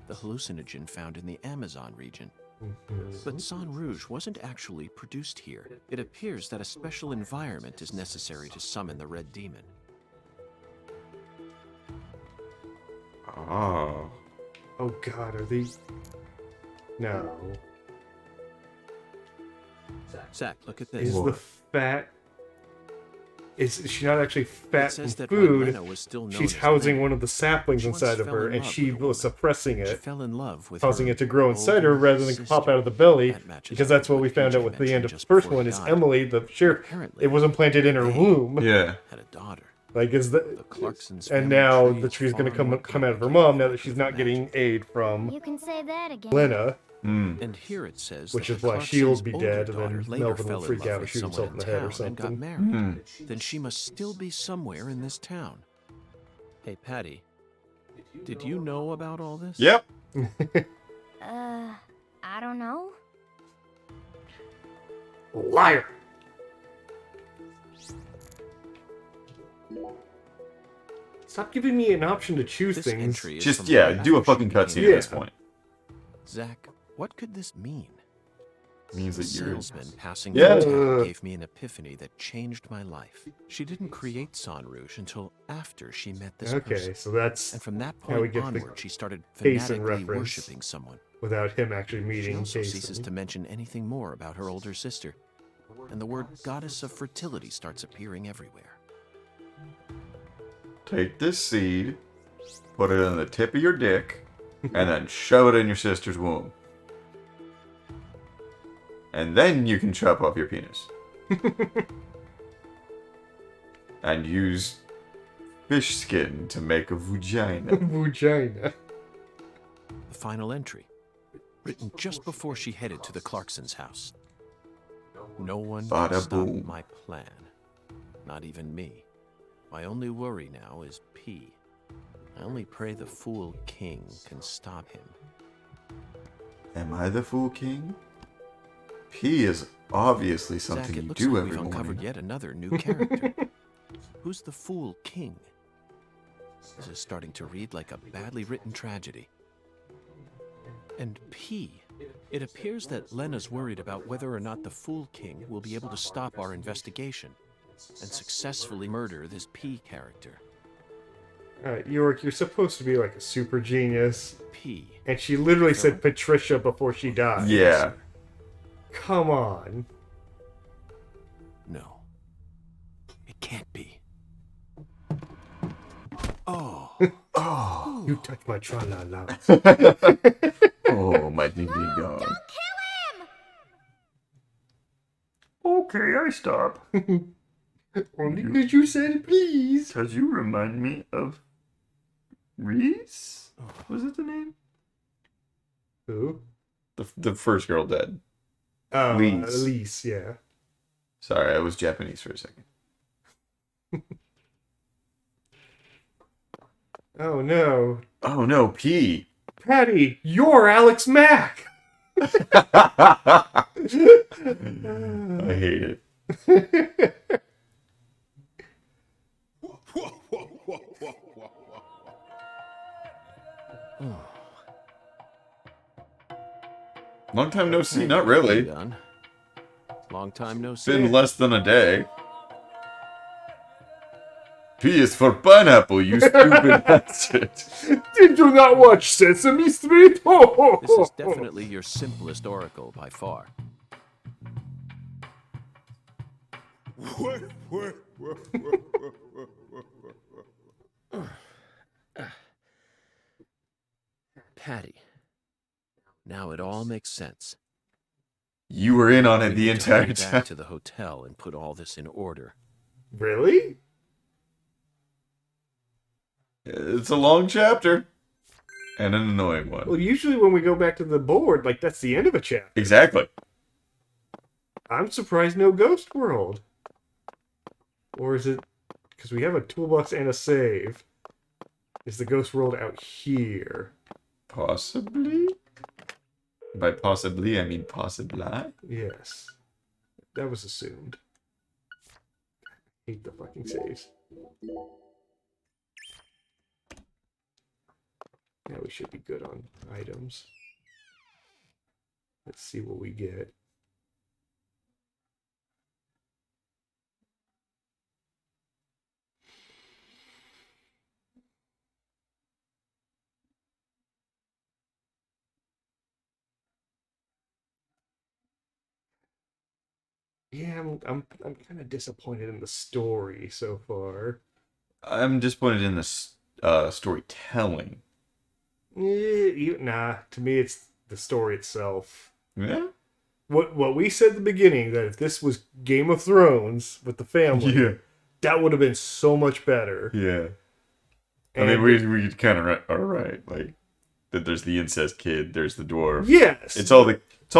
the hallucinogen found in the Amazon region. Mm-hmm. But Saint Rouge wasn't actually produced here. It appears that a special environment is necessary to summon the Red Demon. Oh. Oh god, are these... No. Zach, look at this. Is the fat... Is she not actually It fat says from that when food? Lena was still known She's as housing Lena, one of the saplings she once inside of fell her, in and love she with a woman. was suppressing She it, fell in love with causing her it to grow inside her older rather than pop sister. out of the belly. That matches Because up that's with what we found PJ out with the end of the mentioned first just one, before is he died. Emily, the sheriff. Apparently, It was implanted in her they womb. Yeah. had a daughter. Like, is The the... Clarkson's And family now tree the is tree's going to far more come out of her complicated mom now than that I she's could not getting imagine. aid from You can say that again. Lena. And here it says Which that is the why she'll Clarkson's be older dead, and daughter then later Melvin will fell in freak love out and with shoot someone himself in the head or town and got something. married. Then she must still be somewhere in this town. Hey, Patty, did you know about all this? Yep. I don't know. Liar! Stop giving me an option to choose This things. entry is Just, from yeah, right do a after she fucking cutscene became at this Yeah. point. Zach, what could this mean? Means The that you're... salesman passing Yeah. through town gave me an epiphany that changed my life. She didn't create Saint Rouge until after she met this Okay, person. so that's And from that how we point get the onward, she started Payson fanatically reference. worshipping someone. without him actually She meeting also ceases Payson. to mention anything more about her older sister. And the word goddess of fertility starts appearing everywhere. Take this seed, put it on the tip of your dick, and then shove it in your sister's womb. And then you can chop off your penis. And use fish skin to make a vagina. Vagina. The final entry, written just before she headed to the Clarksons' house. No one can Bada stop boom. my plan. Not even me. My only worry now is P. I only pray the Fool King can stop him. Am I the Fool King? P is obviously Zach, something it you looks do like every we've uncovered morning. yet another new character. Who's the Fool King? This is starting to read like a badly written tragedy. And P. It appears that Lena's worried about whether or not the Fool King will be able to stop our investigation and successfully murder this P character. Alright, York, you're supposed to be like a super genius. P. And she literally said Patricia before she died. Yeah. Come on. No. It can't be. Oh. Oh. You touch my tra-la-la. Oh, my ding ding dong. Don't kill him! Okay, I stop. Only because you said please. Because you remind me of Reese? Was it the name? Who? The first girl dead. Lise. Lise. Lise, yeah. Sorry, I was Japanese for a second. Oh no. Oh no, P. Patty, you're Alex Mack! I hate it. Long time no see, Okay, not really. done. Long time no see. Been less than a day. P is for pineapple, you stupid bastard. Did you not watch Sesame Street? This is definitely your simplest oracle by far. Patty. Now it all makes sense. You were in on it the We need to entire hurry time. back to the hotel and put all this in order. Really? It's a long chapter. And an annoying one. Well, usually when we go back to the board, like, that's the end of a chapter. Exactly. I'm surprised no Ghost World. Or is it... Because we have a toolbox and a save. Is the Ghost World out here? Possibly? By possibly, I mean possibly. Yes. That was assumed. Hate the fucking saves. Now we should be good on items. Let's see what we get. Yeah, I'm kind of disappointed in the story so far. I'm disappointed in the storytelling. Nah, to me it's the story itself. Yeah? What we said at the beginning, that if this was Game of Thrones with the family, that would have been so much better. Yeah. And I mean, we kind of are right. Like, that there's the incest kid, there's the dwarf. Yes. It's all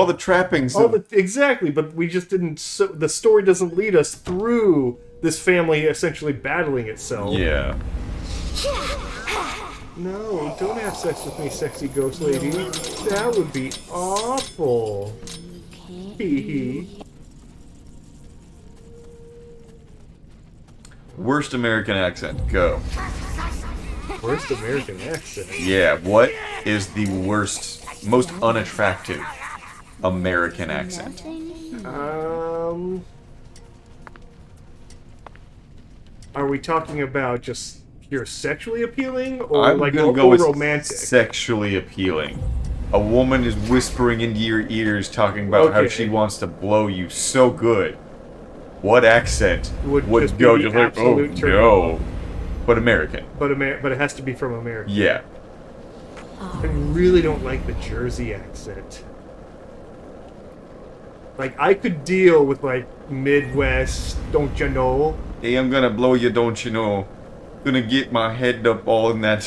the trappings. Exactly, but we just didn't. The story doesn't lead us through this family essentially battling itself. Yeah. No, don't have sex with me, sexy ghost lady. That would be awful. Hee hee. Worst American accent, go. Worst American accent? Yeah, what is the worst, most unattractive American accent? Are we talking about just pure sexually appealing, or I'm like gonna or go with romantic? sexually appealing. A woman is whispering into your ears, talking about how she wants to blow you so good. What accent would just go be just like, oh absolute turn no? But American. But it has to be from America. Yeah. I really don't like the Jersey accent. Like, I could deal with, like, Midwest, don't you know? Hey, I'm gonna blow you, don't you know? Gonna get my head up all in that.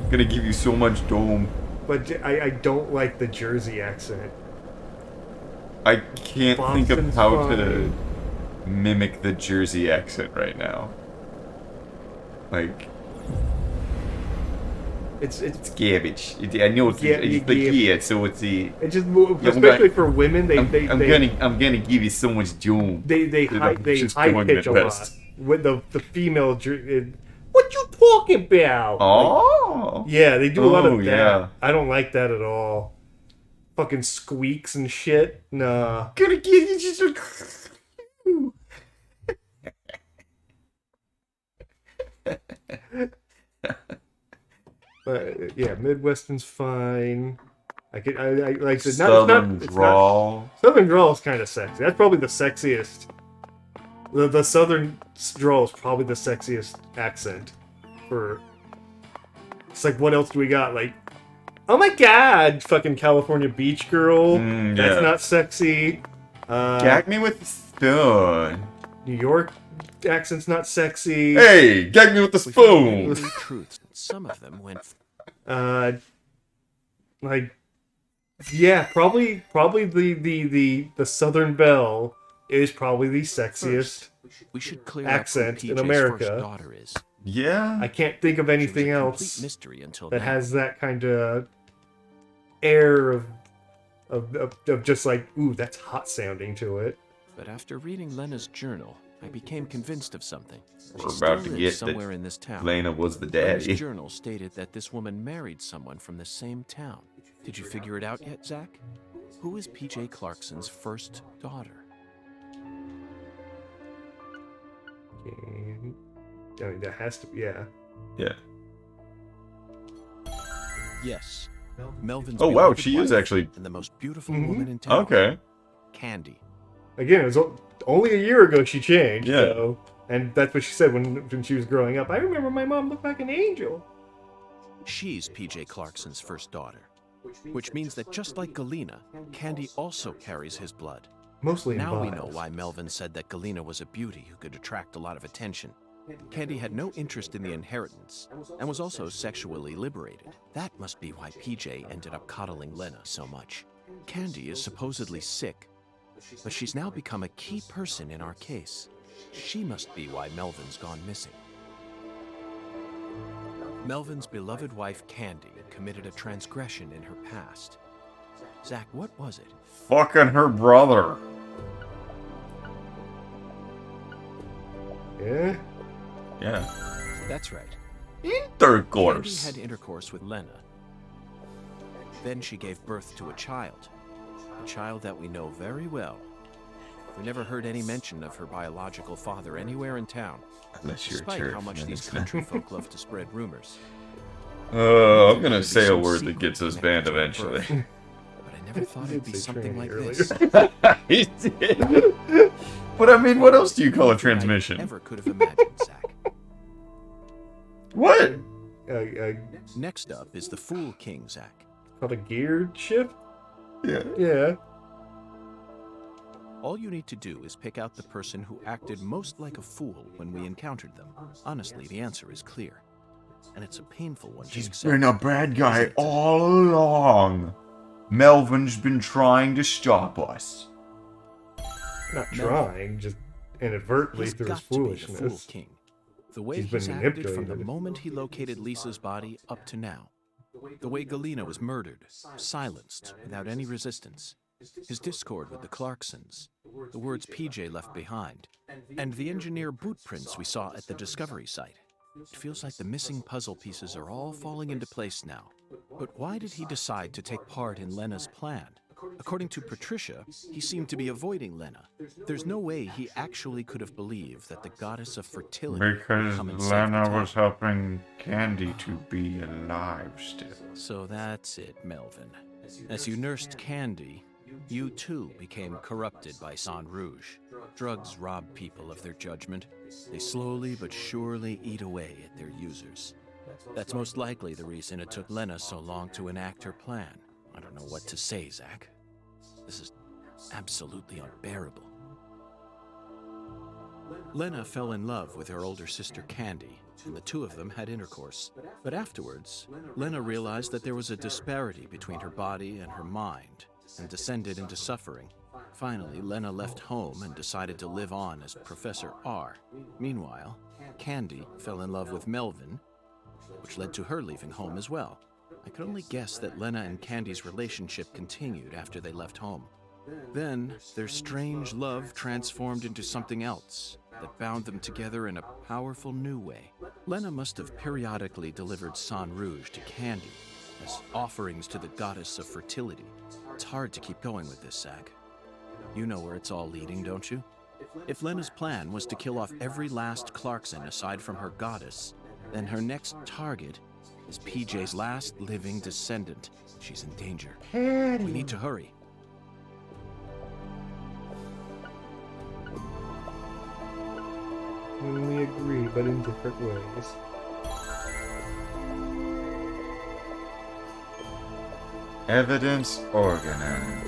Gonna give you so much dome. But I don't like the Jersey accent. I can't think of Boston's how to fine. mimic the Jersey accent right now. Like, It's garbage. I know it's like, yeah, so it's the. It just, Yeah, especially for women, I'm gonna give you so much doom. They high just high going pitch a Midwest. lot with the female. What you talking about? Oh. Yeah, they do a lot of that. Yeah. I don't like that at all. Fucking squeaks and shit. Nah. Gonna give you just a. But yeah, Midwestern's fine. I like I said, Southern drawl. Southern drawl is kind of sexy. That's probably the sexiest. The Southern drawl is probably the sexiest accent. For it's like, what else do we got? Like, oh my god, fucking California beach girl. That's yeah. not sexy. Gag me with the spoon. New York accent's not sexy. Hey, gag me with the spoon. Truths. Some of them went. Like, yeah, probably the Southern Belle is probably the sexiest We should clear accent up who in PJ's America. First daughter is. Yeah. I can't think of anything Complete else mystery until that now. has that kind of air of just like, ooh, that's hot sounding to it. But after reading Lena's journal, I became convinced of something. We're She about still to lives get somewhere that in this town. Lena was the Lena's daddy. journal stated that this woman married someone from the same town. Did you figure it out yet, Zach? Who is PJ Clarkson's first daughter? I mean, that has to be, yeah. Yeah. Yes. Melvin's Oh wow, beloved she is wife actually. and the most beautiful Mhm. woman in town. Okay. Candy. Again, it was only a year ago she changed. Yeah. So, and that's what she said when she was growing up. I remember my mom looked like an angel. She's PJ Clarkson's first daughter, which means that just like Galena, Candy also carries his blood. Mostly in Now we know vials. why Melvin said that Galena was a beauty who could attract a lot of attention. Candy had no interest in the inheritance and was also sexually liberated. That must be why PJ ended up coddling Lena so much. Candy is supposedly sick, but she's now become a key person in our case. She must be why Melvin's gone missing. Melvin's beloved wife Candy committed a transgression in her past. Zach, what was it? Fucking her brother. Yeah. Yeah. That's right. Intercourse. Candy had intercourse with Lena. Then she gave birth to a child that we know very well. We never heard any mention of her biological father anywhere in town, Unless you're a despite church. how much man. these country folk love to spread rumors. I'm gonna say a word that gets us banned eventually. But I never thought it'd be say something tranny like earlier. this. He did. But I mean, what else do you call a Nothing I transmission? ever could have imagined, Zach. What? Next up is the Fool King, Zach. Called a geared ship? Yeah. Yeah. All you need to do is pick out the person who acted most like a fool when we encountered them. Honestly, the answer is clear. And it's a painful one to He's accept. been a bad guy all along. Melvin's been trying to stop us. Not No. trying, just inadvertently He's through his got to be the Fool foolishness. King. The way He's been he's acted from the manipulated. moment he located Lisa's body up to now. The way Galena was murdered, silenced, without any resistance. His discord with the Clarksons, the words PJ left behind, and the engineer boot prints we saw at the discovery site. It feels like the missing puzzle pieces are all falling into place now. But why did he decide to take part in Lena's plan? According to Patricia, he seemed to be avoiding Lena. There's no way he actually could have believed that the goddess of fertility would Because come and save the Lena town. was helping Candy to be alive still. So that's it, Melvin. As you nursed Candy, you too became corrupted by Sang Rouge. Drugs rob people of their judgment. They slowly but surely eat away at their users. That's most likely the reason it took Lena so long to enact her plan. I don't know what to say, Zach. This is absolutely unbearable. Lena fell in love with her older sister Candy, and the two of them had intercourse. But afterwards, Lena realized that there was a disparity between her body and her mind, and descended into suffering. Finally, Lena left home and decided to live on as Professor R. Meanwhile, Candy fell in love with Melvin, which led to her leaving home as well. I could only guess that Lena and Candy's relationship continued after they left home. Then, their strange love transformed into something else that bound them together in a powerful new way. Lena must have periodically delivered Sang Rouge to Candy as offerings to the goddess of fertility. It's hard to keep going with this, Zach. You know where it's all leading, don't you? If Lena's plan was to kill off every last Clarkson aside from her goddess, then her next target is PJ's last living descendant. She's in danger. We need to hurry. We agree, but in different ways. Evidence organized.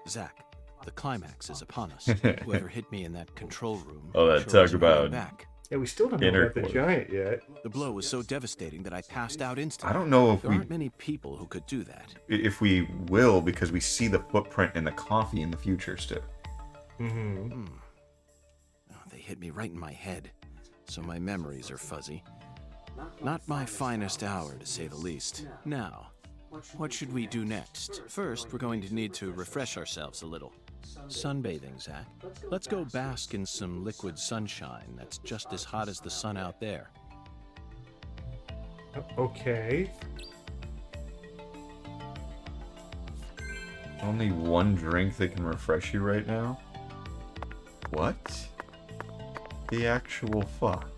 Zach, the climax is upon us. Whoever hit me in that control room. Oh, that sure talk isn't coming about back. Yeah, we still don't know about the intercourse. giant yet. The blow was so devastating that I passed out instantly. I don't know if There we aren't many people who could do that. will because we see the footprint in the coffee in the future still. Mm-hmm. Oh, they hit me right in my head, so my memories are fuzzy. Not my finest hour, to say the least. Now, what should we do next? First, we're going to need to refresh ourselves a little. Sunbathing, Zach. Let's go bask in some liquid sunshine that's just as hot as the sun out there. Only one drink that can refresh you right now? What? The actual fuck?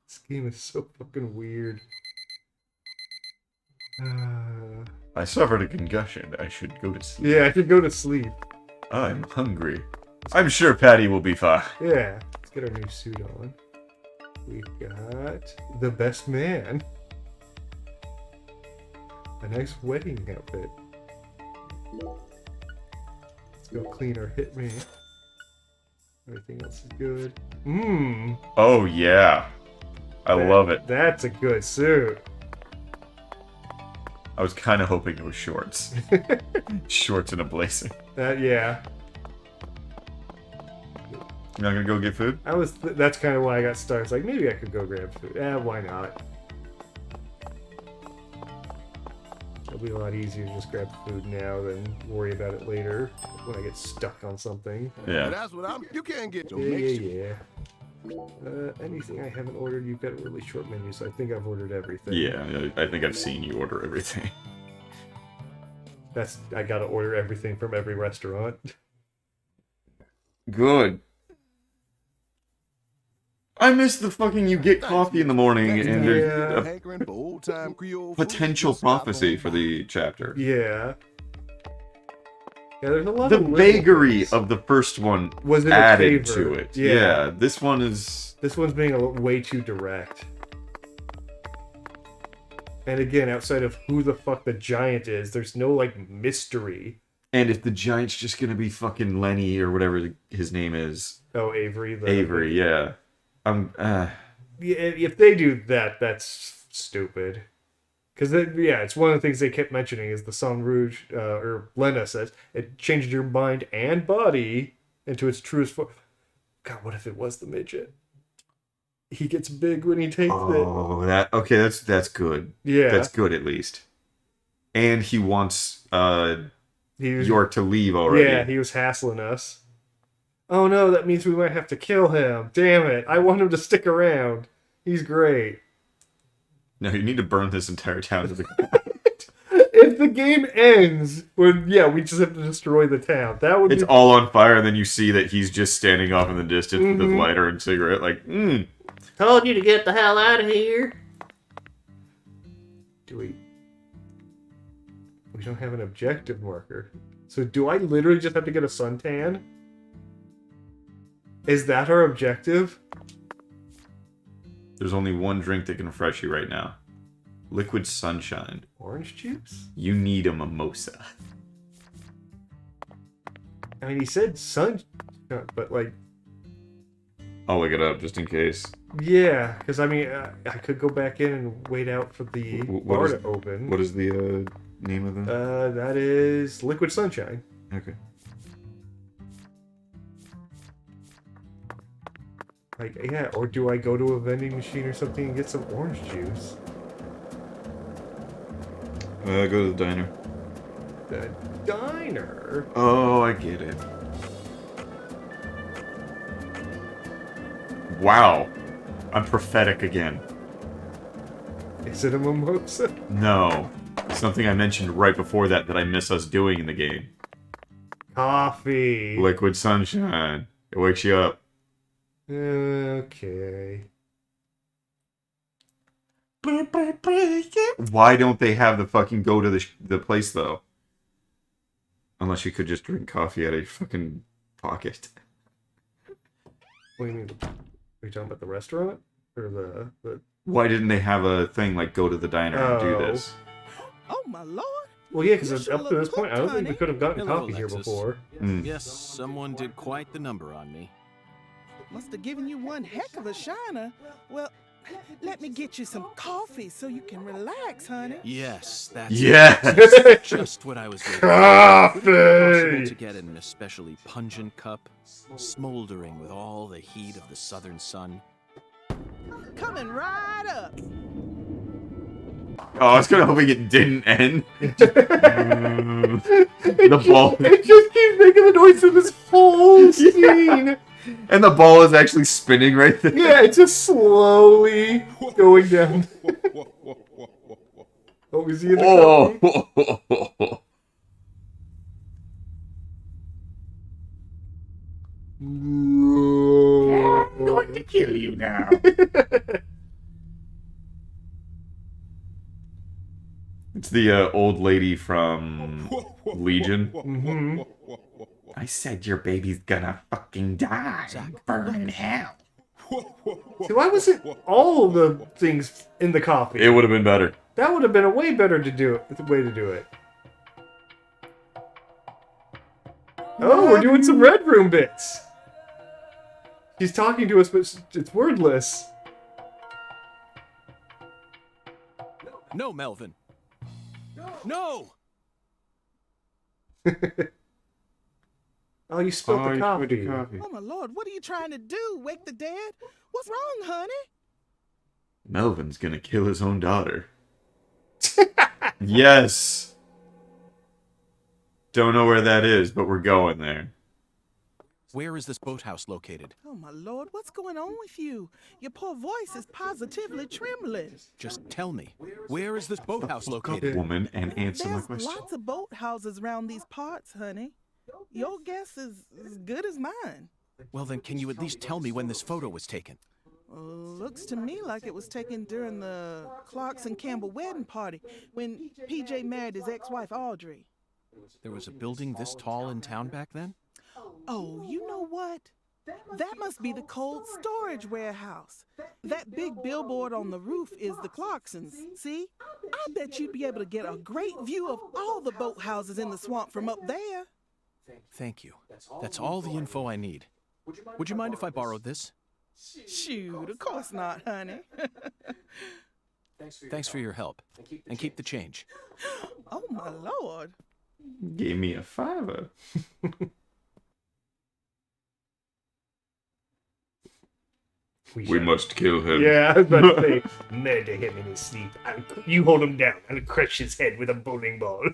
This game is so fucking weird. I suffered a concussion. I should go to sleep. Yeah, I should go to sleep. I'm hungry. I'm sure Patty will be fine. Yeah, let's get our new suit on. We've got the best man. A nice wedding outfit. Let's go clean our hitman. Everything else is good. Mmm. Oh, yeah. I love it. That's a good suit. I was kind of hoping it was shorts. Shorts and a blazer. Yeah. You're not gonna go get food? That's kind of why I got stuck. It's like, maybe I could go grab food. Why not? It'll be a lot easier to just grab food now than worry about it later when I get stuck on something. Yeah. That's what I'm. You can't get your Yeah. Anything I haven't ordered, you've got a really short menu, so I think I've ordered everything. Yeah, I think I've seen you order everything. I gotta order everything from every restaurant. Good. I miss the fucking you get coffee in the morning and there's a potential prophecy for the chapter. Yeah. Yeah, there's a lot the of vagary of the first one was added to it. Yeah, this one's being way too direct. And again, outside of who the fuck the giant is, there's no like mystery. And if the giant's just gonna be fucking Lenny or whatever his name is. Oh, Avery. Avery, yeah. Yeah, if they do that, that's stupid. Because, it's one of the things they kept mentioning is the Sang Rouge, or Lena says, it changed your mind and body into its truest form. God, what if it was the midget? He gets big when he takes it. Oh, that's good. Yeah. That's good, at least. And he wants York to leave already. Yeah, he was hassling us. Oh no, that means we might have to kill him. Damn it, I want him to stick around. He's great. No, you need to burn this entire town to the If the game ends, we just have to destroy the town. That would It's all on fire, and then you see that he's just standing off in the distance with his lighter and cigarette, like, Told you to get the hell out of here. We don't have an objective marker. So do I literally just have to get a suntan? Is that our objective? There's only one drink that can refresh you right now. Liquid Sunshine. Orange juice? You need a mimosa. I mean, he said sun, but like... I'll look it up just in case. Yeah, because I mean, I could go back in and wait out for the bar to open. What is the name of them? That is Liquid Sunshine. Okay. Like, yeah, or do I go to a vending machine or something and get some orange juice? Go to the diner. The diner? Oh, I get it. Wow. I'm prophetic again. Is it a mimosa? No. Something I mentioned right before that I miss us doing in the game. Coffee. Liquid Sunshine. It wakes you up. Okay. Why don't they have the fucking go to the place, though? Unless you could just drink coffee out of your fucking pocket. What do you mean? Are you talking about the restaurant? Or the... Why didn't they have a thing like go to the diner and do this? Oh, my lord. Well, yeah, because up to this point, I don't think we could have gotten coffee here before. Yes, someone did quite the number on me. Must have given you one heck of a shiner. Well, let me get you some coffee so you can relax, honey. Yes, that's just what I was doing. Coffee! Would it be possible to get an especially pungent cup, smoldering with all the heat of the southern sun? Coming right up. Oh, I was kind of hoping it didn't end. The ball. It just keeps making the noise through this whole scene. And the ball is actually spinning right there. Yeah, it's just slowly going down. Oh, is he in the coffee? I'm going to kill you now. It's the old lady from Legion. Mm-hmm. I said your baby's gonna fucking die. Burn in hell. See, why was it all of the things in the coffee? It would have been better. That would have been a way better way to do it. Oh, we're doing some Red Room bits. He's talking to us, but it's wordless. No, Melvin. No! Oh, you spilled the coffee. Oh, my Lord, what are you trying to do? Wake the dead? What's wrong, honey? Melvin's gonna kill his own daughter. Yes. Don't know where that is, but we're going there. Where is this boathouse located? Oh, my Lord, what's going on with you? Your poor voice is positively trembling. Just tell me, where is this boathouse located? Woman, and answer my There's question. lots of boathouses around these parts, honey. Your guess is as good as mine. Well, then can you at least tell me when this photo was taken? Looks to me like it was taken during the Clarkson Campbell wedding party when PJ married his ex-wife Audrey. There was a building this tall in town back then? Oh, you know what? That must be the cold storage warehouse. That big billboard on the roof is the Clarksons, see? I bet you'd be able to get a great view of all the boathouses in the swamp from up there. Thank you. That's all the info I need. Would you mind if I borrowed this? Shoot, of course not, honey. Thanks for your help. And keep the change. Oh, my Lord. Gave me a $5. We must kill him. Yeah, I was about to say, murder him in his sleep. You hold him down. I'll crush his head with a bowling ball.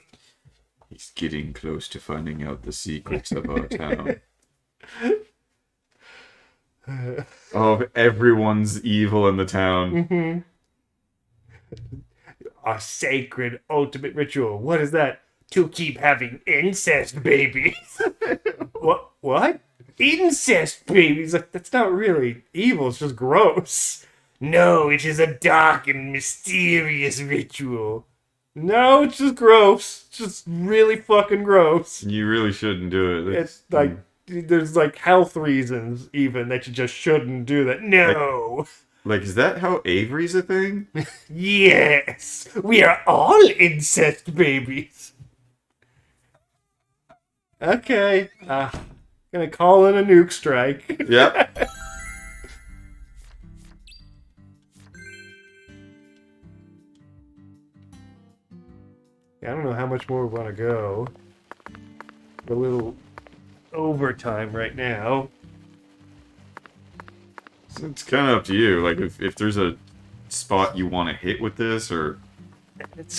He's getting close to finding out the secrets of our town. Oh, everyone's evil in the town. Mm-hmm. Our sacred ultimate ritual. What is that? To keep having incest babies. What? Incest babies? Like, that's not really evil, it's just gross. No, it is a dark and mysterious ritual. No, it's just gross. It's just really fucking gross. You really shouldn't do it. It's like, there's like health reasons even that you just shouldn't do that. No. Like, is that how Avery's a thing? Yes. We are all incest babies. Okay. Gonna call in a nuke strike. Yep. I don't know how much more we want to go. We're a little overtime right now. So it's kind of up to you. Like, if there's a spot you want to hit with this, or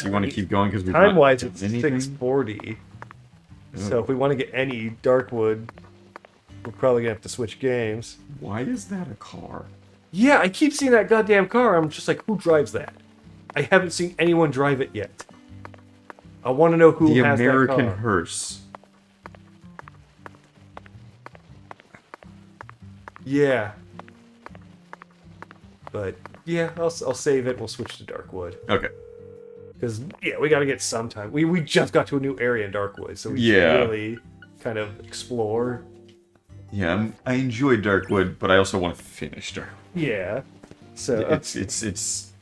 you want to keep going because we time-wise it's 6:40. So if we want to get any Darkwood, we're probably gonna have to switch games. Why is that a car? Yeah, I keep seeing that goddamn car. I'm just like, who drives that? I haven't seen anyone drive it yet. I want to know who the has American that car. hearse. Yeah. But yeah, I'll save it. We'll switch to Darkwood. Okay. Because yeah, we got to get some time. We just got to a new area in Darkwood, so we should really kind of explore. Yeah, I enjoy Darkwood, but I also want to finish Darkwood. Yeah. So it's.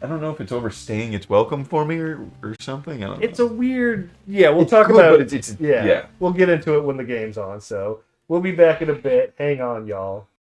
I don't know if it's overstaying its welcome for me or something. I don't know. It's a weird. Yeah, we'll It's talk good, about but it. Yeah, we'll get into it when the game's on. So we'll be back in a bit. Hang on, y'all.